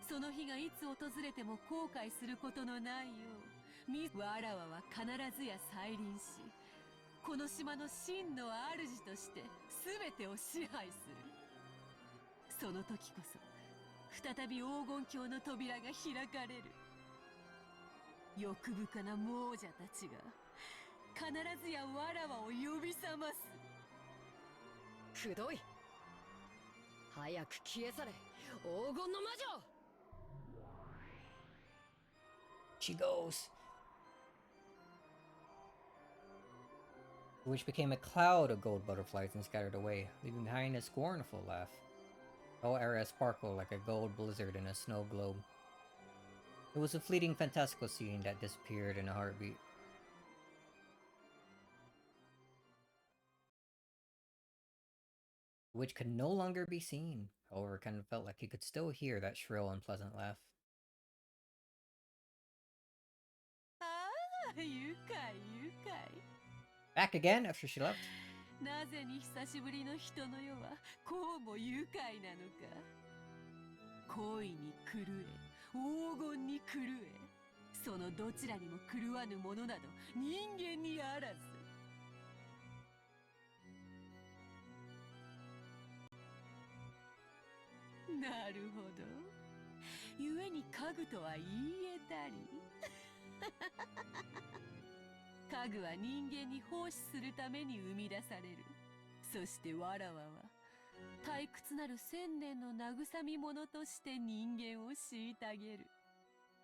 S3: その日がいつ訪れても後悔することのないよう、わらわは必ずや再臨し、この島の真の主として全てを支配する。その時こそ再び黄金鏡の扉が開かれる。欲深な亡者たちが必ずやわらわを呼び覚ます。
S5: くどい。早く消え去れ、黄金の魔女。
S1: She goes. Which became a cloud of gold butterflies and scattered away, leaving behind a scornful laugh. The whole area sparkled like a gold blizzard in a snow globe. It was a fleeting fantastical scene that disappeared in a heartbeat. Which could no longer be seen. However, it kind of felt like he could still hear that shrill and pleasant laugh.
S3: ああ、愉快愉快。
S1: Back again after she left.
S3: なぜに久しぶりの人の世はこうも愉快なのか。恋に狂え、黄金に狂え、そのどちらにも狂わぬものなど人間にあらず。なるほど。故に家具とは言い得たり。家具は人間に奉仕するために生み出される。そしてわらわは退屈なる千年の慰み者として人間を虐げる。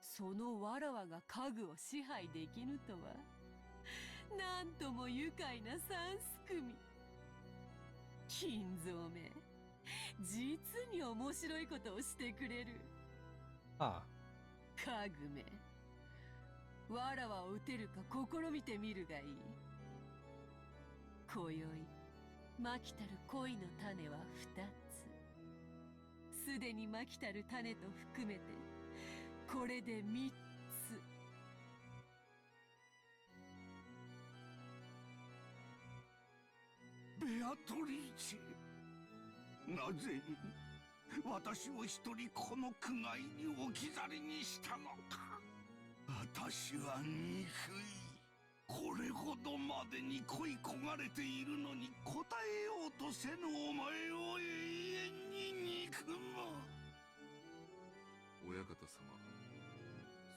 S3: そのわらわが家具を支配できぬとは、なんとも愉快な三すくみ。金蔵め、実に面白いことをしてくれる。
S1: Ah.
S3: 家具め、わらわを撃てるか試みてみるがいい。今宵まきたる恋の種は2つ。すでにまきたる種と含めてこれで3つ。
S4: ベアトリーチェ、なぜに私を一人この苦界に置き去りにしたのか。私は憎い。これほどまでに恋焦がれているのに答えようとせぬお前を永遠に憎む。
S6: 親方様、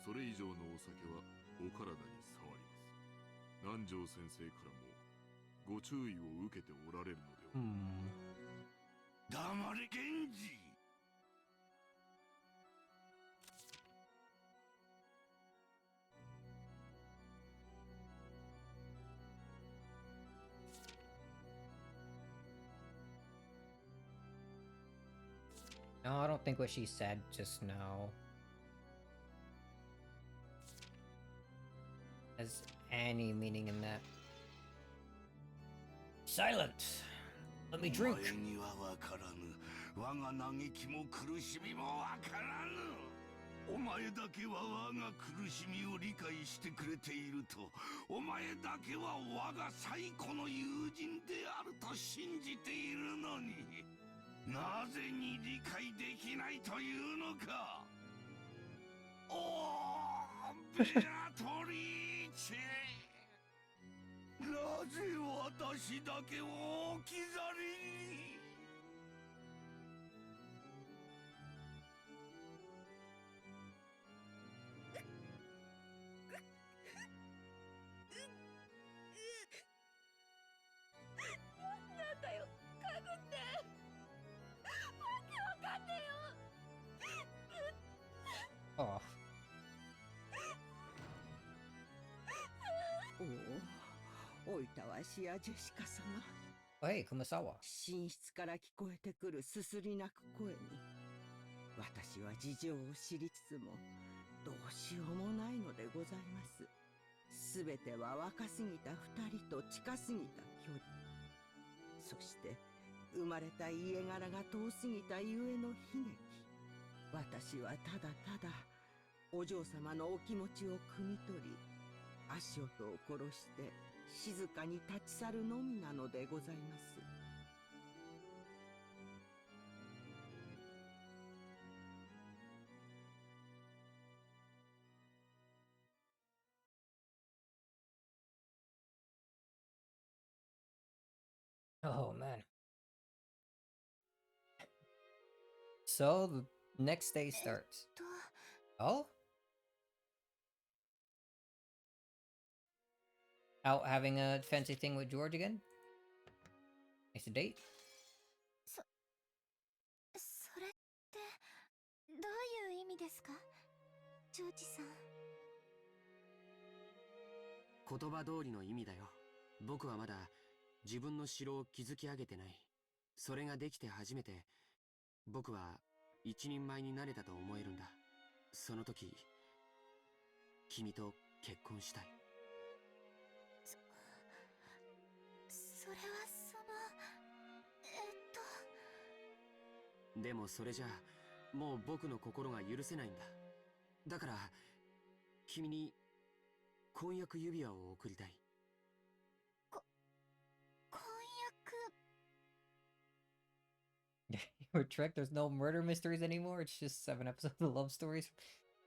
S6: それ以上のお酒はお体に障ります。南條先生からもご注意を受けておられるのでは。
S4: 黙れ源氏。
S1: No, I don't think what she said just now has any meaning in that. Silent! Let me
S4: お
S1: drink!
S4: 前にはわからぬ。我が嘆きも苦しみもわからぬ。お前だけは我が苦しみを理解してくれていると、お前だけは我が最古の友人であると信じているのに、なぜに理解できないというのか。おー、ベアトリーチェ。なぜ私だけを置き去りに。
S2: なんだよ、家具って。わけわかんねえよ。
S1: Oh.
S7: おお、おいたわしやジェシカ様。
S1: Hey, Kumasawa.
S7: 寝室から聞こえてくるすすり泣く声に私は事情を知りつつもどうしようもないのでございます。すべては若すぎた二人と近すぎた距離、そして生まれた家柄が遠すぎたゆえの悲劇。私はただただお嬢様のお気持ちを汲み取り、足音を殺して静かに立ち去るのみなのでございます。
S1: Oh, man. So, the next day starts. Oh? Out having a fancy thing with George again? Nice date?
S2: それってどういう意味ですか、ジョージさん。
S8: 言葉通りの意味だよ。僕はまだ自分の城を築き上げてない。それができて初めて僕は一人前になれたと思えるんだ。その時君と結婚したい。
S2: それは
S8: でもそれじゃもう僕の心が許せないんだ。だから君に婚約指輪を贈りたい。
S2: 婚約。
S1: You were tricked. There's no murder mysteries anymore. It's just 7 episodes of love stories.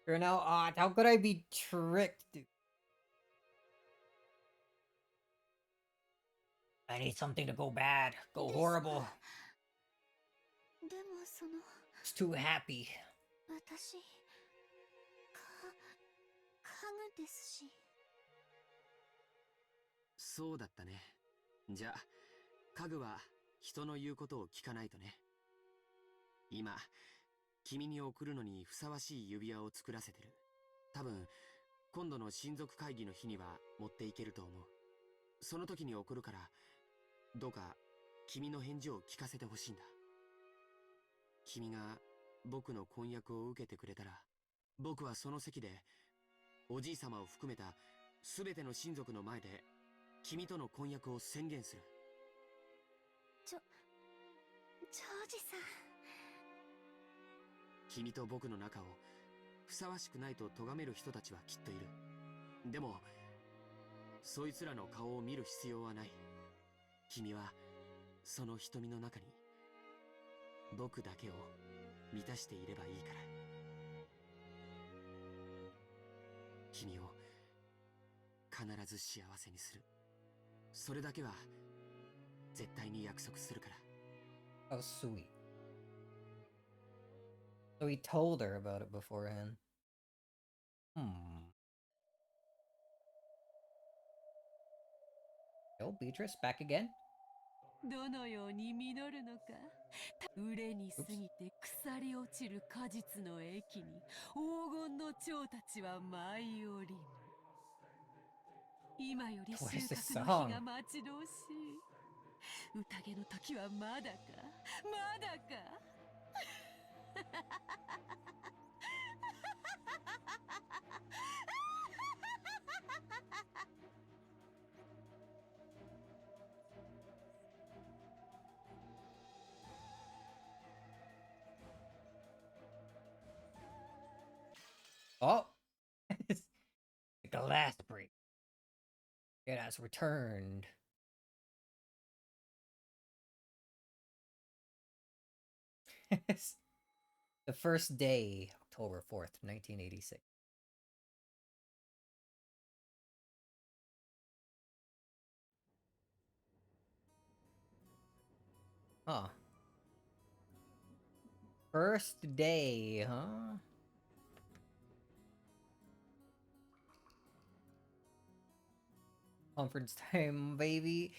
S1: You're now odd. How could I be tricked, dude? I need something to go bad. Go horrible.
S2: でもその
S1: It's too happy.
S2: 私家具ですし。
S8: そうだったね。じゃあ家具は人の言うことを聞かないとね。今君に送るのにふさわしい指輪を作らせてる。多分今度の親族会議の日には持っていけると思う。その時に送るからどうか君の返事を聞かせてほしいんだ。君が僕の婚約を受けてくれたら、僕はその席でおじい様を含めた全ての親族の前で君との婚約を宣言する。
S2: ジョージさん。
S8: 君と僕の仲をふさわしくないと咎める人たちはきっといる。でもそいつらの顔を見る必要はない。君はその瞳の中に僕だけを満たしていればいいから。君を必ず幸せにする。それだけは絶対に約束するから。
S1: How sweet. So he told her about it beforehand. Yo, Beatrice, back again?
S3: どのように実るのか。熟れに過ぎて腐り落ちる果実の駅に黄金の蝶たちは舞い降りる。今より収
S1: What is this
S3: 穫の
S1: song?
S3: 日が待ち遠しい。宴の時はまだか、まだか。
S1: Oh! The glass break. It has returned. The first day, October 4th, 1986. Huh. First day, huh? Conference time, baby.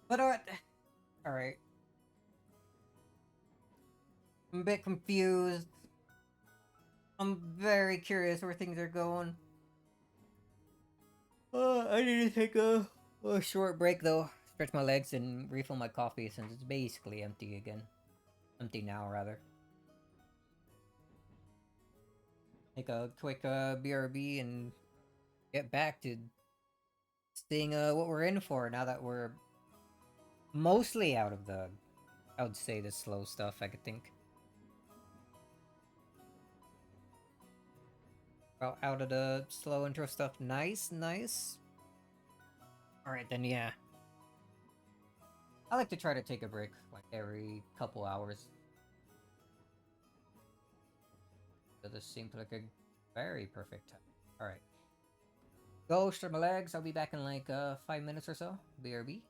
S1: But alright. I'm a bit confused. I'm very curious where things are going. I need to take a short break though. Stretch my legs and refill my coffee since it's basically empty again. Empty now, rather. Take a quick BRB and get back to seeing what we're in for now that we're mostly out of the, I would say, the slow stuff, I could think. Well, out of the slow intro stuff. Nice, nice. Alright then, yeah. I like to try to take a break, like, every couple hours. So this seems like a very perfect time. Alright. Go, stretch my legs. I'll be back in like 5 minutes or so. BRB.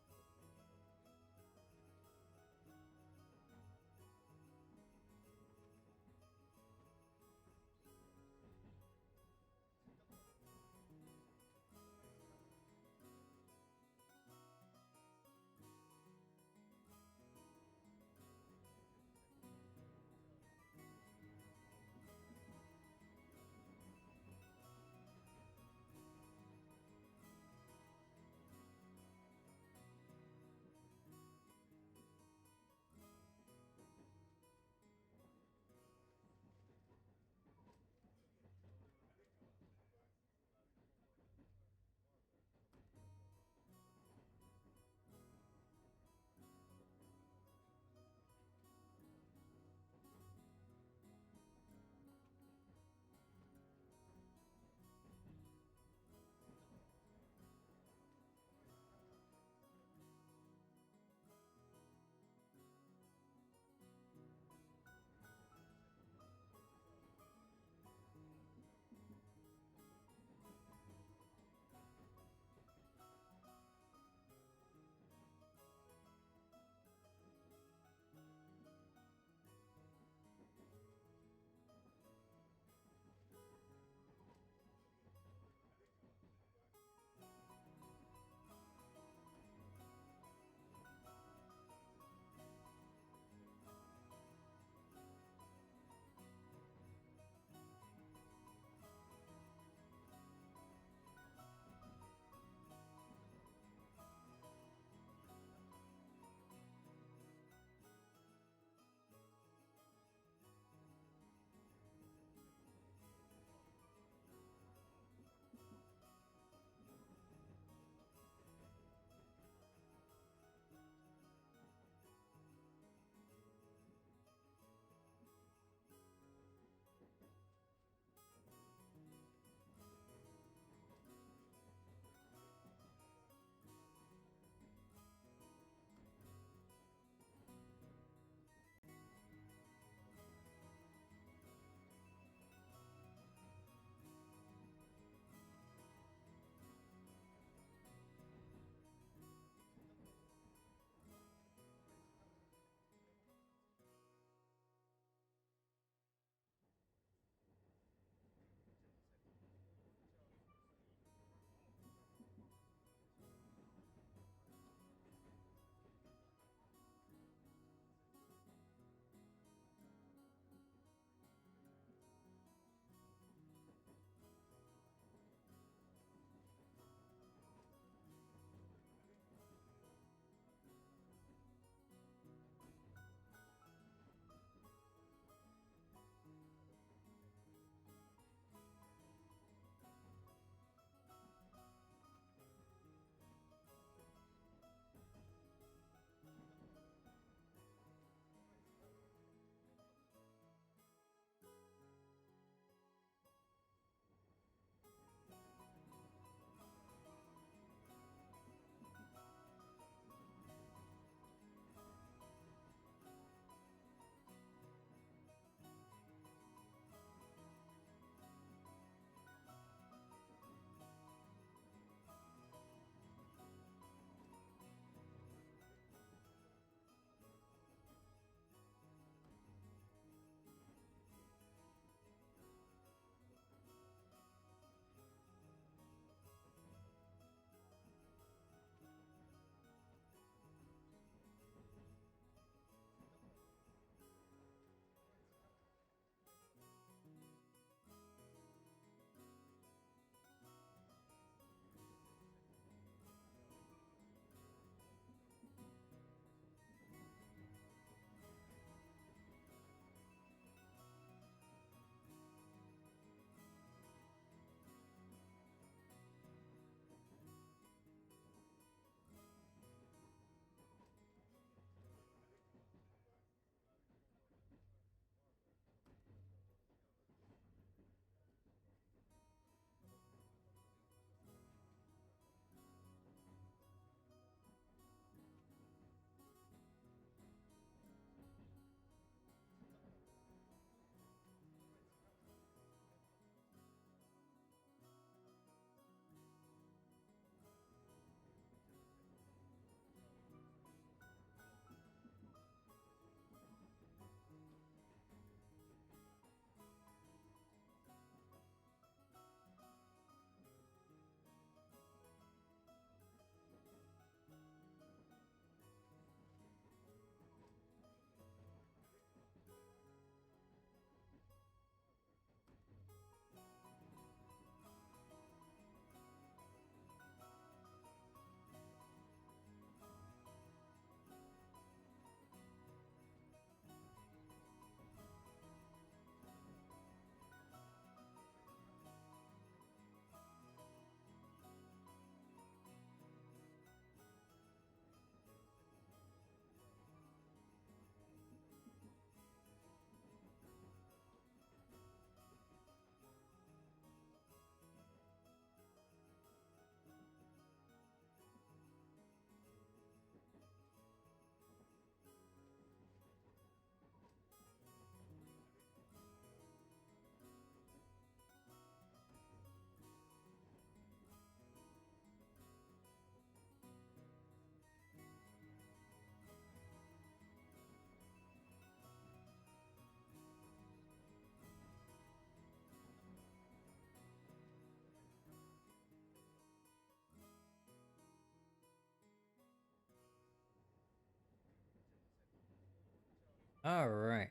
S1: Alright.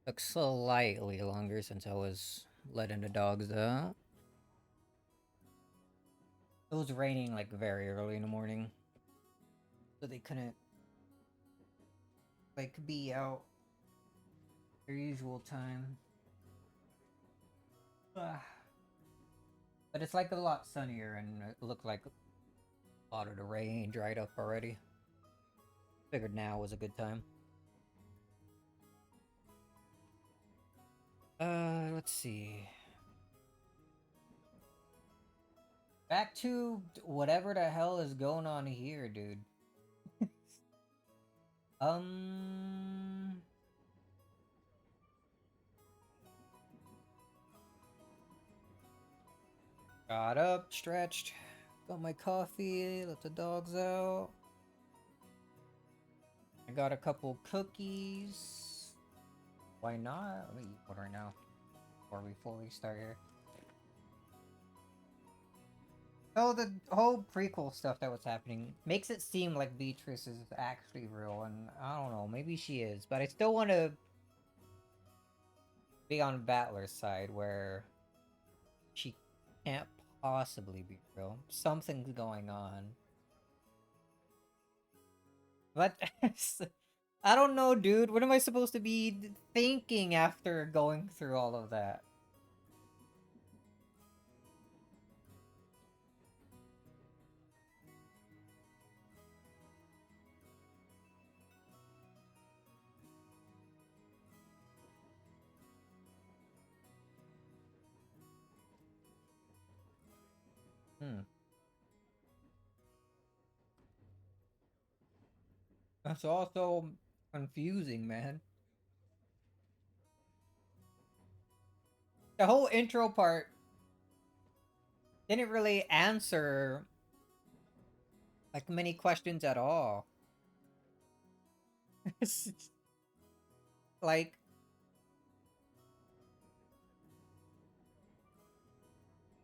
S1: Took slightly longer since I was letting the dogs out. It was raining like very early in the morning. So they couldn't like be out their usual time. Ah. But it's like a lot sunnier and it looked like a lot of the rain dried up already. Figured now was a good time. Let's see. Back to whatever the hell is going on here, dude. um... Got up, stretched, got my coffee, let the dogs out. I got a couple cookies. Why not? Let me eat one right now before we fully start here. Oh, the whole prequel stuff that was happening makes it seem like Beatrice is actually real, and I don't know, maybe she is, but I still want to be on Battler's side where she can't possibly be real. Something's going on. But I don't know, dude. What am I supposed to be thinking after going through all of that? That's also confusing, man. The whole intro part didn't really answer like many questions at all. Like,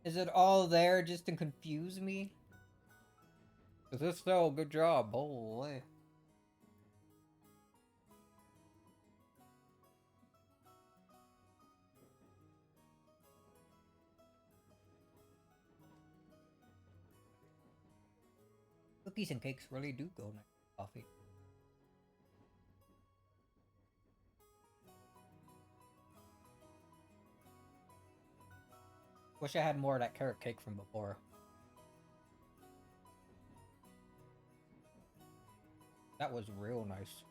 S1: is it all there just to confuse me? Is this so? Good job. Holy. Cookies and cakes really do go nice with coffee. Wish I had more of that carrot cake from before. That was real nice.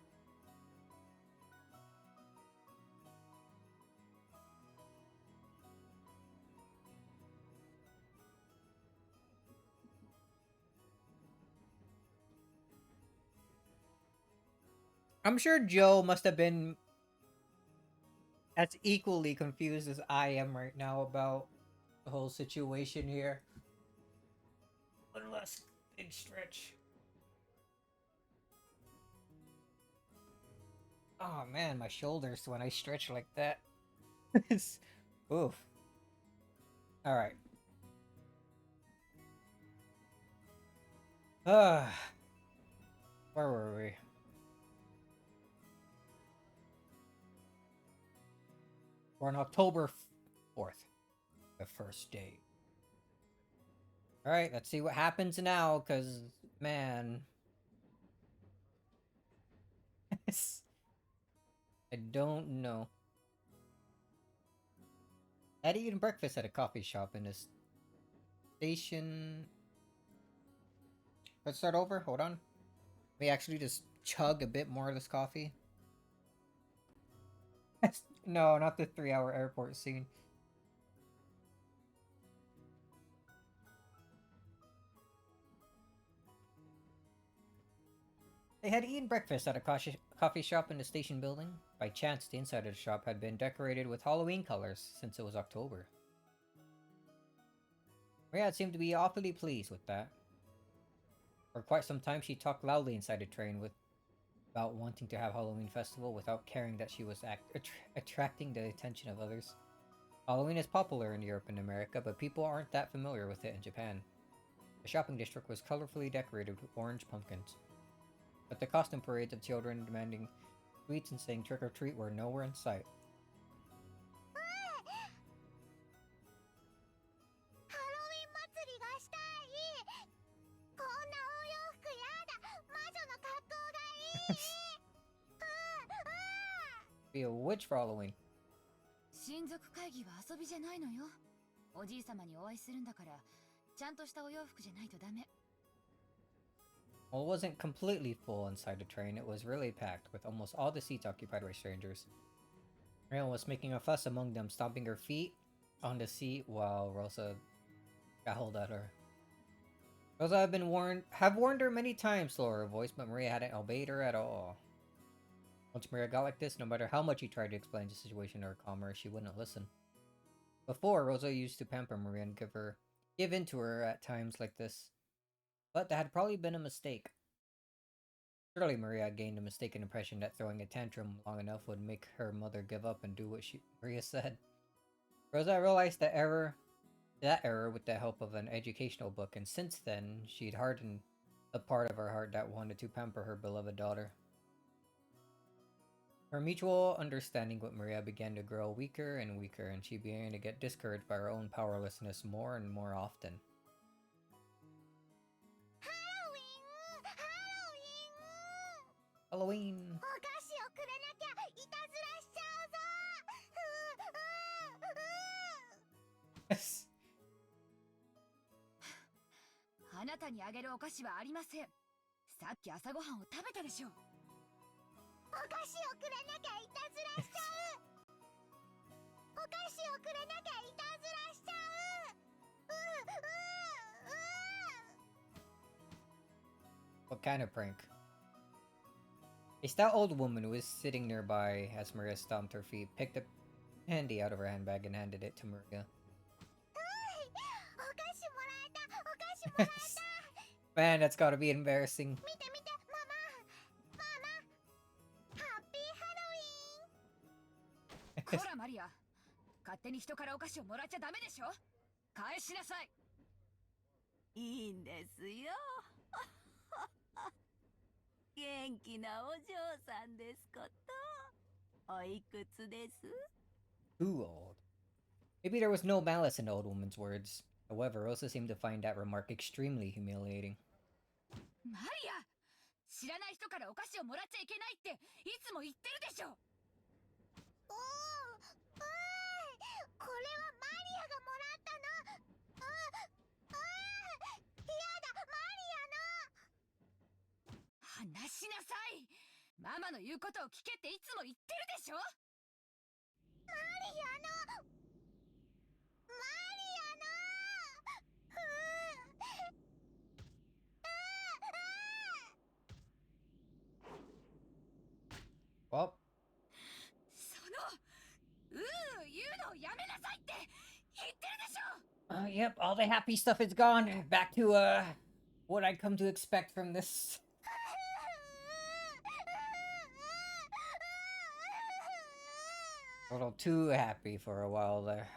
S1: I'm sure Joe must have been as equally confused as I am right now about the whole situation here. One less big stretch. Oh man, my shoulders when I stretch like that. Oof. Alright. Where were we? We're on October 4th. The first day. Alright, let's see what happens now, because, man. I don't know. I had eaten breakfast at a coffee shop in this station. Let's start over. Hold on. We actually just chug a bit more of this coffee. No, not the 3-hour airport scene. They had eaten breakfast at a coffee shop in the station building. By chance, the inside of the shop had been decorated with Halloween colors since it was October. Riyadh seemed to be awfully pleased with that. For quite some time, she talked loudly inside the train about wanting to have Halloween festival without caring that she was attracting the attention of others. Halloween is popular in Europe and America, but people aren't that familiar with it in Japan. The shopping district was colorfully decorated with orange pumpkins. But the costume parades of children demanding sweets and saying trick or treat were nowhere in sight.
S2: ハロウィン祭りがしたい。こんなお洋服やだ。魔女の格好がいい。
S1: Be a witch for Halloween.
S2: 親族会議は遊びじゃないのよ。おじいさまにお会いするんだから、ちゃんとしたお洋服じゃないとダメ。
S1: Well, it wasn't completely full inside the train. It was really packed, with almost all the seats occupied by strangers. Marion was making a fuss among them, stomping her feet on the seat while Rosa growled at her. Rosa have warned her many times to lower her voice, but Maria hadn't obeyed her at all. Once Maria got like this, no matter how much he tried to explain the situation or calm her, she wouldn't listen. Before, Rosa used to pamper Maria and give in to her at times like this. But that had probably been a mistake. Surely Maria had gained a mistaken impression that throwing a tantrum long enough would make her mother give up and do what Maria said. Rosa realized that error with the help of an educational book, and since then, she'd hardened the part of her heart that wanted to pamper her beloved daughter. Her mutual understanding with Maria began to grow weaker and weaker, and she began to get discouraged by her own powerlessness more and more often. Halloween!
S2: お菓子をくれなきゃいたずらしちゃうぞ。あなたにあげるお菓子はありません。さっき朝ごはんを食べたでしょ。お菓子をくれなきゃいたずらしちゃう。お菓子をくれなきゃいたずらしちゃう。
S1: What kind of prank? A stout old woman who was sitting nearby as Maria stomped her feet picked a candy out of her handbag and handed it to Maria.
S2: お菓子もらえた。お菓子もらえた。
S1: Man, that's gotta be embarrassing.
S2: 見て見て、ママ。ハッピーハロウィン。こらマリア、勝手に人からお菓子をもらっちゃダメでしょ。返しなさい。
S3: いいんですよ。元気なお嬢さんですこと。おいくつです？
S1: Too old. Maybe there was no malice in the old woman's words. However, Rosa seemed to find that remark extremely humiliating.
S2: マリア、知らない人からお菓子をもらっちゃいけないっていつも言ってるでしょ。おー、これはマリアがもらったの。やだ、マリアの。話しなさい。ママの言うことを聞けっていつも言ってるでしょ。マリアの。マリアの。
S1: Well,
S2: その言うのをやめなさいって言ってるでしょ。
S1: yep, all the happy stuff is gone. Back to, what I'd come to expect from this. A little too happy for a while there.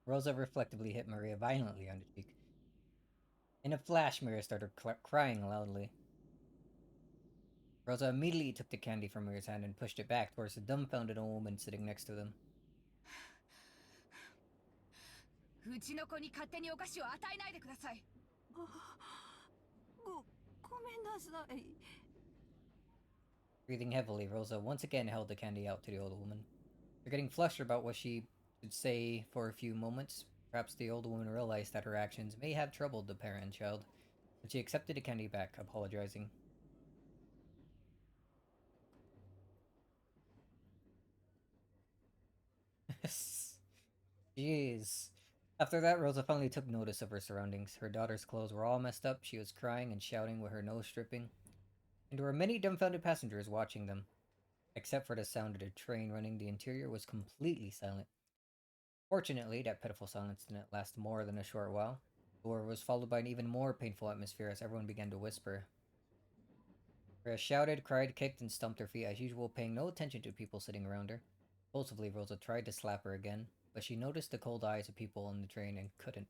S1: Rosa reflectively hit Maria violently on the cheek. In a flash, Maria started crying loudly. Rosa immediately took the candy from Maria's hand and pushed it back towards the dumbfounded old woman sitting next to them.
S2: うちの子に勝手にお菓子を与えないでください。
S3: ごめんなさい。
S1: Breathing heavily, Rosa once again held the candy out to the old woman. Forgetting flushed about what she should say for a few moments, perhaps the old woman realized that her actions may have troubled the parent and child, but she accepted the candy back, apologizing. Jeez. After that, Rosa finally took notice of her surroundings. Her daughter's clothes were all messed up, she was crying and shouting with her nose dripping, and there were many dumbfounded passengers watching them. Except for the sound of the train running, the interior was completely silent. Fortunately, that pitiful silence didn't last more than a short while, or was followed by an even more painful atmosphere as everyone began to whisper. Rhea shouted, cried, kicked, and stomped her feet as usual, paying no attention to people sitting around her. Impulsively, Rosa tried to slap her again, but she noticed the cold eyes of people on the train and couldn't.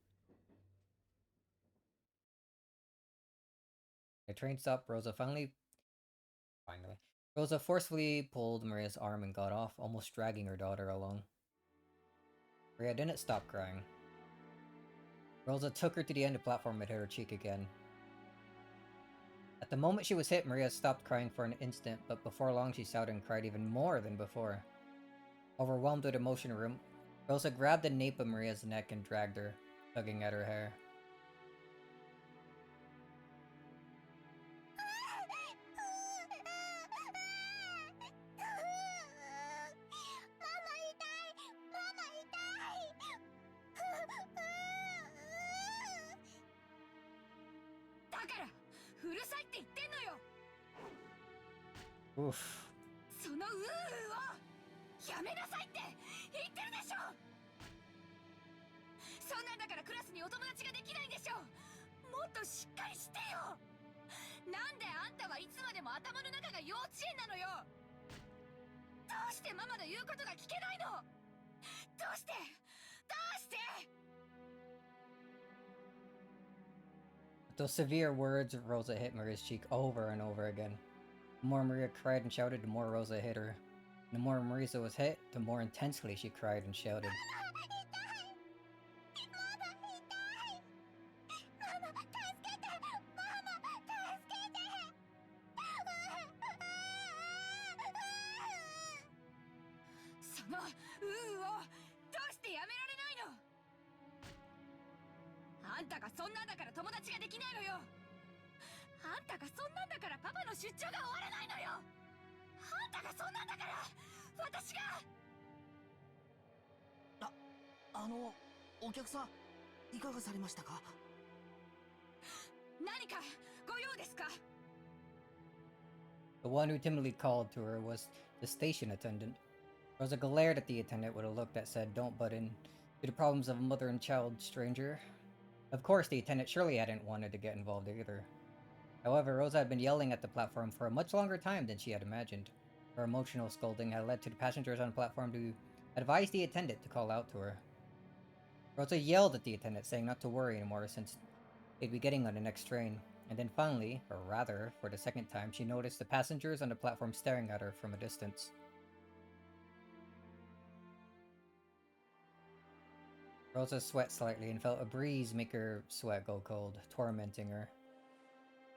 S1: The train stopped. Rosa finally Finally. Rosa forcefully pulled Maria's arm and got off, almost dragging her daughter along. Maria didn't stop crying. Rosa took her to the end of the platform and hit her cheek again. At the moment she was hit, Maria stopped crying for an instant, but before long she shouted and cried even more than before. Overwhelmed with emotion, Rosa grabbed the nape of Maria's neck and dragged her, tugging at her hair. Oof.
S2: そのうーをやめなさいって言ってるでしょ。そんなんだからクラスにお友達ができないんでしょ。もっとしっかりしてよ。なんであんたはいつまでも頭の中が幼稚園なのよ。どうしてママの言うことが聞けないの。どうしてどうして。
S1: With those severe words, Rosa hit Maria's cheek over and over again. The more Maria cried and shouted, the more Rosa hit her. The more Marisa was hit, the more intensely she cried and shouted. The one who timidly called to her was the station attendant. Rosa glared at the attendant with a look that said, "Don't butt in to the problems of a mother and child, stranger." Of course, the attendant surely hadn't wanted to get involved either. However, Rosa had been yelling at the platform for a much longer time than she had imagined. Her emotional scolding had led to the passengers on the platform to advise the attendant to call out to her. Rosa yelled at the attendant, saying not to worry anymore since they'd be getting on the next train. And then finally, or rather, for the second time, she noticed the passengers on the platform staring at her from a distance. Rosa sweat slightly and felt a breeze make her sweat go cold, tormenting her.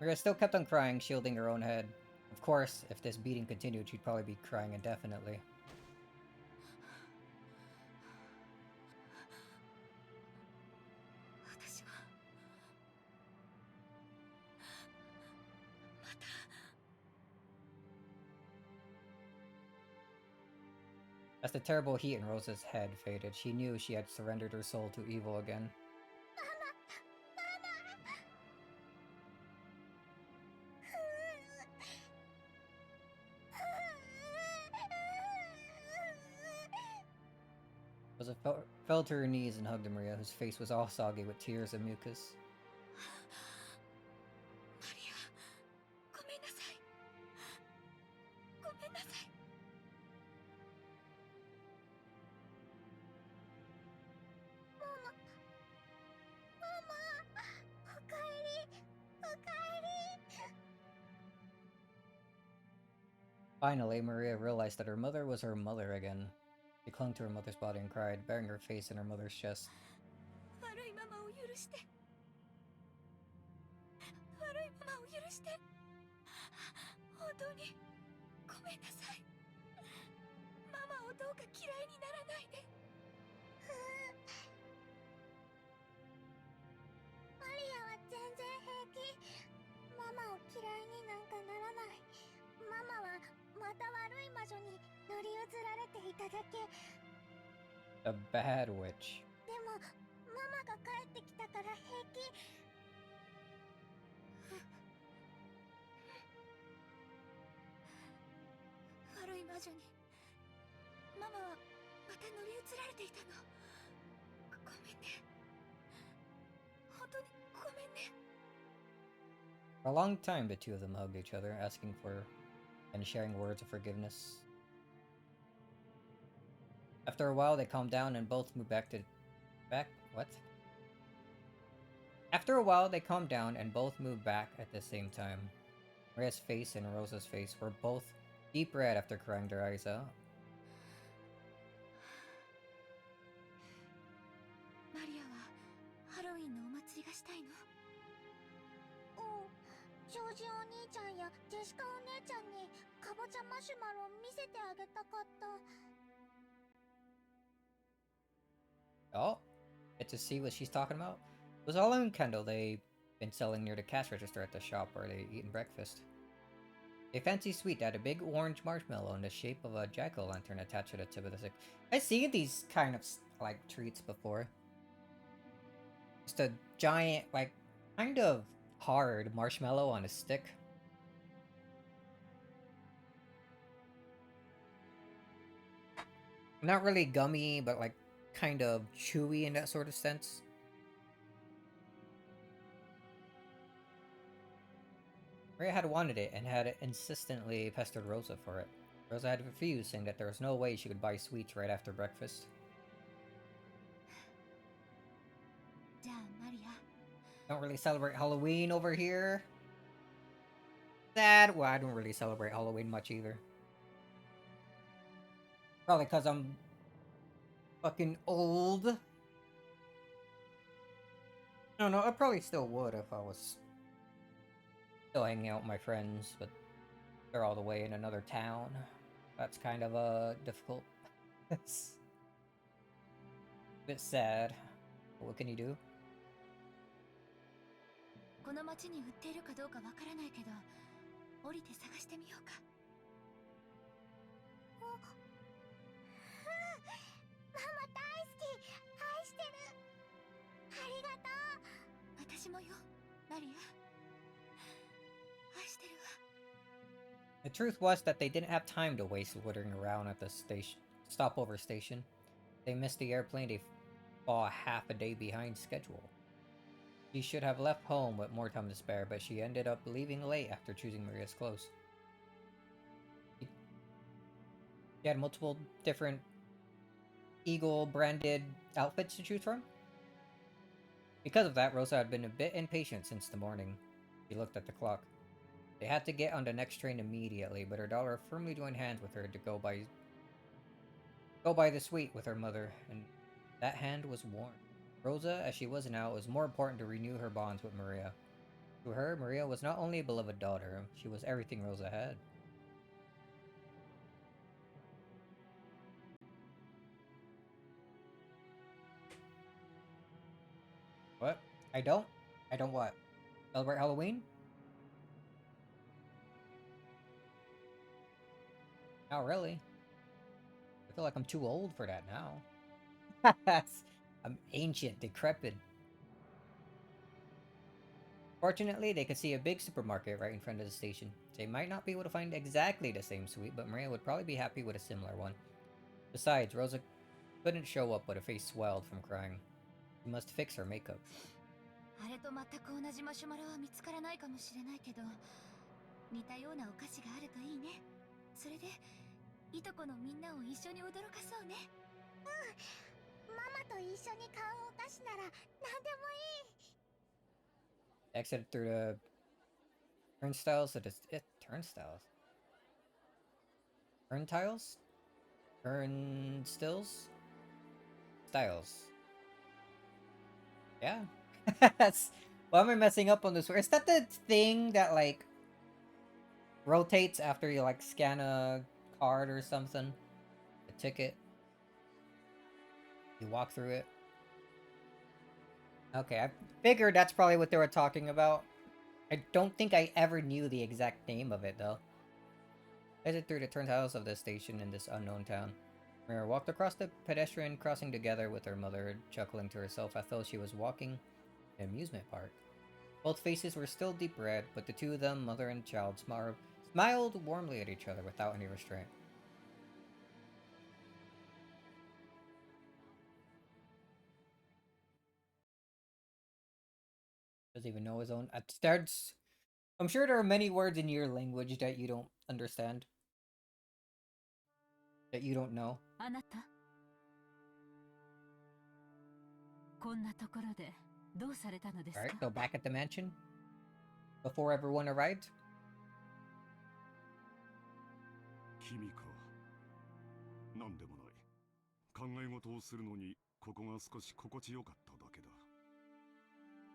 S1: Maria still kept on crying, shielding her own head. Of course, if this beating continued, she'd probably be crying indefinitely. As the terrible heat in Rosa's head faded, she knew she had surrendered her soul to evil again. Rosa fell to her knees and hugged Maria, whose face was all soggy with tears and mucus. Finally, Maria realized that her mother was her mother again. She clung to her mother's body and cried, burying her face in her mother's chest. A bad witch. For a long time, the two of them hugged each other, asking for and sharing words of forgiveness. After a while, they calmed down and both moved back. After a while, they calmed down and both moved back at the same time. Maria's face and Rosa's face were both deep red after crying their eyes out.
S2: マリアはハロウィンのお祭りがしたいの？うん。ジョージお兄ちゃんやジェシカお姉ちゃんにかぼちゃマシュマロ見せてあげたかった。
S1: Oh, get to see what she's talking about? It was a Halloween candle they've been selling near the cash register at the shop where they eaten breakfast. A fancy sweet that had a big orange marshmallow in the shape of a jack-o'-lantern attached to the tip of the stick. I've seen these kind of like treats before. Just a giant, like, kind of hard marshmallow on a stick. Not really gummy, but like kind of chewy in that sort of sense. Maria had wanted it and had insistently pestered Rosa for it. Rosa had refused, saying that there was no way she could buy sweets right after breakfast.
S2: じゃあマリア、
S1: Don't really celebrate Halloween over here. Sad. Well, I don't really celebrate Halloween much either. Probably because I'm fucking old. No, I probably still would if I was still hanging out with my friends, but they're all the way in another town. That's kind of difficult. It's a bit sad. But what can you do?
S2: この町に売っているかどうかわからないけど、降りて探してみようか。お、うん、ママ大好き、愛してる。ありがとう。私もよ、マリア。愛してるわ。
S1: The truth was that they didn't have time to waste loitering around at the stopover station. They missed the airplane. They fall half a day behind schedule. She should have left home with more time to spare, but she ended up leaving late after choosing Maria's clothes. She had multiple different Eagle-branded outfits to choose from. Because of that, Rosa had been a bit impatient since the morning. She looked at the clock. They had to get on the next train immediately, but her daughter firmly joined hands with her to go by the sweet with her mother, and that hand was warm. Rosa, as she was now, it was more important to renew her bonds with Maria. To her, Maria was not only a beloved daughter, she was everything Rosa had. What? I don't what? Celebrate Halloween? Not really. I feel like I'm too old for that now. I'm ancient, decrepit. Fortunately, they could see a big supermarket right in front of the station. They might not be able to find exactly the same sweet, but Maria would probably be happy with a similar one. Besides, Rosa couldn't show up with a face swelled from crying. She must fix her makeup.
S2: あれと全く同じマシュマロは見つからないかもしれないけど、似たようなお菓子があるといいね。それで、いとこのみんなを一緒に驚かそうね。うん。ママと一緒に買うお菓子なら何でもいい。
S1: Exited through the turnstiles. Turnstiles? Turntiles? Turnstills? Styles. Yeah. Why am I messing up on this word? Is that the thing that, like, rotates after you, like, scan a card or something? A ticket? You walk through it? Okay, I figured that's probably what they were talking about. I don't think I ever knew the exact name of it, though. Headed through the turnstiles of the station in this unknown town. Maria walked across the pedestrian crossing together with her mother, chuckling to herself as though she was walking an amusement park. Both faces were still deep red, but the two of them, mother and child, smiled warmly at each other without any restraint. Doesn't even know his own. I'm sure there are many words in your language that you don't understand. That you don't know.
S3: あなた、こんなところでどうされたのですか？
S1: Alright, so back at the mansion. Before everyone arrived.
S6: 君か。なんでもない。考え事をするのにここが少し心地よかっただけだ。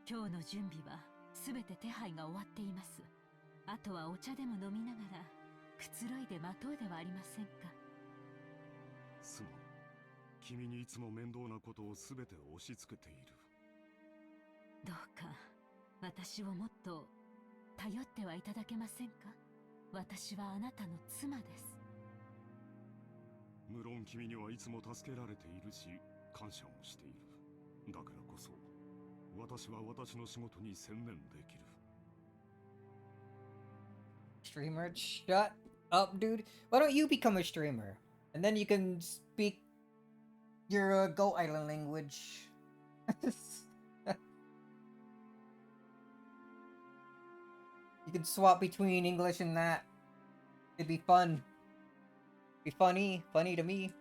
S3: 今日の準備は全て手配が終わっています。あとはお茶でも飲みながらくつろいで待とうではありませんか。
S6: すまん。君にいつも面倒なことを全て押し付けている。
S3: どうか私をもっと頼ってはいただけませんか。私はあなたの妻です。
S6: 無論君にはいつも助けられているし感謝もしている。だからこそ私は私の仕事に専念できる。
S1: Streamer, shut up, dude. Why don't you become a streamer? And then you can speak your Go Island language. You can swap between English and that. It'd be fun. Be funny. Funny to me.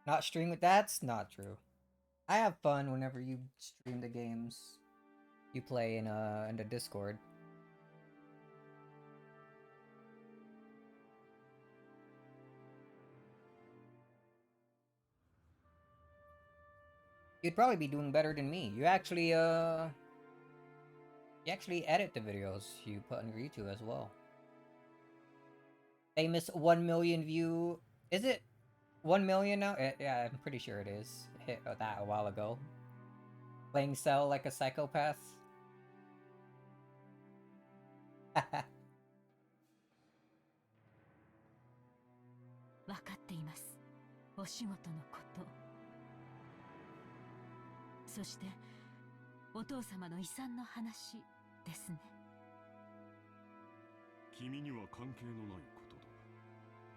S1: Not stream with that's not true. I have fun whenever you stream the games you play in the Discord. You'd probably be doing better than me. You actually edit the videos you put on your YouTube as well. Famous 1 million view. Is it 1 million now? Yeah, I'm pretty sure it is. Hit that a while ago. Playing Cell like a psychopath.
S3: 分かっています。お仕事のこと。そしてお父様の遺産の話ですね。
S6: 君には関係のないことだ。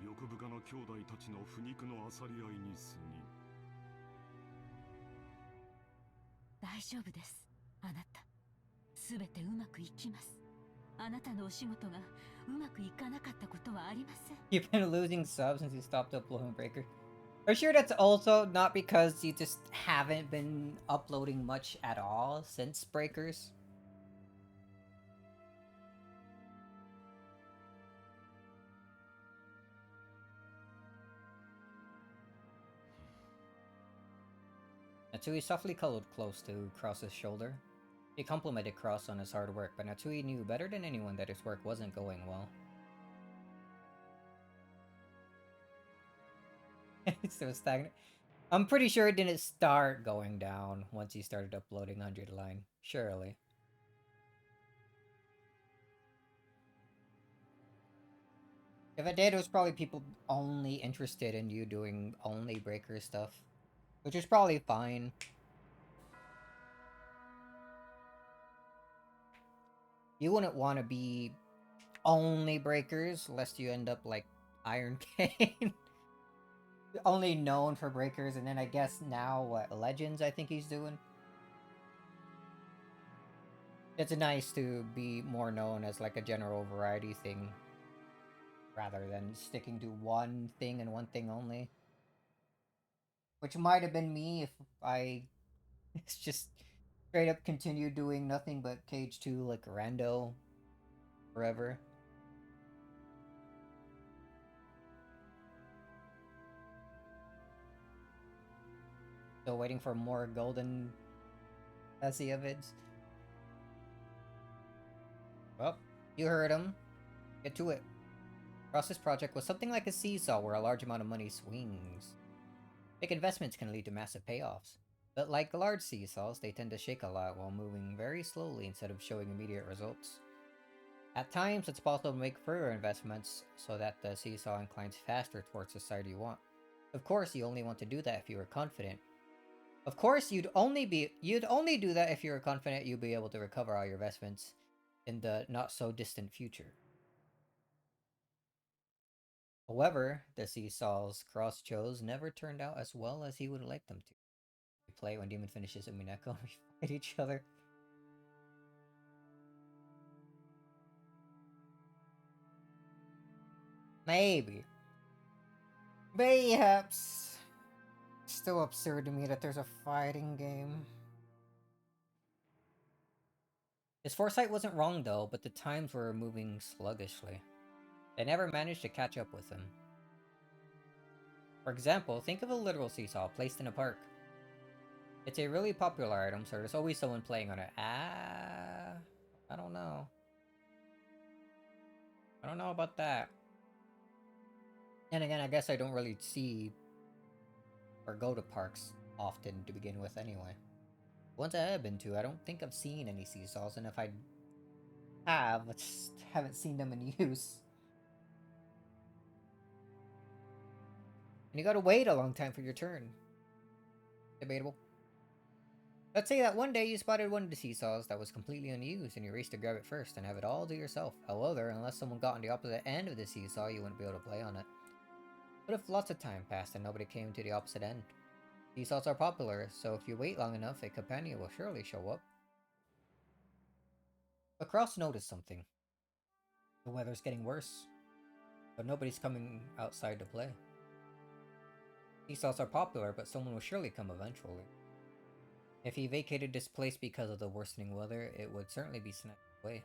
S6: 欲深な兄弟たちの腐肉のあさり合いに過ぎん。
S3: 大丈夫です。あなたすべてうまくいきます。あなたのお仕事がうまくいかなかったことはありません。
S1: You've been losing subs since you stopped uploading Breaker. Are you sure that's also not because you just haven't been uploading much at all since Breakers? Natsui softly cuddled close to Cross's shoulder. He complimented Cross on his hard work, but Natsui knew better than anyone that his work wasn't going well. It's so stagnant. I'm pretty sure it didn't start going down once he started uploading 100 line. Surely. If it did, it was probably people only interested in you doing only Breaker stuff. Which is probably fine. You wouldn't want to be only Breakers, lest you end up like Iron Cane. Only known for Breakers, and then I guess now, what, Legends I think he's doing? It's nice to be more known as like a general variety thing, rather than sticking to one thing and one thing only. Which might have been me if I just straight up continued doing nothing but Cage 2 like rando forever. Still waiting for more golden Essia vids. Well, you heard him. Get to it. Cross's project was something like a seesaw where a large amount of money swings. Big investments can lead to massive payoffs, but like large seesaws, they tend to shake a lot while moving very slowly instead of showing immediate results. At times, it's possible to make further investments so that the seesaw inclines faster towards the side you want. Of course, you only want to do that if you are confident. Of course, you'd only do that if you were confident you'd be able to recover all your investments in the not-so-distant future. However, the seesaws Cross chose never turned out as well as he would like them to. We play when Demon finishes Umineko, we fight each other. Maybe. Perhaps. Still absurd to me that there's a fighting game. His foresight wasn't wrong though, but the times were moving sluggishly. They never managed to catch up with him. For example, think of a literal seesaw placed in a park. It's a really popular item, so there's always someone playing on it. I don't know. I don't know about that. And again, I guess I don't really see or go to parks often to begin with anyway. Ones I have been to, I don't think I've seen any seesaws, and if I have, I just haven't seen them in use. And you gotta wait a long time for your turn. Debatable. Let's say that one day you spotted one of the seesaws that was completely unused and you raced to grab it first and have it all to yourself. However, unless someone got on the opposite end of the seesaw, you wouldn't be able to play on it. But if lots of time passed and nobody came to the opposite end? Seesaws are popular, so if you wait long enough, a companion will surely show up. But Cross noticed something. The weather's getting worse, but nobody's coming outside to play. Seesaws are popular, but someone will surely come eventually. If he vacated this place because of the worsening weather, it would certainly be snatched away.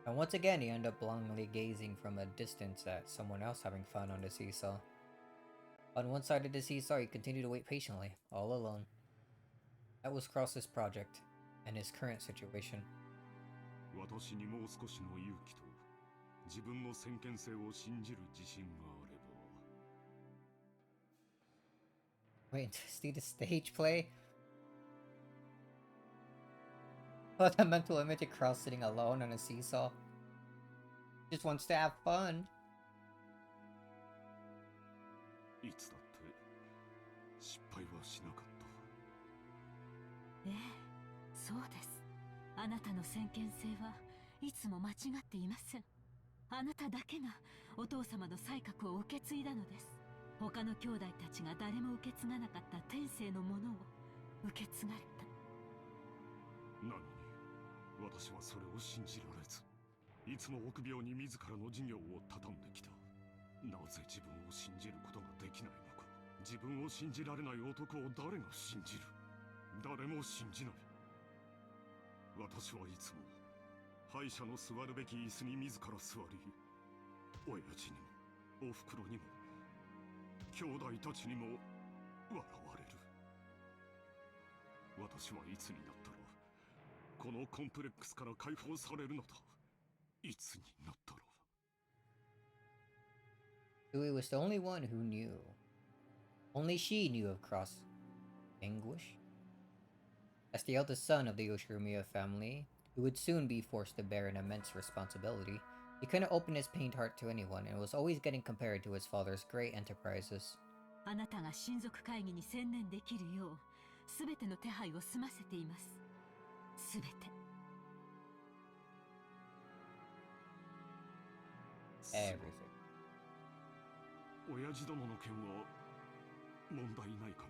S1: And once again, he ended up longingly gazing from a distance at someone else having fun on the seesaw. On one side of the seesaw, he continued to wait patiently, all alone. That was Cross's project, and his current situation.
S6: 私にもう少しの勇気と自分の先見性を信じる自信があれば。
S1: Wait, see the stage play? What a mental image of Cross sitting alone on a seesaw. Just wants to have fun.
S6: いつだって失敗はしなかった。
S3: ええ、そうです。あなたの先見性はいつも間違っていません。あなただけがお父様の才覚を受け継いだのです。他の兄弟たちが誰も受け継がなかった天性のものを受け継がれた。
S6: なのに私はそれを信じられず、いつも臆病に自らの事業を畳んできた。なぜ自分を信じることができないのか。自分を信じられない男を誰が信じる。誰も信じない。私はいつも敗者の座るべき椅子に自ら座り、親父にもおふくろにも兄弟たちにも笑われる。私はいつになったらこのコンプレックスから解放されるのだ。いつになったら。
S1: Sui was the only one who knew. Only she knew of Cross' anguish. As the eldest son of the Yoshiromiya family, who would soon be forced to bear an immense responsibility, he couldn't open his pained heart to anyone and was always getting compared to his father's great enterprises.
S3: あなたが親族会議に専念できるよう、すべての手配を済ませています。すべて。
S1: Everything.
S6: 親父殿の件は問題ないかね。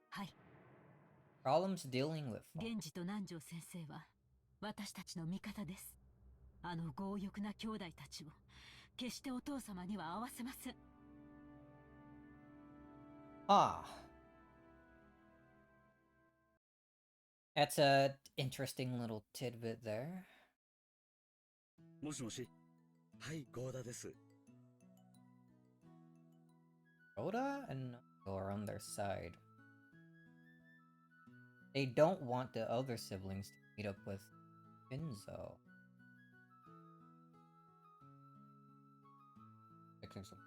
S3: はい。
S1: Problems dealing with
S3: 源氏と南條先生は私たちの味方です。あの強欲な兄弟たちを決してお父様には合わせません。
S1: Ah. That's a interesting little tidbit there.
S9: もしもし。はい、ゴーダです。
S1: Oda and Naruto are on their side. They don't want the other siblings to meet up with Shinzo. Fixing some.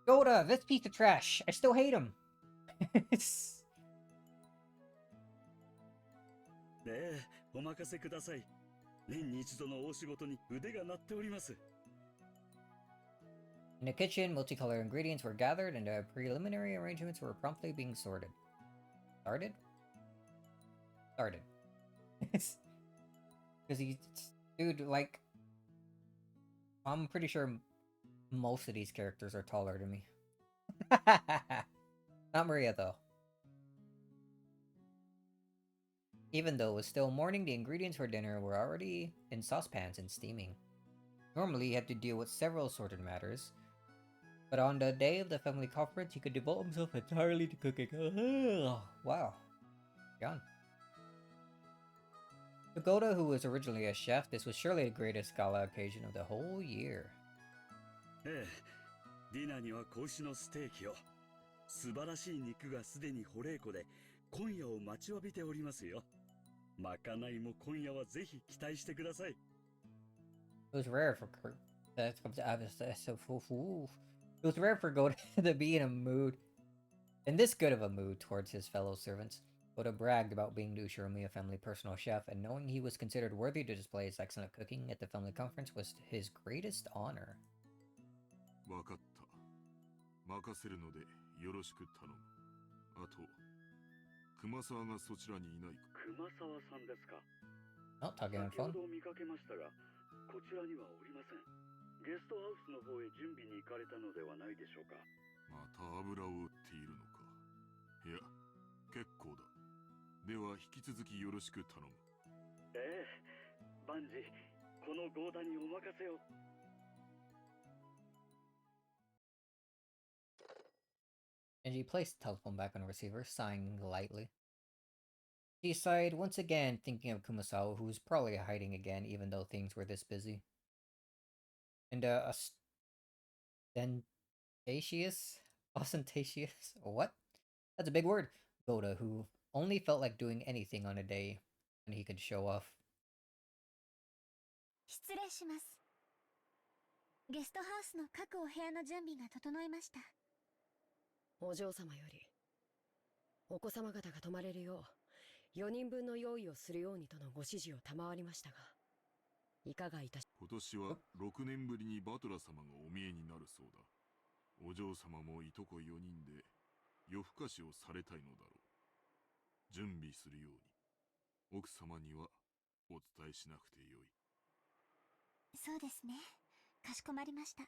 S1: Yoda, this piece of trash. I still hate him.
S9: ねえ、お任せください。年に一度の大仕事に腕が鳴っております。
S1: In the kitchen, multicolored ingredients were gathered and the preliminary arrangements were promptly being sorted. Started? Started. Because dude, like, I'm pretty sure most of these characters are taller than me. Not Maria, though. Even though it was still morning, the ingredients for dinner were already in saucepans and steaming. Normally, he had to deal with several sorted matters, but on the day of the family conference, he could devote himself entirely to cooking. Wow. John. To Goda, who was originally a chef, this was surely the greatest gala occasion of the whole year.
S9: ええ、ディナーには子牛のステーキを。素晴らしい肉がすでに保冷庫で今夜を待ちわびておりますよ。まかないも今夜はぜひ期待してください。
S1: It was rare for it was rare for Goda to be in a mood, in this good of a mood towards his fellow servants. Goda bragged about being Ushirumi a family personal chef, and knowing he was considered worthy to display his excellent cooking at the family conference was his greatest honor.
S6: わかった。任せるのでよろしく頼む。あと、熊沢がそちらにいないか。
S9: 熊沢さんですか。
S1: Oh, talking on
S9: 先ほ
S1: phone.
S9: ど見かけましたが、こちらにはおりません。ゲストハウスの方へ準備に行かれたのではないでしょうか。
S6: また油を売っているのか。いや、結構だ。では引き続きよろしく頼む。
S9: ええ、万事このゴーダにお任せを。
S1: And she placed the telephone back on the receiver, sighing lightly. She sighed once again, thinking of Kumasawa, who was probably hiding again, even though things were this busy. And ostentatious, what? That's a big word. Goda, who only felt like doing anything on a day when he could show off.
S2: 失礼します。ゲストハウスの各お部屋の準備が整いました。
S5: お嬢様よりお子様方が泊まれるよう4人分の用意をするようにとのご指示を賜りましたが、いかがいたし。
S6: 今年は6年ぶりにバトラ様がお見えになるそうだ。お嬢様もいとこ4人で夜更かしをされたいのだろう。準備するように奥様にはお伝えしなくてよい。
S2: そうですね。かしこまりました。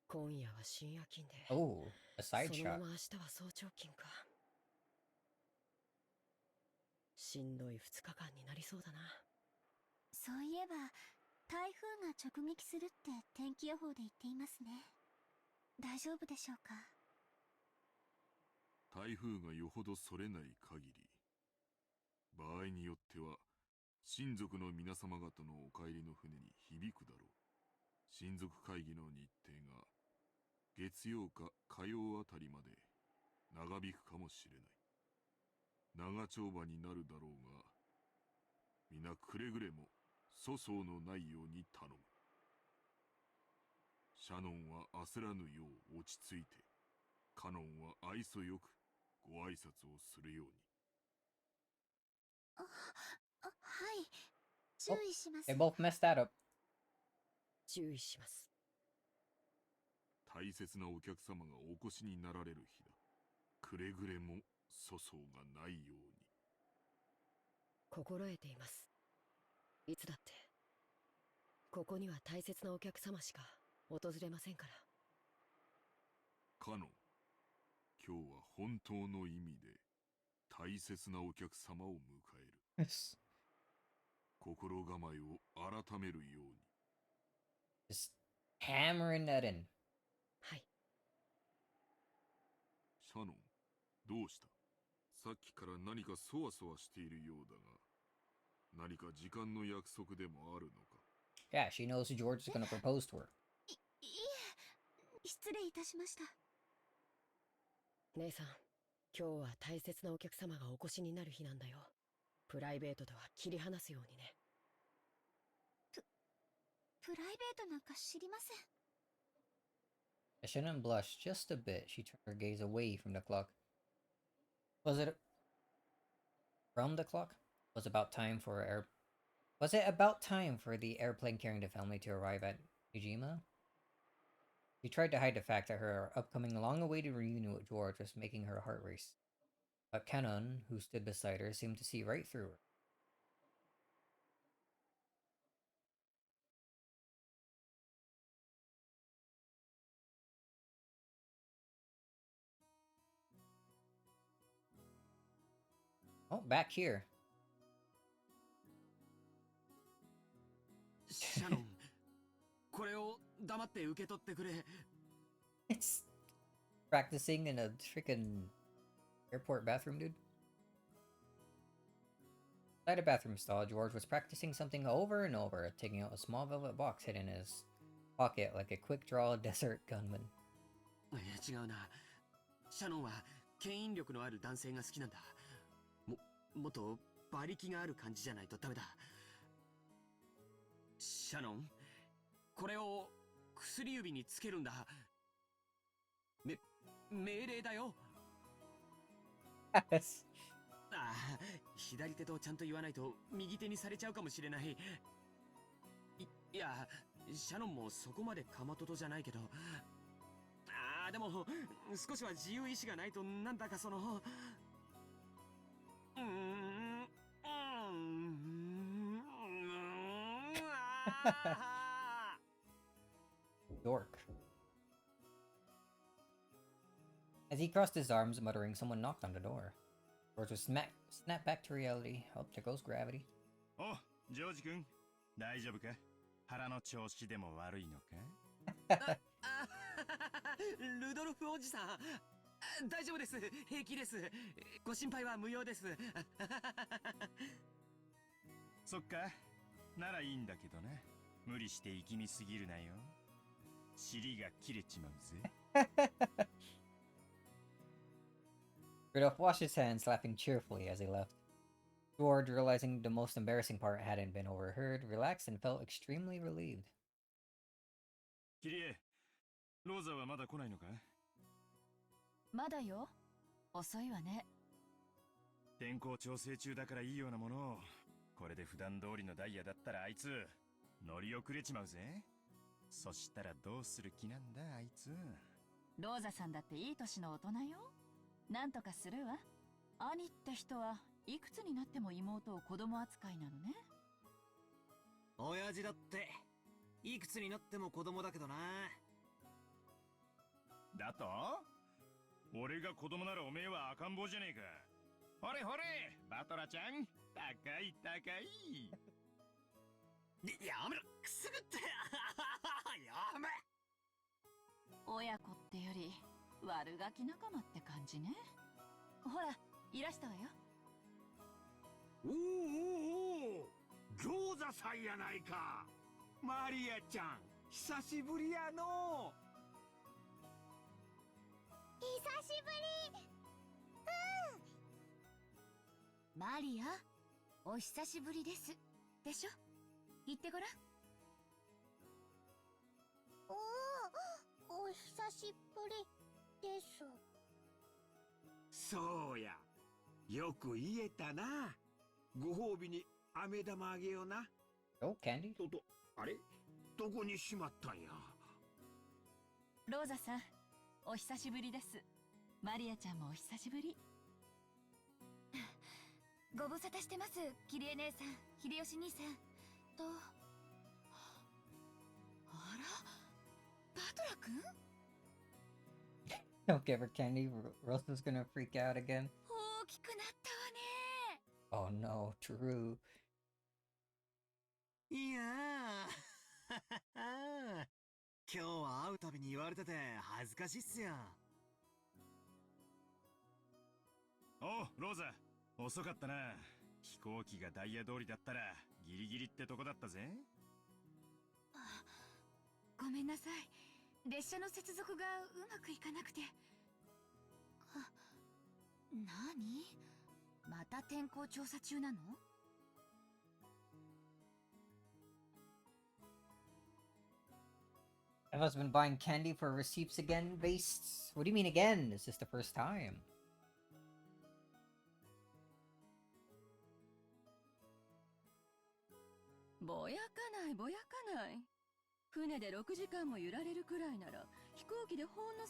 S5: 今夜は深夜勤で、
S1: Oh, a
S5: そ
S1: side
S5: の
S1: shot.
S5: まま明日は早朝勤か。しんどい2日間になりそうだな。
S2: そういえば、台風が直撃するって天気予報で言っていますね。大丈夫でしょうか。
S6: 台風がよほどそれない限り、場合によっては親族の皆様方のお帰りの船に響くだろう。親族会議の日程が月曜か火曜あたりまで長引くかもしれない。長丁場になるだろうが、皆くれぐれも粗相のないように頼む。シャノンは焦らぬよう落ち着いて、カノンは愛想よくご挨拶をするように。
S2: はい。注意します。
S1: They both messed that up.
S5: 注意します。
S6: 大切なお客様がお越しになられる日だ。くれぐれも粗相がないように。
S5: 心得ています。いつだってここには大切なお客様しか訪れませんから。
S6: カノン、今日は本当の意味で大切なお客様を迎える。心構えを改めるように。
S1: Just hammering that in.
S5: はい。
S6: シャノン、どうした？さっきから何かそわそわしているようだが、何か時間の約束でもあるのか？
S1: Yeah, she knows George is gonna propose to her.
S2: いえ、失礼いたしました。
S5: 姉さん、今日は大切なお客様がお越しになる日なんだよ。プライベートとは切り離すようにね。
S2: プライベートなんか知りません。
S1: Shannon blushed just a bit. She turned her gaze away from the clock. Was it from the clock? Was about time for Was it about time for the airplane carrying the family to arrive at Ujima? She tried to hide the fact that her upcoming long-awaited reunion with George was making her heart race. But Canon, who stood beside her, seemed to see right through her. Oh, back here.
S8: シャノン、これを黙って受け取ってくれ。
S1: It's practicing in a freaking airport bathroom, dude. Inside a bathroom stall, George was practicing something over and over, taking out a small velvet box hidden in his pocket like a quick-draw desert gunman.
S8: いや違うな。シャノンは牽引力のある男性が好きなんだ。もっと馬力がある感じじゃないとダメだ。シャノン、これを薬指につけるんだ。命令だよ。
S1: Yes.
S8: ああ、左手とちゃんと言わないと右手にされちゃうかもしれない。いや、シャノンもそこまでかまととじゃないけど。ああ、でも少しは自由意志がないとなんだかその。
S1: Dork. As he crossed his arms, muttering, someone knocked on the door. George was snapped back to reality. Oh, there goes gravity.
S10: お、ジョージ君、大丈夫か？腹の調子でも悪いのか？
S8: ルドルフおじさん、大丈夫です。平気です。ご心配は無用です。
S10: そっか、ならいいんだけどな。無理して力みすぎるなよ。尻が切れちまうぜ。
S1: Rudolph washed his hands, laughing cheerfully as he left. George, realizing the most embarrassing part hadn't been overheard, relaxed and felt extremely relieved.
S10: キリエ、ローザはまだ来ないのか？
S2: まだよ。遅いわね。
S10: 天候調整中だからいいようなものを。これで普段通りのダイヤだったらあいつ乗り遅れちまうぜ。そしたらどうする気なんだあいつ。
S2: ローザさんだっていい年の大人よ。なんとかするわ。兄って人はいくつになっても妹を子供扱いなのね。
S11: 親父だっていくつになっても子供だけどな。
S10: だと？俺が子供ならおめえは赤ん坊じゃねえか。ほれほれ、バトラちゃん、高い高い。
S11: やめろ、くすぐってやめ。
S2: 親子ってより悪ガキ仲間って感じね。ほら、いらしたわよ。
S4: おお、餃子さんやないか。マリアちゃん、久しぶりやの。
S2: 久しぶり。マリア、お久しぶりです。でしょ？言ってごらん。
S12: お久しぶりです。
S4: そうや、よく言えたな。ご褒美に飴玉あげような。
S1: Oh, candy?
S4: あれ、どこにしまったんや。
S2: ローザさん、お久しぶりです。マリアちゃんもお久しぶり。ご無沙汰してます、キリエ姉さん、秀吉兄さんと。あら、バトラ君？
S1: Don't give her candy. Rosa's gonna freak out again.
S2: 大きくなったわね。
S1: Oh no, true.
S11: いやー今日は会うたびに言われてて恥ずかしいっすよ。
S10: おう、ローザ、遅かったな。飛行機がダイヤ通りだったらギリギリってとこだったぜ。
S2: ごめんなさい。列車の接続がうまくいかなくて。何？また天候調査中なの
S1: Eva's been buying candy for receipts again, Based? What do you mean again? Is this the first time?
S3: ぼやかないぼやかない。船で6時間も揺られるくらいなら飛行機でほんの30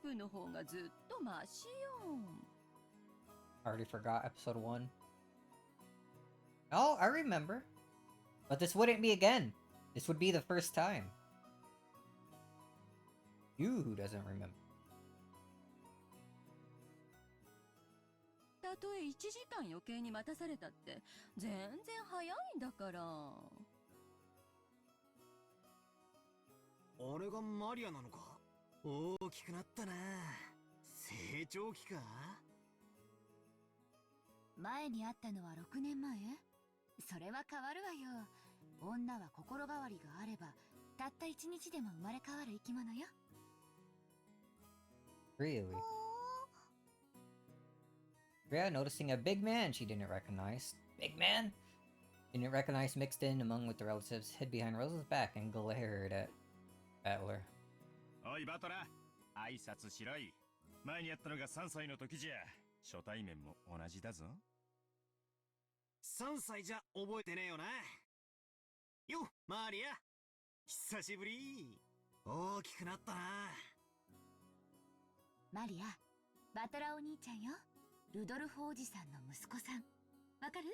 S3: 分の方がずっとマシよ。
S1: Already forgot episode 1. Oh, I remember. But this wouldn't be again. This would be the first time. You who doesn't remember.
S3: たとえ1時間余計に待たされたって全然早いんだから。
S11: あれがマリアなのか。大きくなったな。成長期か。
S2: 前に会ったのは6年前？それは変わるわよ。女は心変わりがあれば、たった一日でも生まれ変わる生き物よ。
S1: Really? Rhea noticing a big man she didn't recognize. Big man? Didn't recognize mixed in among with the relatives, hid behind Rosa's back and glared at Battler.
S10: おいバトラ、挨拶しろい。前にやったのが3歳の時じゃ。初対面も同じだぞ。
S11: 3歳じゃ覚えてねえよな。よ、マリア。久しぶり。大きくなったな。
S2: マリア、バトラお兄ちゃんよ。ルドルフおじさんの息子さん。わかる？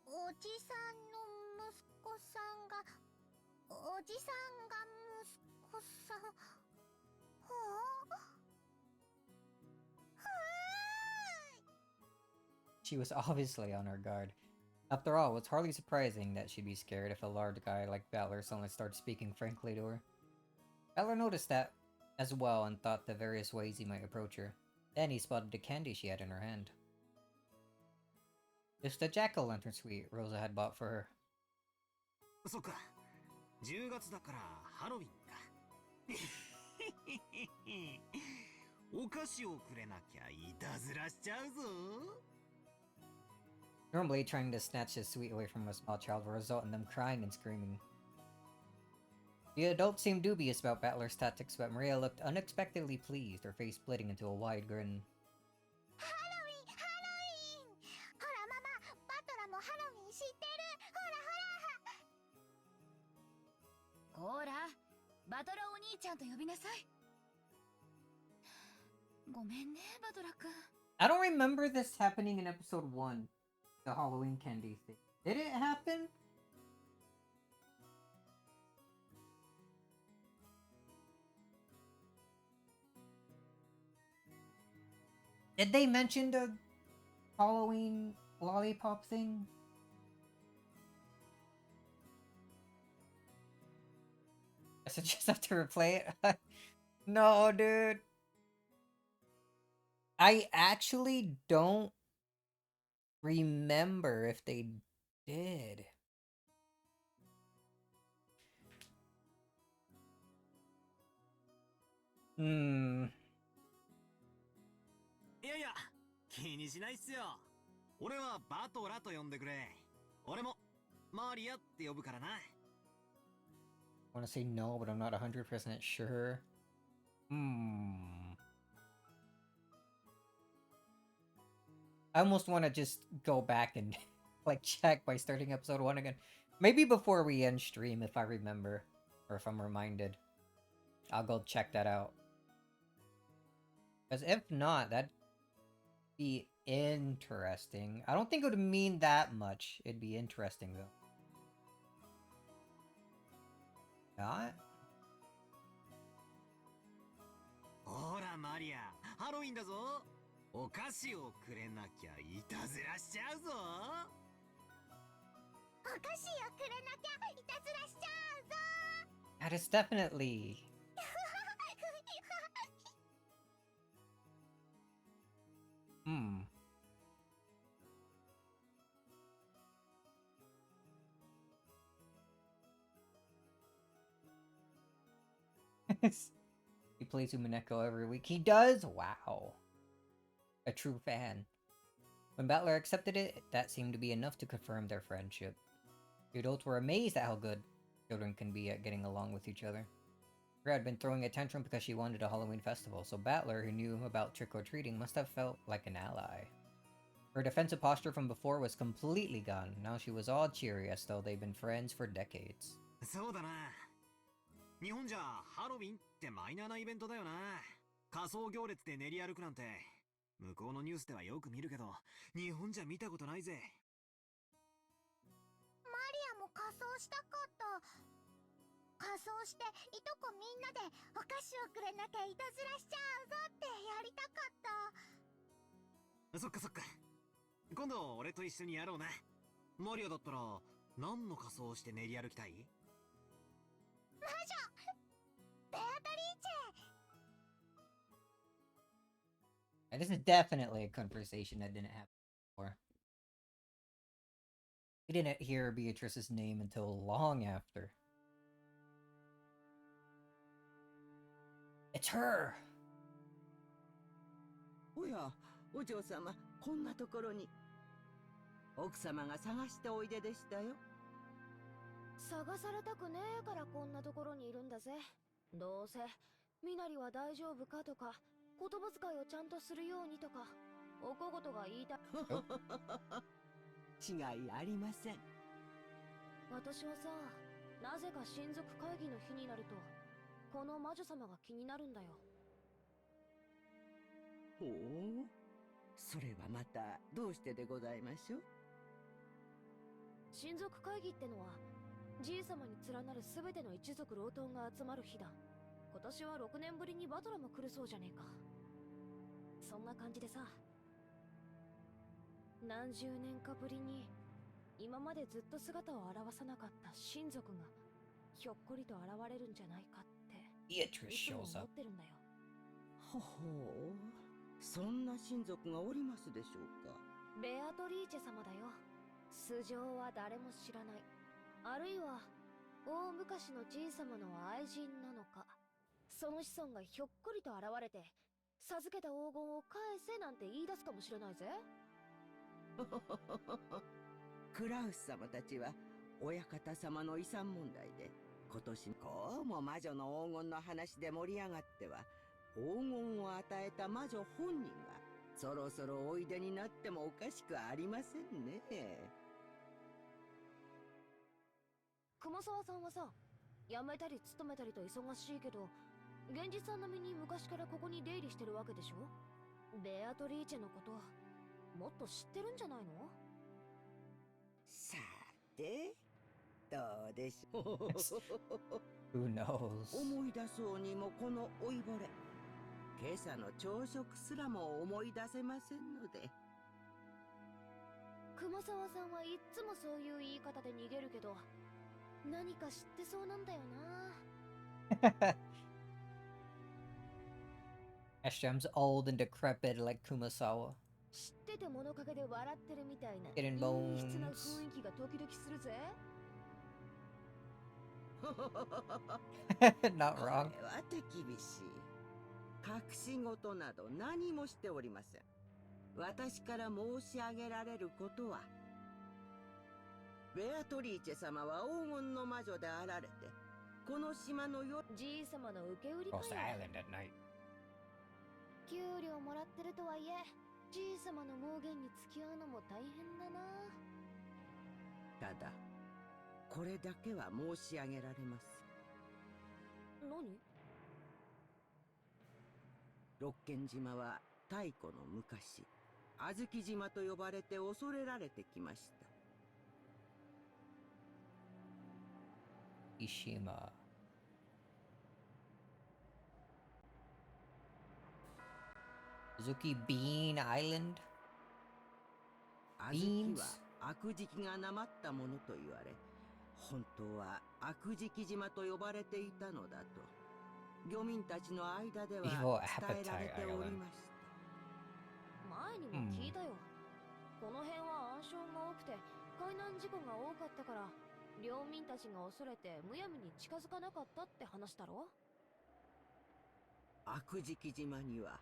S12: おじさんの息子さんが、おじさんが息子さん。はあ、
S1: She was obviously on her guard. After all, it's hardly surprising that she'd be scared if a large guy like Battler suddenly started speaking frankly to her. Battler noticed that as well and thought the various ways he might approach her. Then he spotted the candy she had in her hand. It's the jack-o'-lantern sweet Rosa had bought for her.
S11: そっか。10月だからハロウィンか。お菓子をくれなきゃいたずらしちゃうぞ。
S1: Normally, trying to snatch his sweet away from a small child will result in them crying and screaming. The adults seemed dubious about Battler's tactics, but Maria looked unexpectedly pleased, her face splitting into a wide grin.
S12: ハロウィン、ハロウィン。ほらママ、バトラもハロウィン知ってる。ほらほら。
S2: こーら、バトラお兄ちゃんと呼びなさい。ごめんね、バトラくん。
S1: I don't remember this happening in episode 1. The Halloween candy thing. Did it happen? Did they mention the Halloween lollipop thing? Guess I just have to replay it. No, dude. I actually don't remember if they did. Hmm.
S11: いやいや、気にしないっすよ。俺はバトラと呼んでくれ。俺もマリアって呼ぶからな。
S1: I want to say no, but I'm not 100% sure. I almost want to just go back and like check by starting episode 1 again. Maybe before we end stream if I remember. Or if I'm reminded. I'll go check that out. Because if not, that'd be interesting. I don't think it would mean that much. It'd be interesting though. Not?
S11: ほらマリア、ハロウィンだぞ。お菓子をくれなきゃいたずらしちゃうぞ。
S12: お菓子をくれなきゃいたずらしちゃうぞ。
S1: That is definitely... He plays Umineko every week. He does? Wow. A true fan. When Battler accepted it, that seemed to be enough to confirm their friendship. The adults were amazed at how good children can be at getting along with each other. Rhea had been throwing a tantrum because she wanted a Halloween festival, so Battler, who knew about trick-or-treating, must have felt like an ally. Her defensive posture from before was completely gone. Now she was all cheery as though they'd been friends for decades.
S11: そうだな。日本じゃハロウィンってマイナーなイベントだよな。仮装行列で練り歩くなんて向こうのニュースではよく見るけど、日本じゃ見たことないぜ。
S12: マリアも仮装したかった。仮装していとこみんなでお菓子をくれなきゃいたずらしちゃうぞってやりたかった。
S11: そっかそっか。今度俺と一緒にやろうな。マリアだったら何の仮装をして練り歩きたい？
S12: 魔女ベアトリーチェ。
S1: And this is definitely a conversation that didn't happen before. We didn't hear Beatrice's name until long after. It's her!
S7: おや、お嬢様、こんなところに。奥様が探しておいででしたよ。
S2: 探されたくねえからこんなところにいるんだぜ。どうせみなりは大丈夫かとか、言葉遣いをちゃんとするようにとか、お小言が言いた
S7: 違いありません。
S2: 私はさ、なぜか親族会議の日になるとこの魔女様が気になるんだよ。
S7: ほう、それはまたどうしてでございましょう。
S2: 親族会議ってのはじい様に連なる全ての一族老頭が集まる日だ。今年は6年ぶりにバトラも来るそうじゃねえか。そんな感じでさ、何十年かぶりに今までずっと姿を現さなかった親族がひょっこりと現れるんじゃないかってい
S1: Beatrice
S2: つも
S1: shows
S2: 思
S1: up.
S2: ってるんだよ。
S7: ほほう、そんな親族がおりますでしょうか。
S2: ベアトリーチェ様だよ。素性は誰も知らない。あるいは大昔のじい様の愛人なのか。その子孫がひょっこりと現れて授けた黄金を返せなんて言い出すかもしれないぜ。
S7: クラウス様たちは親方様の遺産問題で今年こうも魔女の黄金の話で盛り上がっては、黄金を与えた魔女本人がそろそろおいでになってもおかしくありませんね。
S2: 熊沢さんはさ、辞めたり勤めたりと忙しいけど、源氏さん並みに昔からここに出入りしてるわけでしょ。ベアトリーチェのこともっと知ってるんじゃないの。
S7: さて、どうでしょう。
S1: Who knows?
S7: 思い出そうにもこの老いぼれ、今朝の朝食すらも思い出せませんので。
S2: 熊沢さんはいっつもそういう言い方で逃げるけど、何か知ってそうなんだよな。
S1: Ashram's old and decrepit like Kumasawa.
S2: 知ってて物陰で笑ってるみたいな
S1: Getting
S2: 陰湿な
S1: bones.
S2: 雰囲気が時々するぜ。
S1: Not wrong.
S7: これは手厳しい。隠し事など何もしておりません。私から申し上げられることは、ベアトリーチェ様は黄金の魔女であられて、この島の
S2: じい様の受け売りか
S1: Across the
S2: よ。
S1: island at night.
S2: 給料もらってるとはいえ、じい様の妄言に付き合うのも大変だな。
S7: ただ、これだけは申し上げられます。
S2: 何？
S7: 六軒島は太古の昔、小豆島と呼ばれて恐れられてきました。
S1: Ishima. Suzuki Bean Island?
S7: 小豆は悪食がなまったものと言われ、本当は悪食島と呼ばれていたのだと漁民たちの間では伝えられておりました。
S2: 前にも聞いたよ。この辺は暗礁が多くて海難事故が多かったから、領民たちが恐れてむやみに近づかなかったって話だろ。
S7: 悪食島には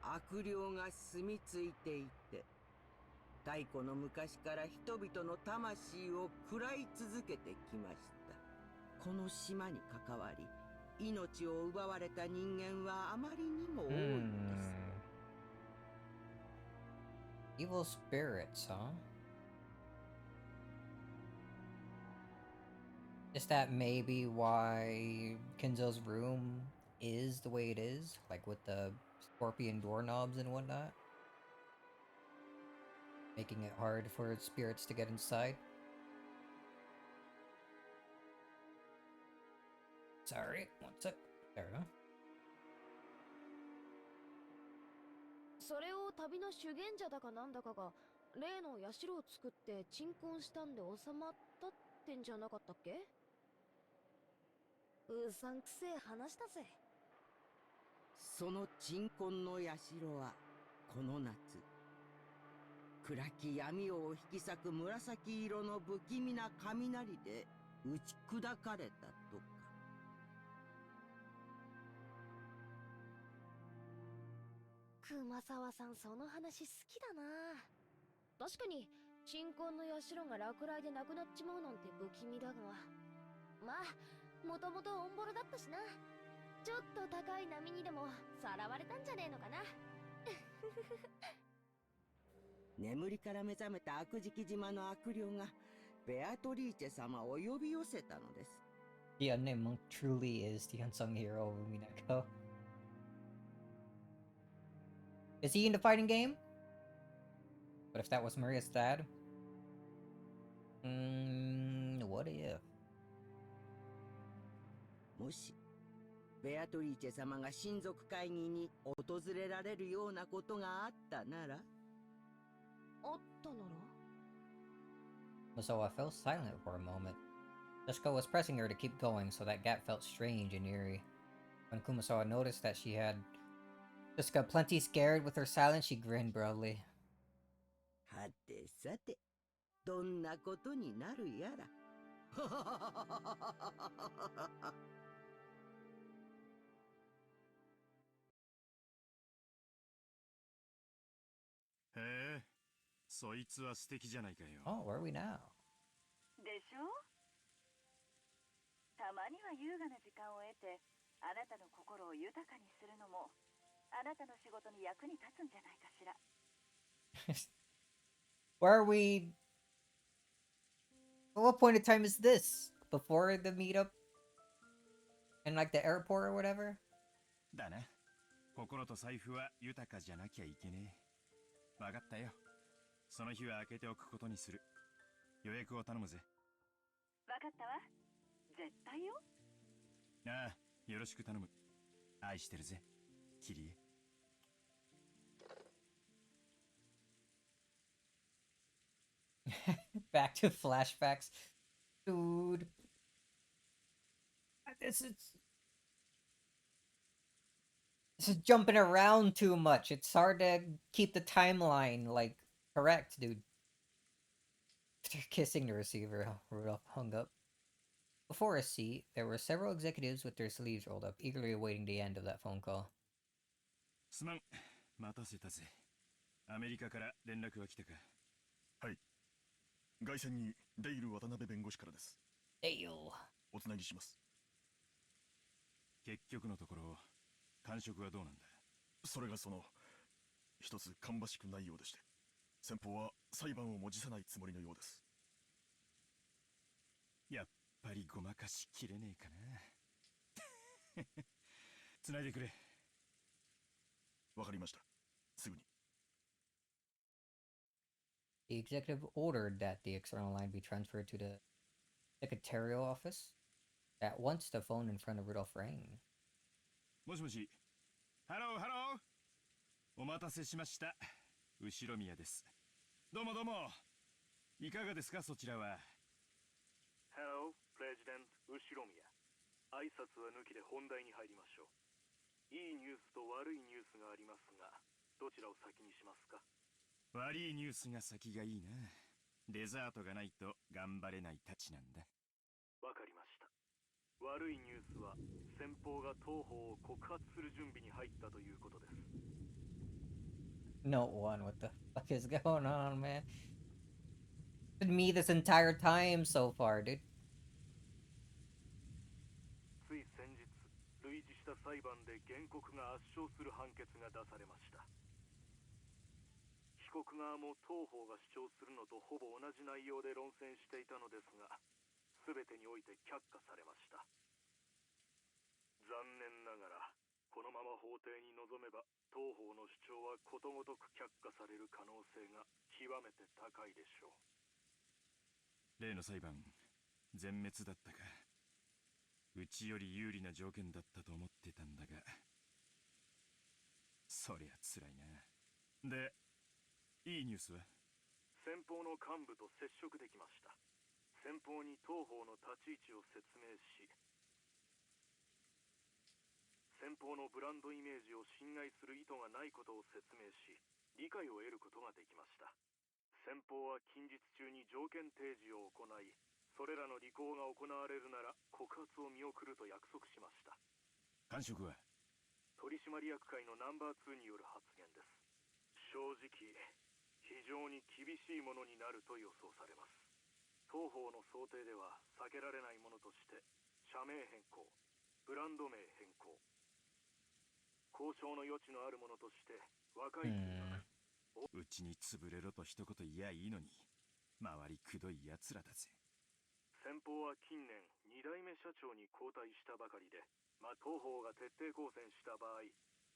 S7: 悪霊が住み着いていて、太古の昔から人々の魂を喰らい続けてきました。この島に関わり命を奪われた人間はあまりにも多いんです。
S1: Evil spirits, huh? Is that maybe why Kenzo's room is the way it is? Like with the scorpion doorknobs and whatnot? Making it hard for spirits to get inside? Sorry, one sec. There we go.
S2: それを旅の修験者だかなんだかが例の社を作って鎮魂したんで収まったってんじゃなかったっけ。うさんくせえ話だぜ。
S7: その鎮魂の社はこの夏、暗き闇を引き裂く紫色の不気味な雷で打ち砕かれたとか。
S2: 熊沢さん、その話好きだな。確かに新婚の社が落雷でなくなっちまうなんて不気味だが、まあもともとオンボロだったしな。ちょっと高い波にでもさらわれたんじゃねえのかな。
S7: 眠りから目覚めた悪食島の悪霊がベアトリーチェ様を呼び寄せたのです。
S1: The unnamed monk truly is the unsung hero of Umineko. Is he in the fighting game? But if that was Maria's dad? What if?
S7: もしベアトリーチェ様が親族会議に訪れられるようなことがあったなら。
S2: あったなら
S1: Masawa fell silent for a moment. Jessica was pressing her to keep going, so that gap felt strange and eerie. When Kumasawa noticed that she had Jessica plenty scared with her silence, she grinned broadly.
S7: はてさて、どんなことになるやら。
S10: へえ、そいつは素敵じゃないかよ。
S1: Oh, where are we now?
S13: でしょ。たまには優雅な時間を得て、あなたの心を豊かにするのも、あなたの仕事に役に立つんじゃないかしら。
S1: Where are we? What point of time is this? Before the meetup? In like the airport or whatever?
S10: だな。心と財布は豊かじゃなきゃいけねえ。わかったよ。その日は開けておくことにする。予約を頼むぜ。
S13: わかったわ。絶対よ。
S10: ああ、よろしく頼む。愛してるぜ、キリエ。
S1: Back to flashbacks. Dude. This is jumping around too much. It's hard to keep the timeline, like, correct, dude. After kissing the receiver, Rudolph hung up. Before his seat, there were several executives with their sleeves rolled up, eagerly awaiting the end of that phone call.
S10: すまん、待たせたぜ。アメリカから連絡は来たか。
S6: はい。外線にデイル渡辺弁護士からです。
S1: デイル。
S6: おつなぎします。
S10: 結局のところ、感触はどうなんだ。
S6: それが一つ芳しくないようでして、先方は裁判をも辞さないつもりのようです。
S10: やっぱりごまかしきれねえかな。繋いでくれ。
S6: わかりました。すぐに。
S1: The executive ordered that the external line be transferred to the secretarial office. At once, the phone in front of Rudolph rang.
S10: もしもし。ハローハロー。お待たせしました。後宮です。どうもどうも。いかがですか、そちらは。
S14: Hello, President 後宮。挨拶は抜きで本題に入りましょう。いいニュースと悪いニュースがありますが、どちらを先にしますか？
S10: 悪いニュースが先がいいな。デザートがないと頑張れないたちなんだ。
S14: わかりました。悪いニュースは先方が東方を告発する準備に入ったということです。
S1: No one, what the fuck is going on, man? It's been me this entire time so far, dude.
S14: つい先日、類似した裁判で原告が圧勝する判決が出されました。被告側も当方が主張するのとほぼ同じ内容で論戦していたのですが、全てにおいて却下されました。残念ながら、このまま法廷に臨めば、当方の主張はことごとく却下される可能性が極めて高いでしょう。
S10: 例の裁判、全滅だったか。うちより有利な条件だったと思ってたんだが、そりゃ辛いな。で、いいニュースは？
S14: 先方の幹部と接触できました。先方に当方の立ち位置を説明し、先方のブランドイメージを侵害する意図がないことを説明し、理解を得ることができました。先方は近日中に条件提示を行い、それらの履行が行われるなら告発を見送ると約束しました。
S10: 感触は？
S14: 取締役会のナンバー2による発言です。正直、非常に厳しいものになると予想されます。当方の想定では避けられないものとして、社名変更、ブランド名変更、交渉の余地のあるものとして若い金額、
S10: うちに潰れろと一言言やいいのに、周りくどい奴らだぜ。
S14: 先方は近年2代目社長に交代したばかりで、当方が徹底抗戦した場合、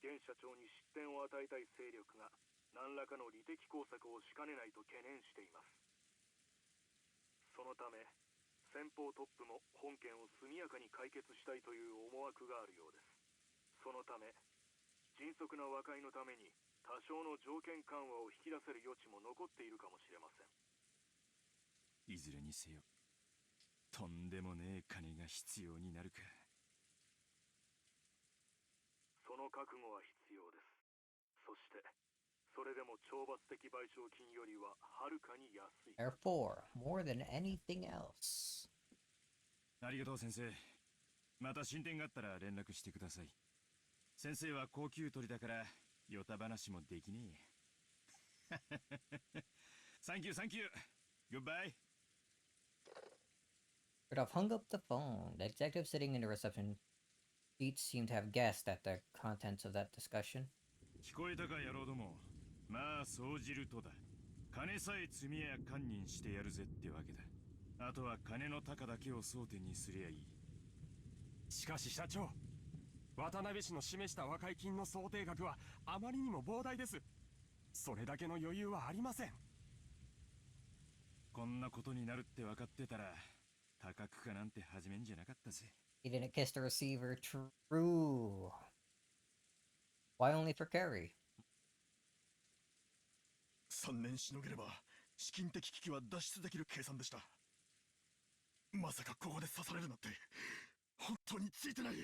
S14: 現社長に失点を与えたい勢力が何らかの利的工作をしかねないと懸念しています。そのため、先方トップも本件を速やかに解決したいという思惑があるようです。そのため、迅速な和解のために多少の条件緩和を引き出せる余地も残っているかもしれません。
S10: いずれにせよ、とんでもねえ金が必要になるか。
S14: その覚悟は必要です。そして、それでも懲罰的賠償金よりははるかに安い。
S1: Therefore, more than anything else.
S10: ありがとう先生。また進展があったら連絡してください。先生は高級鳥だからヨタ話もできねえ。サンキューサンキュー。Goodbye.
S1: Rudolph hung up the phone. The executive sitting in the reception seat seemed to have guessed at the contents of that discussion.
S10: 聞こえたか野郎ども。まあそうじるとだ。金さえ積みや堪忍してやるぜってわけだ。あとは金の高だけを争点にすりゃいい。
S15: しかし社長、渡辺氏の示した和解金の想定額はあまりにも膨大です。それだけの余裕はありません。
S10: こんなことになるって分かってたら高くかなんて始めんじゃなかったぜ。
S1: He didn't kiss the receiver. True. Why only for Carrie?
S16: 3年しのげれば資金的危機は脱出できる計算でした。まさかここで刺されるなんて本当についてない。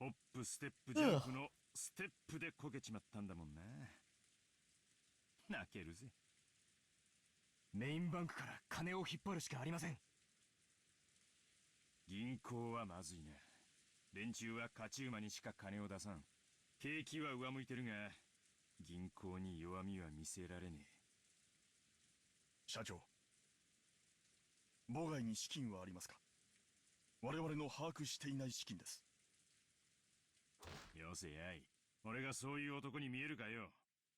S10: ホップステップジャンプのステップでこけちまったんだもんな。泣けるぜ。
S15: メインバンクから金を引っ張るしかありません。
S10: 銀行はまずいな。連中は勝ち馬にしか金を出さん。景気は上向いてるが銀行に弱みは見せられねえ。
S16: 社長、妨害に資金はありますか？我々の把握していない資金です。
S10: よせやい。俺がそういう男に見えるかよ。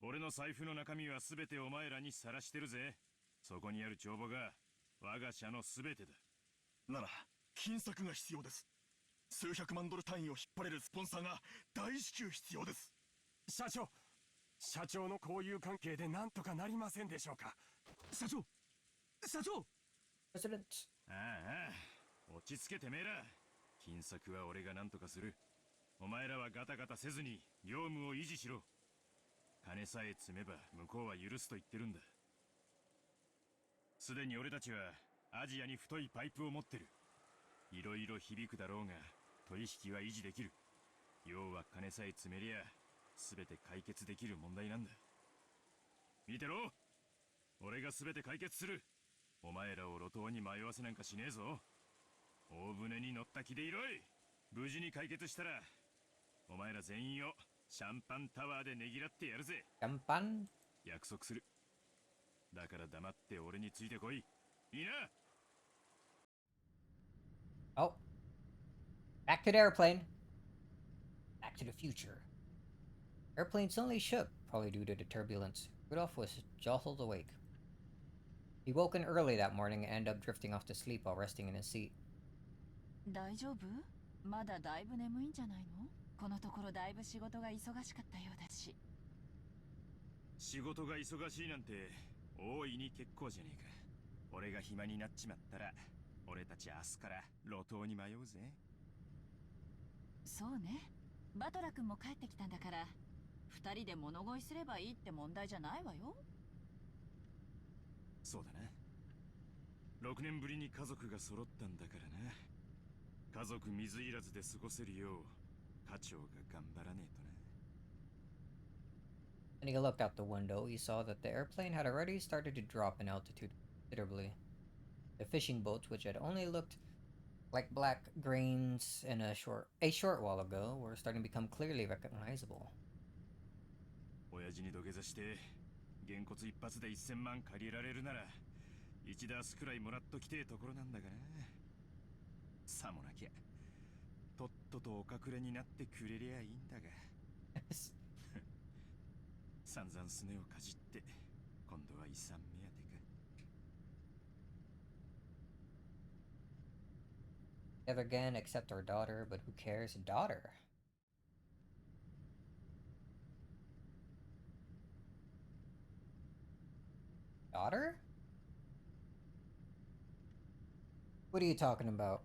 S10: 俺の財布の中身は全てお前らにさらしてるぜ。そこにある帳簿が我が社の全てだ。
S16: なら金策が必要です。数百万ドル単位を引っ張れるスポンサーが大至急必要です。
S15: 社長の交友関係で何とかなりませんでしょうか。社長
S1: President.
S10: ああ、落ち着けてめえら。金策は俺が何とかする。お前らはガタガタせずに業務を維持しろ。金さえ積めば向こうは許すと言ってるんだ。すでに俺たちはアジアに太いパイプを持ってる。いろいろ響くだろうが取引は維持できる。要は金さえ積めりゃ全て解決できる問題なんだ。見てろ、俺が全て解決する。お前らを路頭に迷わせなんかしねえぞ。大船に乗った気でいろい。無事に解決したらお前ら全員をシャンパンタワーでねぎらってやるぜ。
S1: シャンパン？
S10: 約束する。だから黙って俺についてこい。いいな。
S1: Oh. Back to the airplane. Back to the future. Airplane suddenly shook, probably due to the turbulence. Rudolph was jostled awake. He woke in early that morning and ended up drifting off to sleep while resting in his seat.
S2: 大丈夫？まだだいぶ眠いんじゃないの？このところだいぶ仕事が忙しかったようだし。
S10: 仕事が忙しいなんて大いに結構じゃねえか。俺が暇になっちまったら俺たち明日から路頭に迷うぜ。
S2: そうね。バトラ君も帰ってきたんだから二人で物乞いすればいいって問題じゃないわよ。
S10: そうだな。6年ぶりに家族が揃ったんだからな。家族水入らずで過ごせるよう課長が頑張らねえとな。
S1: When he looked out the window, he saw that the airplane had already started to drop in altitude considerably. The fishing boats, which had only looked like black grains in a short while ago, were starting to become clearly recognizable.
S10: 親父に土下座してげんこつ一発で1000万借りられるなら1ダースくらいもらっときてえところなんだがな。さもなきゃとっととお隠れになってくれりゃいいんだが散々すねをかじって今度は遺産目当てか。
S1: Never again except our daughter, but who cares? Daughter. Daughter? What are you talking about?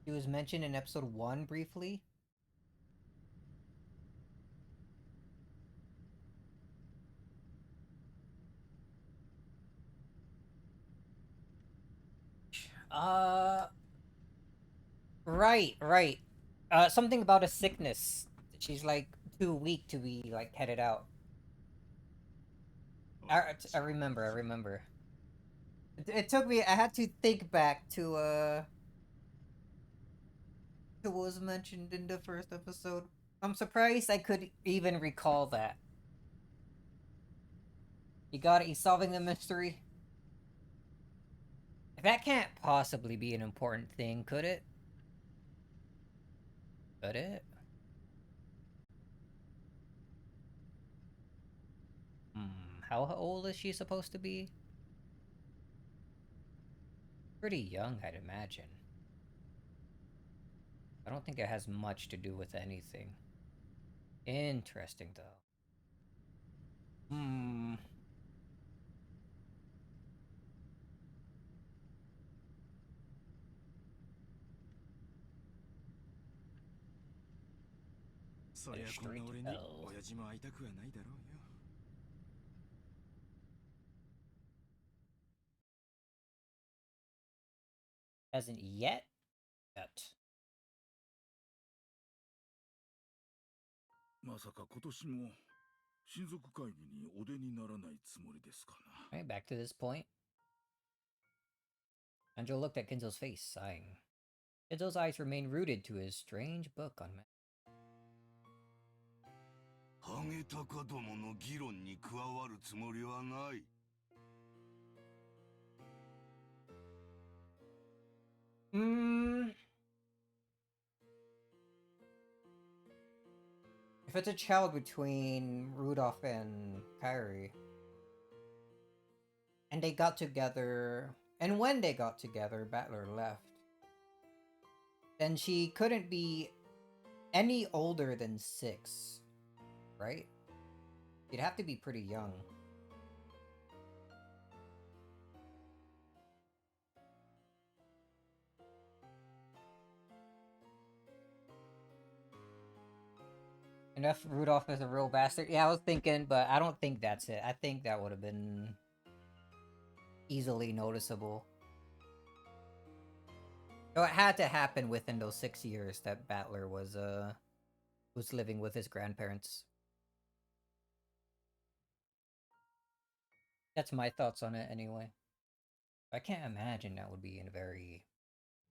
S1: He was mentioned in episode 1 briefly. Right. Something about a sickness. She's like too weak to be like headed out. I remember. It took me. I had to think back to what was mentioned in the first episode. I'm surprised I could even recall that. You got it. He's solving the mystery. That can't possibly be an important thing, could it? Could it? How old is she supposed to be? Pretty young, I'd imagine. I don't think it has much to do with anything. Interesting, though.
S10: そりゃこんな俺に親父も会いたくはないだろうよ。
S1: Hasn't yet? Yet.
S16: まさか今年も親族会議にお出にならないつもりですかな。
S1: Alright, back to this point. Anjo looked at Kinzo's face, sighing. Kinzo's eyes remained rooted to his strange book on magic.
S4: ハゲタカどもの議論に加わるつもりはない。
S1: If it's a child between Rudolph and Kyrie, and they got together, and when they got together, Battler left, then she couldn't be any older than 6, right? She'd have to be pretty young. And if Rudolph is a real bastard, yeah, I was thinking, but I don't think that's it. I think that would have been easily noticeable. So it had to happen within those 6 years that Battler was living with his grandparents. That's my thoughts on it anyway. I can't imagine that would be a very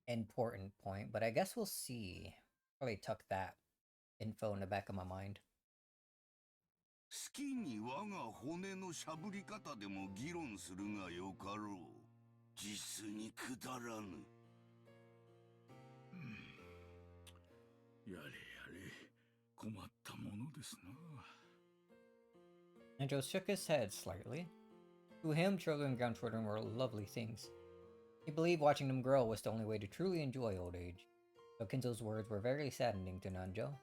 S1: important point, but I guess we'll see. Probably tuck that info in the back of my mind.
S4: 好きに我が骨のしゃぶり方でも議論するがよかろう。実にくだらぬ。
S16: やれやれ、困ったものですな。
S1: And Joe shook his head slightly. To him, children and grandchildren were lovely things. He believed watching them grow was the only way to truly enjoy old age. So Kinzo's words were very saddening to Nanjo.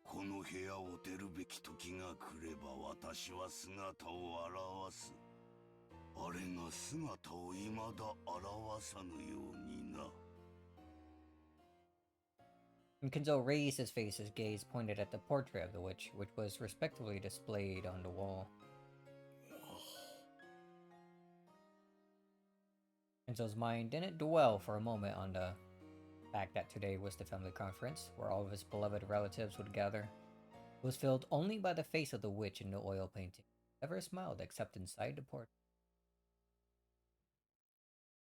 S4: この部屋を出るべき時が来れば私は姿を現す。あれが姿を未だ現さぬようにな。
S1: And Kenzo raised his face, his gaze pointed at the portrait of the witch, which was respectfully displayed on the wall. Kenzo's mind didn't dwell for a moment on the fact that today was the family conference, where all of his beloved relatives would gather. It was filled only by the face of the witch in the oil painting. Never smiled except inside the portrait.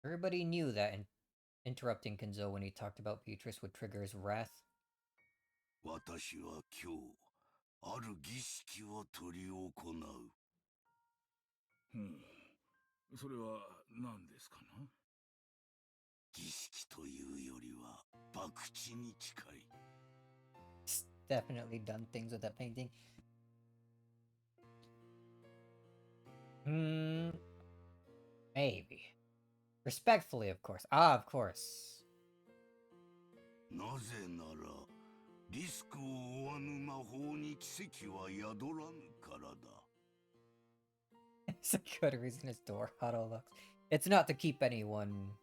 S1: Everybody knew that interrupting Kenzo when he talked about Beatrice would trigger his wrath.
S4: 私は今日、ある儀式を執り行う。
S6: それは何ですかな？
S4: 儀式というよりは、博打に近い。
S1: Definitely done things with that painting. Maybe. Respectfully, of course. Ah, of course.
S4: なぜなら、リスクを負わぬ魔法に奇跡は宿らぬからだ。
S1: It's a good reason his door auto looks. It's not to keep anyone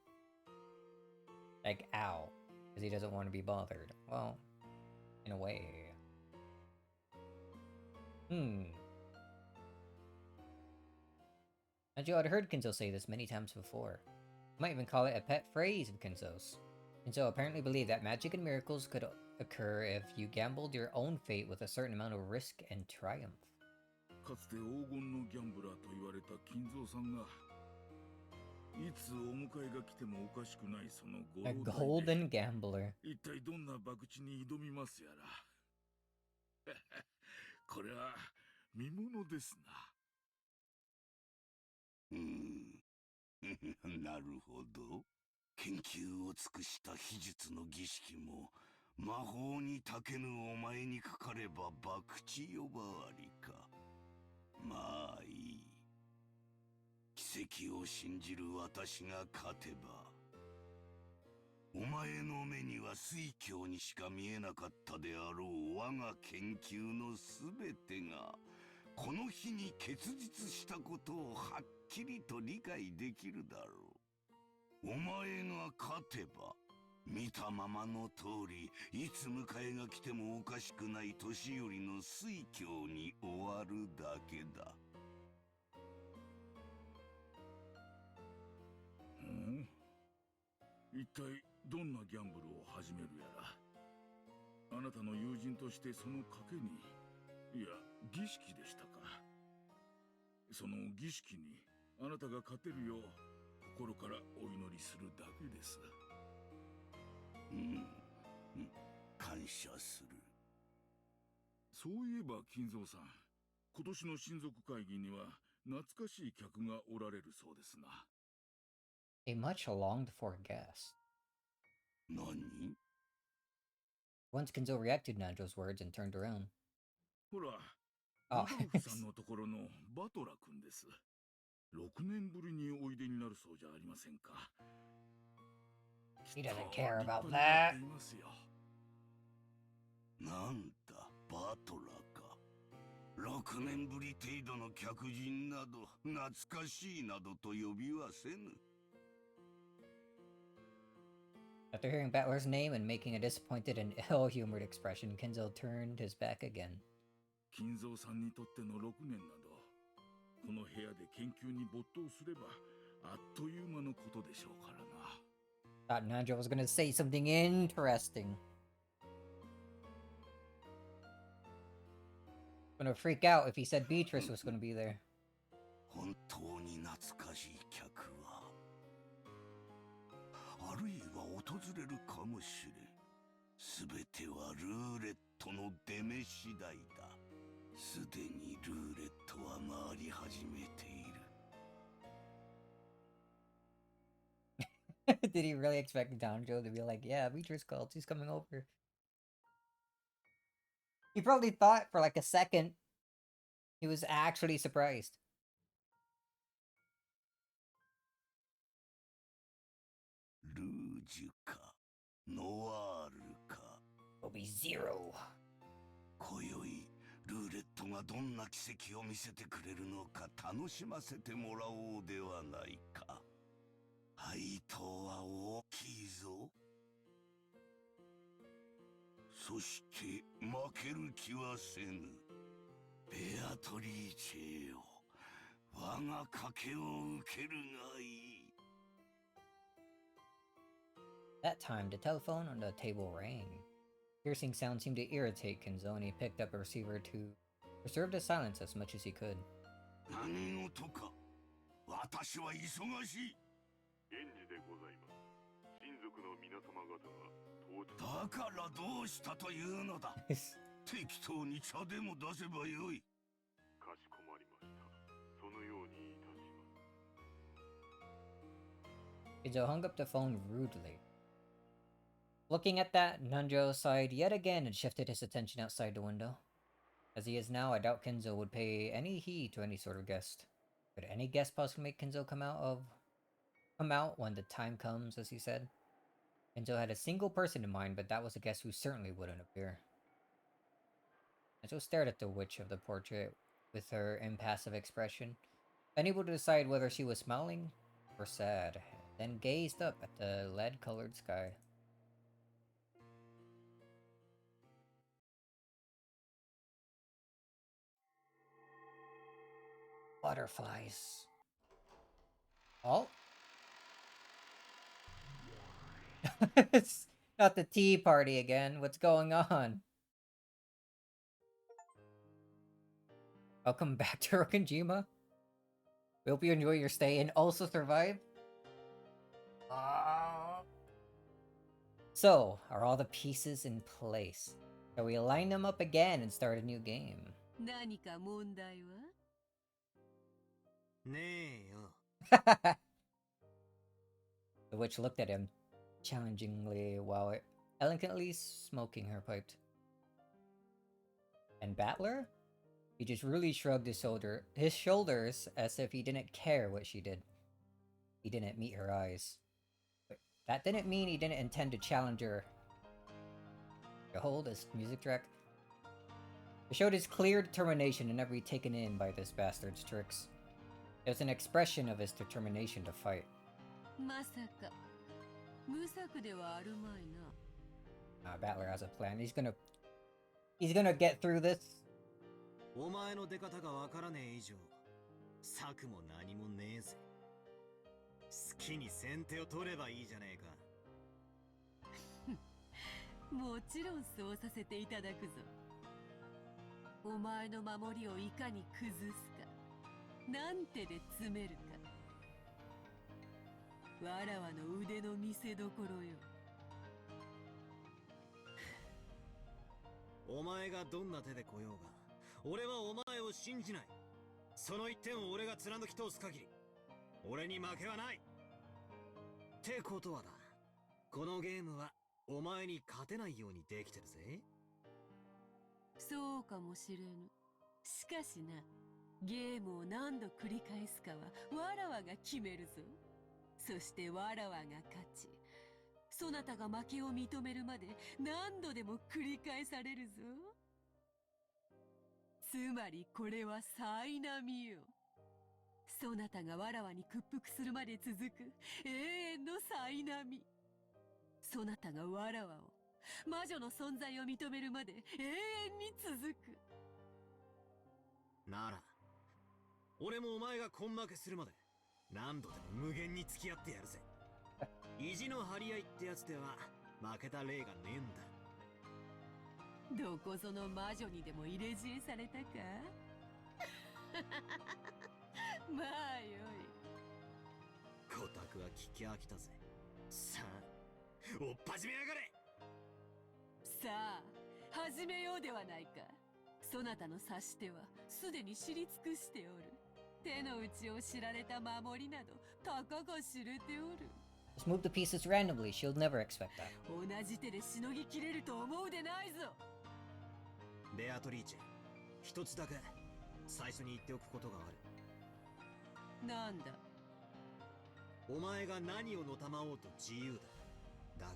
S1: like out, because he doesn't want to be bothered. Well, in a way. Nanjo had heard Kenzo say this many times before. You might even call it a pet phrase of Kenzo's. Kenzo apparently believed that magic and miracles could occur if you gambled your own fate with a certain amount of risk and triumph.
S6: かつて黄金のギャンブラーと言われた金蔵さんがいつお迎えが来てもおかしくないそのご
S1: A
S6: 老体で
S1: golden gambler.
S6: 一体どんな博打に挑みますやらこれは見ものですな。
S4: なるほど。研究を尽くした秘術の儀式も魔法にたけぬお前にかかれば博打呼ばわりか。まあいい。奇跡を信じる私が勝てば、お前の目には水郷にしか見えなかったであろう我が研究のすべてがこの日に結実したことをはっきりと理解できるだろう。お前が勝てば見たままの通りいつ迎えが来てもおかしくない年寄りの水郷に終わるだけだ。
S6: 一体どんなギャンブルを始めるやら。あなたの友人としてその賭けに、いや儀式でしたか。その儀式にあなたが勝てるよう心からお祈りするだけです。
S4: 感謝する。
S6: そういえば金蔵さん、今年の親族会議には懐かしい客がおられるそうですな。
S1: A much longed for guest.
S4: 何？
S1: Once Kenzo reacted to Nanjo's words and turned around.
S6: ほら、
S1: あ
S6: ルドルフさんのところのバトラ君です。6年ぶりにおいでになるそうじゃありませんか。
S1: He doesn't care about that.
S4: なんだ、バトラか。6年ぶり程度の客人など、懐かしいなどと呼びはせぬ。
S1: After hearing Battler's name and making a disappointed and ill-humored expression, Kenzo turned his back again.
S6: 金蔵さんにとっての6年など、この部屋で研究に没頭すれば、あっという間のことでしょうからな。
S1: Thought Nanjo was gonna say something interesting. Gonna freak out if he said Beatrice was gonna be there.
S4: 本当に懐かしい客は、あるいは訪れるかもしれん。すべてはルーレットの出目次第だ。すでにルーレットは回り始めている。
S1: Did he really expect Danjo to be like, yeah, Beatrice called, she's coming over? He probably thought for like a second he was actually surprised.
S4: ルージュか、ノワールか。
S1: It'll be zero.
S4: 今宵、ルーレットがどんな奇跡を見せてくれるのか楽しませてもらおうではないか。配当は大きいぞ。そして負ける気はせぬ。ベアトリーチェよ、我が賭けを受けるがいい。
S1: That time, the telephone on the table rang. Piercing sound seemed to irritate Kenzo, and he picked up a receiver to preserve the silence as much as he could.
S4: 何事か。私は忙しい。
S14: 源氏でございます。親族の皆様方が到着。
S4: だからどうしたというのだ。適当に茶でも出せばよい。
S14: かしこまりました。そのようにいたします。
S1: Kenzo hung up the phone rudely. Looking at that, Nanjo sighed yet again and shifted his attention outside the window. As he is now, I doubt Kenzo would pay any heed to any sort of guest. Could any guest possibly make Kenzo come out when the time comes, as he said? Kenzo had a single person in mind, but that was a guest who certainly wouldn't appear. Kenzo stared at the witch of the portrait with her impassive expression, unable to decide whether she was smiling or sad, then gazed up at the lead-colored sky. Butterflies. Oh? It's not the tea party again. What's going on? Welcome back to Rokonjima. We hope you enjoy your stay and also survive. So, are all the pieces in place? Shall we line them up again and start a new game?
S3: 何か問題は？
S11: ねえよ。
S1: The witch looked at him challengingly while elegantly smoking her pipe. And Battler? He just really shrugged his shoulders as if he didn't care what she did. He didn't meet her eyes. But that didn't mean he didn't intend to challenge her. Behold this music track. It showed his clear determination to never be taken in by this bastard's tricks. It was an expression of his determination to fight.
S3: まさか無策ではあるまいな。
S1: Battler has a plan. He's gonna get through this.
S11: お前の出方がわからねえ以上、策も何もねえぜ。好きに先手を取ればいいじゃねえか。
S3: もちろんそうさせていただくぞ。お前の守りをいかに崩すか、なんてで詰めるか。わらわの腕の見せどころよ。
S11: お前がどんな手で来ようが、俺はお前を信じない。その一点を俺が貫き通す限り、俺に負けはない。ってことはだ、このゲームはお前に勝てないようにできてるぜ。
S3: そうかもしれぬ。しかしな、ゲームを何度繰り返すかはわらわが決めるぞ。そしてわらわが勝ち、そなたが負けを認めるまで何度でも繰り返されるぞ。つまりこれは災難よ。そなたがわらわに屈服するまで続く永遠の災難。そなたがわらわを魔女の存在を認めるまで永遠に続く。
S11: なら、俺もお前が根負けするまで何度でも無限に付き合ってやるぜ。意地の張り合いってやつでは負けた例がねえんだ。
S3: どこぞの魔女にでも入れ知恵されたかまあよい。
S11: コタクは聞き飽きたぜ。さあ、おっ始めやがれ。
S3: さあ、始めようではないか。そなたの指し手はすでに知り尽くしておる。手の内を知られた守りなどたかが知れておる。
S1: Just move the pieces randomly. She'll never expect that.
S3: 同じ手でしのぎきれると思うでないぞ。
S11: ベアトリーチェ、一つだけ最初に言っておくことがある。
S3: なんだ。
S11: お前が何をのたまおうと自由だ。だが、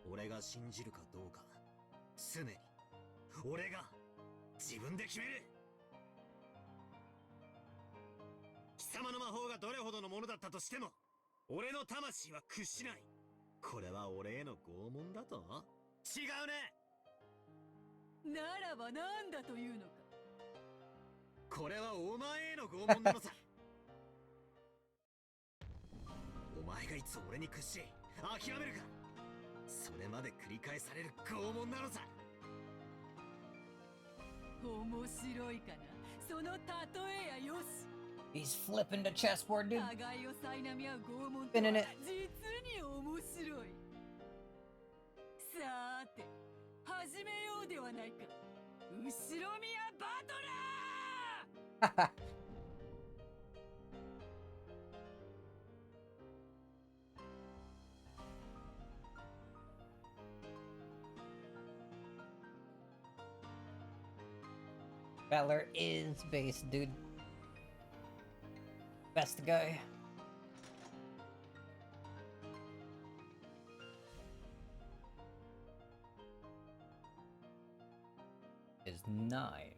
S11: 俺が信じるかどうか、常に俺が自分で決める。貴様の魔法がどれほどのものだったとしても、俺の魂は屈しない。これは俺への拷問だと？違うね。
S3: ならばなんだというのか。
S11: これはお前への拷問なのさ。お前がいつ俺に屈し諦めるか。それまで繰り返される拷問なのさ。
S3: 面白いかな、その例えやよし。
S1: He's flipping the chessboard, dude.
S3: 互いを苛み合う拷問と
S1: Spinning
S3: は
S1: it.
S3: 実に面白い。さーて始めようではないか、後ろ宮バトラー。
S1: Battler is base, dude. Best guy. Is 9.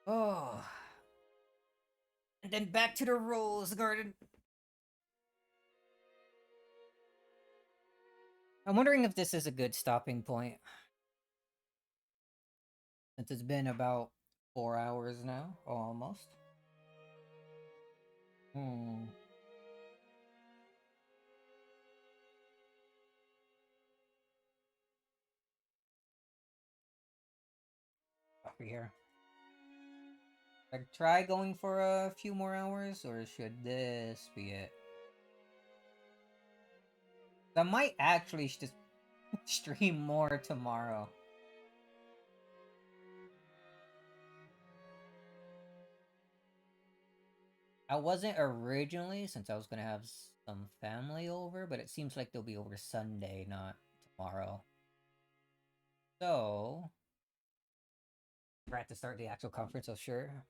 S1: Oh. And then back to the Rose Garden. I'm wondering if this is a good stopping point. Since it's been about 4 hours now, almost. Over here. Should I try going for a few more hours, or should this be it? I might actually just stream more tomorrow. I wasn't originally, since I was gonna have some family over, but it seems like they'll be over Sunday, not tomorrow. So, we're at to start the actual conference, so sure.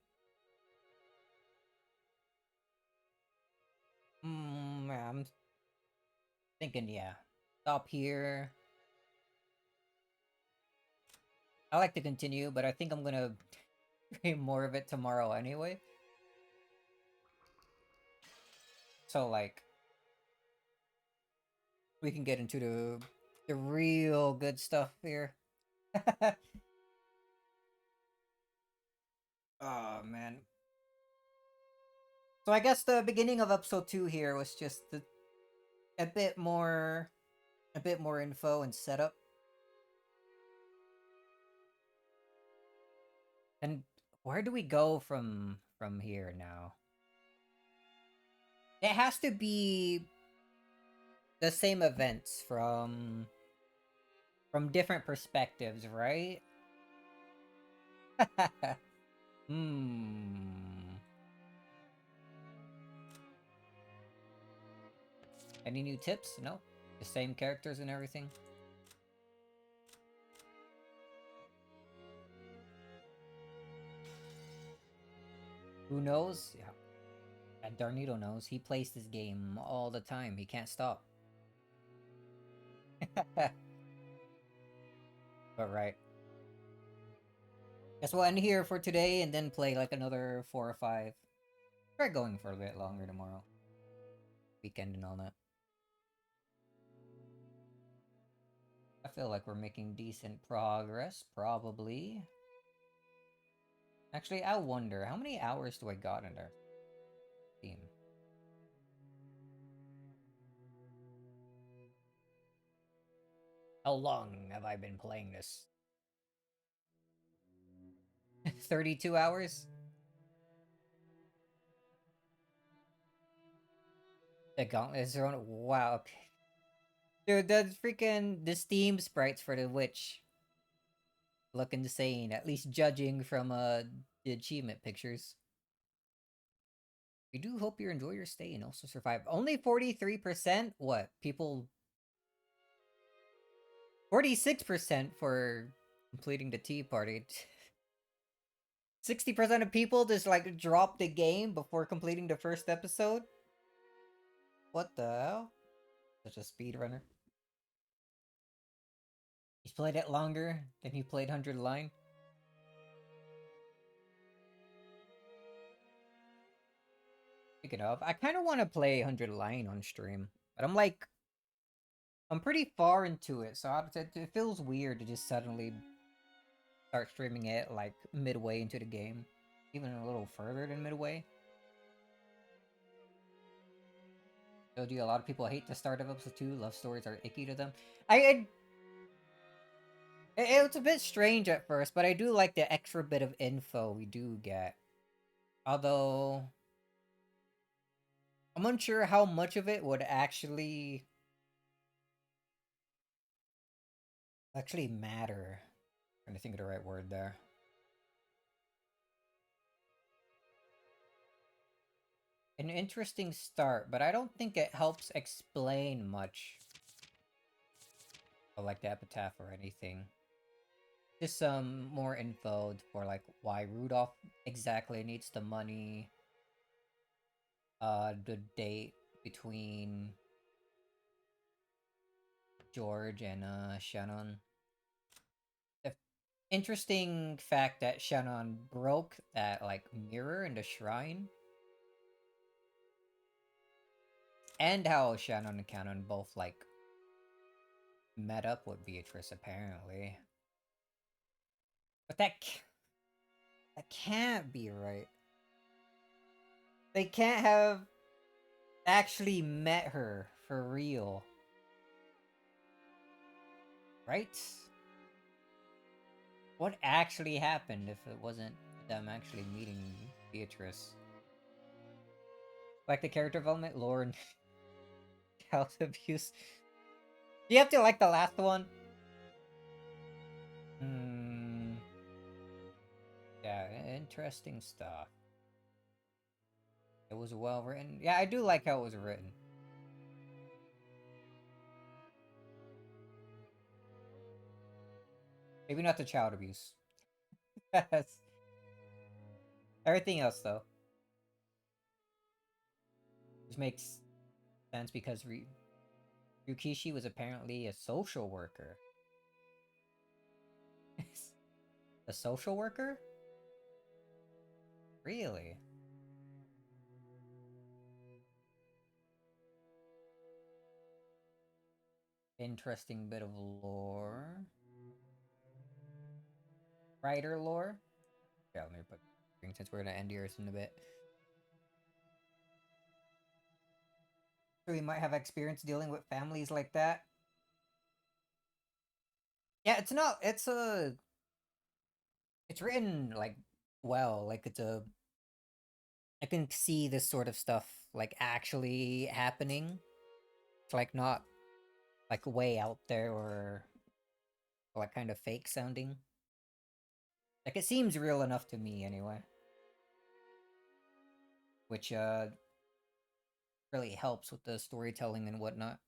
S1: I'm thinking, yeah. Stop here. I like to continue, but I think I'm gonna stream more of it tomorrow anyway. So, like, we can get into the real good stuff here. Oh, man. So I guess the beginning of episode 2 here was just a bit more info and setup. And where do we go from here now? It has to be the same events from different perspectives, right? Any new tips? No? The same characters and everything? Who knows? Yeah. And Darnito knows. He plays this game all the time. He can't stop. But right. Guess we'll end here for today and then play like another 4 or 5. Try going for a bit longer tomorrow. Weekend and all that. I feel like we're making decent progress, probably. Actually, I wonder, how many hours do I got in our team? How long have I been playing this? 32 hours? The Gauntlet's on. Wow, okay. Dude, the Steam sprites for the Witch look insane, at least judging from the achievement pictures. We do hope you enjoy your stay and also survive. Only 43%? What? People... 46% for completing the tea party. 60% of people just like drop the game before completing the first episode? What the hell? Such a speedrunner. He's played it longer than he played 100 Line. thinking of. I kind of want to play 100 Line on stream, but I'm pretty far into it, so it feels weird to just suddenly start streaming it like midway into the game, even a little further than midway. So do a lot of people hate the start of episode 2? Love stories are icky to them. It's a bit strange at first, but I do like the extra bit of info we do get. Although I'm unsure how much of it would actually matter. I'm trying to think of the right word there. An interesting start, but I don't think it helps explain much. Or like the epitaph or anything. Just some more info for like why Rudolph exactly needs the money. The date between George and Shannon. The interesting fact that Shannon broke that like mirror in the shrine. And how Shannon and Cannon both like met up with Beatrice apparently. But that can't be right. They can't have actually met her for real. Right? What actually happened if it wasn't them actually meeting Beatrice? Like the character development, lore, and child abuse. Do you have to like the last one? Yeah, interesting stuff. It was well written. Yeah, I do like how it was written. Maybe not the child abuse. Everything else, though. Which makes sense because Ryukishi was apparently a social worker. A social worker? Really? Interesting bit of lore. Writer lore? Yeah, let me put since we're gonna end yours in a bit. So we might have experience dealing with families like that. Yeah, it's not. It's written like well. Like I can see this sort of stuff like actually happening. It's like not like way out there or like kind of fake sounding. Like it seems real enough to me anyway. Which really helps with the storytelling and whatnot.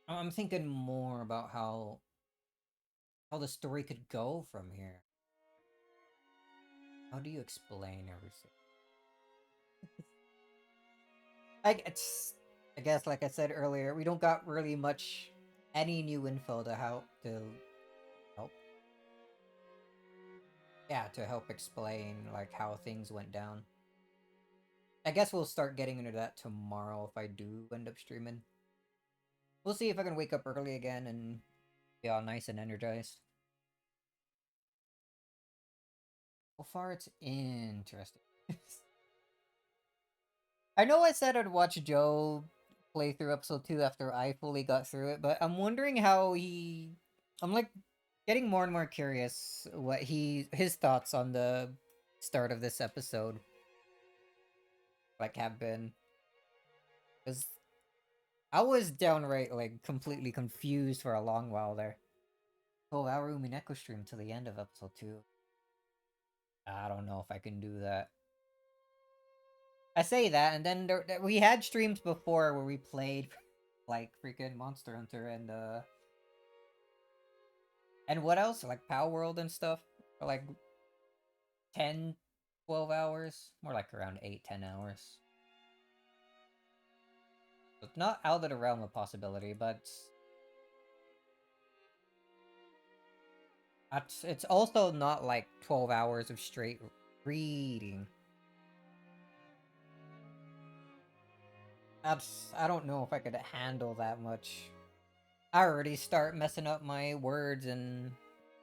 S1: I'm thinking more about how the story could go from here. How do you explain everything? I guess like I said earlier, we don't got really much any new info to help. Yeah, to help explain like how things went down. I guess we'll start getting into that tomorrow if I do end up streaming. We'll see if I can wake up early again and be all nice and energized. So far, it's interesting. I know I said I'd watch Joe play through episode 2 after I fully got through it, but I'm wondering how I'm like getting more and more curious what his thoughts on the start of this episode like have been. Because I was downright like completely confused for a long while there. 12-hour Umineko stream to the end of episode 2. I don't know if I can do that. I say that, and then we had streams before where we played like freaking Monster Hunter and what else? Like Power World and stuff for like 10, 12 hours. More like around 8, 10 hours. So it's not out of the realm of possibility, but It's also not like 12 hours of straight reading. I don't know if I could handle that much. I already start messing up my words and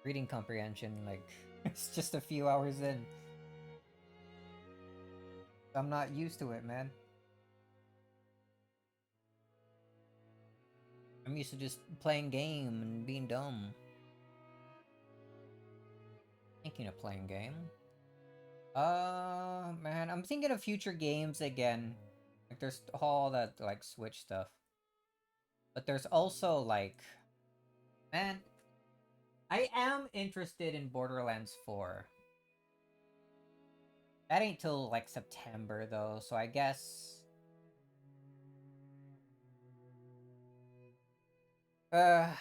S1: reading comprehension, like, it's just a few hours in. I'm not used to it, man. I'm used to just playing game and being dumb. Thinking of playing game. Man, I'm thinking of future games again. Like, there's all that, like, Switch stuff. But there's also, like... Man, I am interested in Borderlands 4. That ain't till, like, September, though, so I guess... Guess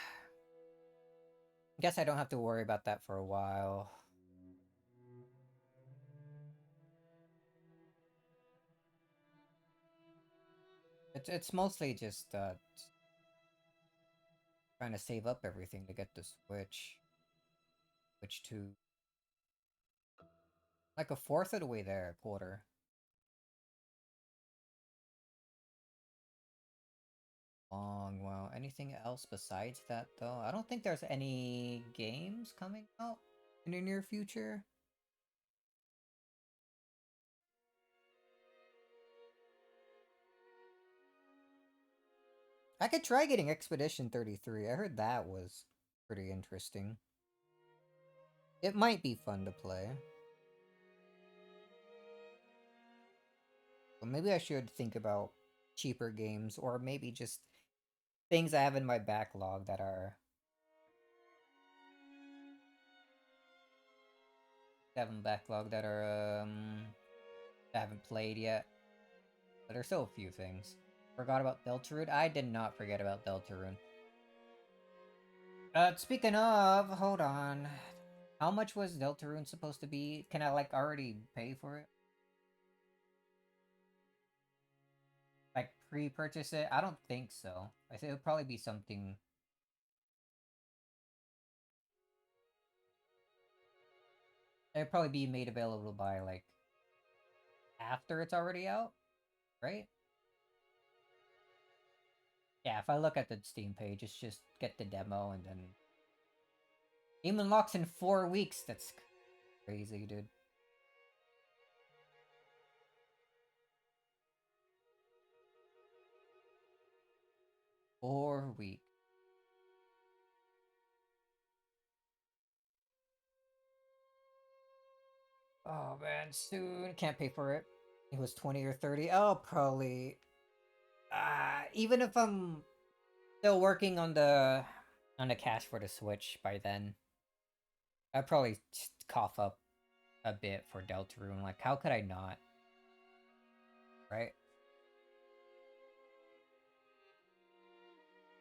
S1: I don't have to worry about that for a while. It's mostly just, trying to save up everything to get the Switch. Switch 2. Like a fourth of the way there, a quarter. Long, wow. Anything else besides that, though? I don't think there's any games coming out in the near future. I could try getting Expedition 33. I heard that was pretty interesting. It might be fun to play. But maybe I should think about cheaper games, or maybe just things I have in my backlog that are... backlog that are, I haven't played yet. But there's still a few things. Forgot about Deltarune? I did not forget about Deltarune. Speaking of, hold on. How much was Deltarune supposed to be? Can I, like, already pay for it? Like, pre-purchase it? I don't think so. I think it would probably be something... It would probably be made available by, like, after it's already out? Right? Yeah, if I look at the Steam page, it's just get the demo and then... Game unlocks in 4 weeks! That's crazy, dude. Four weeks. Oh man, soon. Can't pay for it. It was 20 or 30. I'll probably... even if I'm still working on the cash for the Switch by then, I'd probably just cough up a bit for Deltarune. Like, how could I not? Right?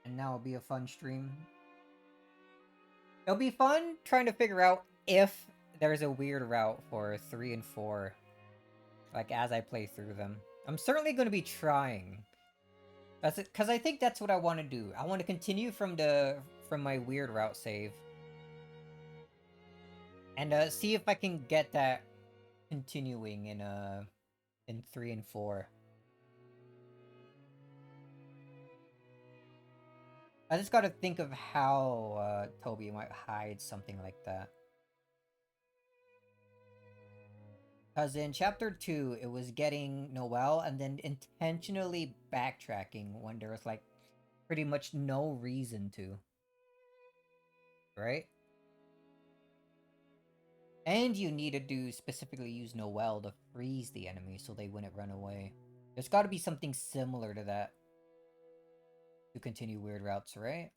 S1: And now it'll be a fun stream. It'll be fun trying to figure out if there's a weird route for 3 and 4. Like, as I play through them. I'm certainly going to be trying. That's it, because I think that's what I want to do. I want to continue from my weird route save. And see if I can get that continuing in 3 and 4. I just gotta think of how Toby might hide something like that. Because in Chapter 2, it was getting Noelle and then intentionally backtracking when there was, like, pretty much no reason to. Right? And you needed to specifically use Noelle to freeze the enemy so they wouldn't run away. There's gotta be something similar to that. To continue weird routes, right?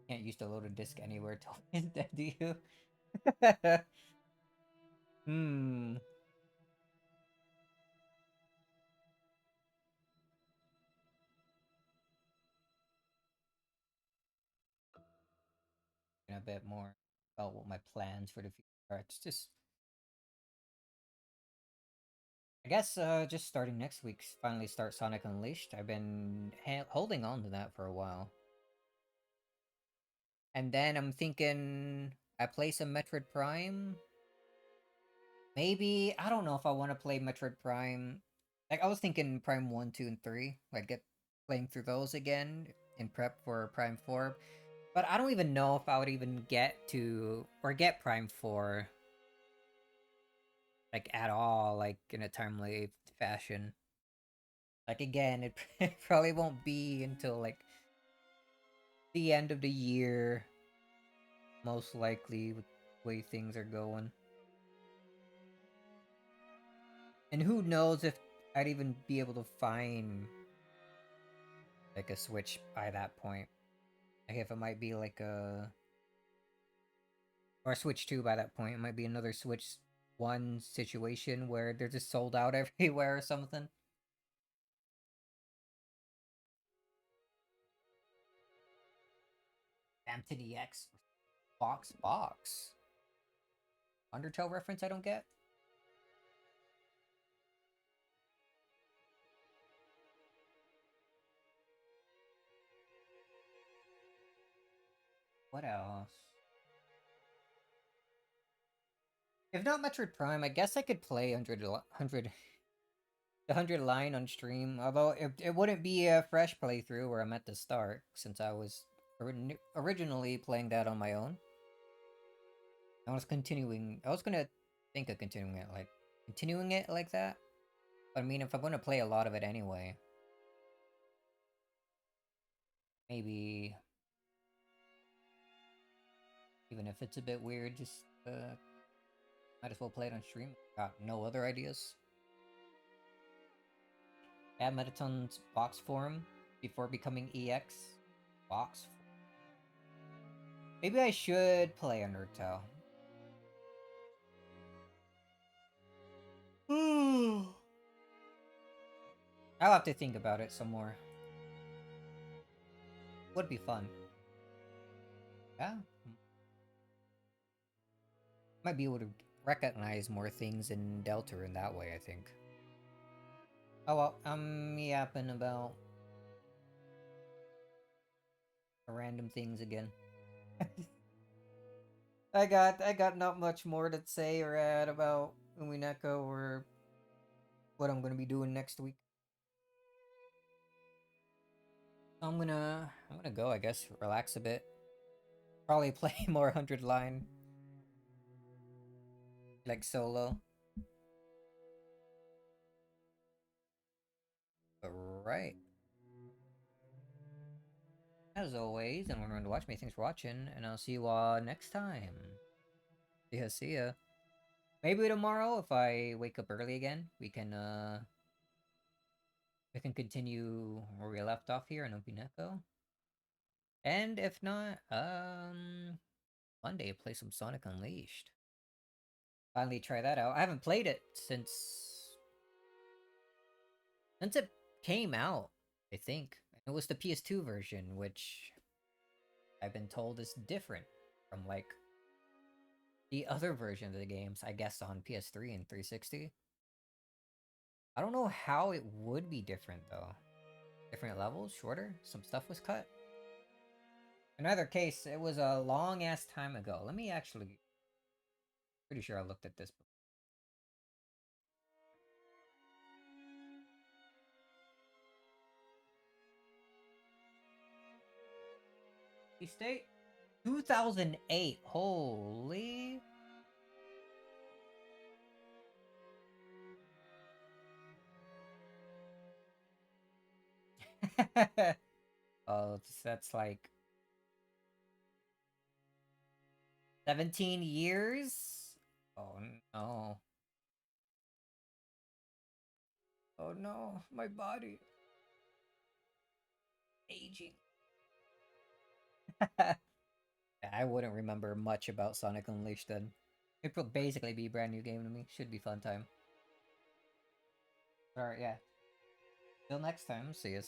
S1: Can't use the loaded disc anywhere till it's dead, do you? Hmm. A bit more about what my plans for the future are. It's just... I guess just starting next week, finally start Sonic Unleashed. I've been holding on to that for a while. And then I'm thinking I play some Metroid Prime. Maybe, I don't know if I want to play Metroid Prime. Like, I was thinking Prime 1, 2, and 3. Like, get playing through those again in prep for Prime 4. But I don't even know if I would even get to, or get Prime 4, like, at all, like, in a timely fashion. Like, again, it probably won't be until, like, the end of the year, most likely, with the way things are going. And who knows if I'd even be able to find, like, a Switch by that point. Like, if it might be, like, or a Switch 2 by that point. It might be another Switch 1 situation where they're just sold out everywhere or something. Bam to the X. Box. Undertale reference I don't get? What else? If not Metroid Prime, I guess I could play 100 line on stream. Although it wouldn't be a fresh playthrough where I'm at the start, since I was originally playing that on my own. I was gonna think of continuing it like that. But I mean, if I'm gonna play a lot of it anyway, maybe even if it's a bit weird, just might as well play it on stream. Got no other ideas. Add Metaton's box form before becoming EX. Box. Maybe I should play Undertale. I'll have to think about it some more. Would be fun. Yeah. Might be able to recognize more things in Delta in that way, I think. Oh well, I'm yapping about random things again. I got not much more to say or add about Umineko or what I'm gonna be doing next week. I'm gonna go, I guess, relax a bit. Probably play more 100 line. Like solo. Alright. As always, and remember to watch me, thanks for watching, and I'll see you all next time. See ya. Maybe tomorrow, if I wake up early again, we can continue where we left off here in Umineko. And if not, Monday play some Sonic Unleashed. Finally try that out. I haven't played it since it came out, I think. It was the PS2 version, which I've been told is different from, like, the other version of the games, I guess, on PS3 and 360. I don't know how it would be different, though. Different levels? Shorter? Some stuff was cut? In either case, it was a long-ass time ago. Let me actually... Pretty sure I looked at this before. State 2008. Holy. Oh, that's like 17 years? Oh no. Oh no, my body. Aging. I wouldn't remember much about Sonic Unleashed then. It will basically be a brand new game to me. Should be fun time. Alright, yeah. Till next time, see ya.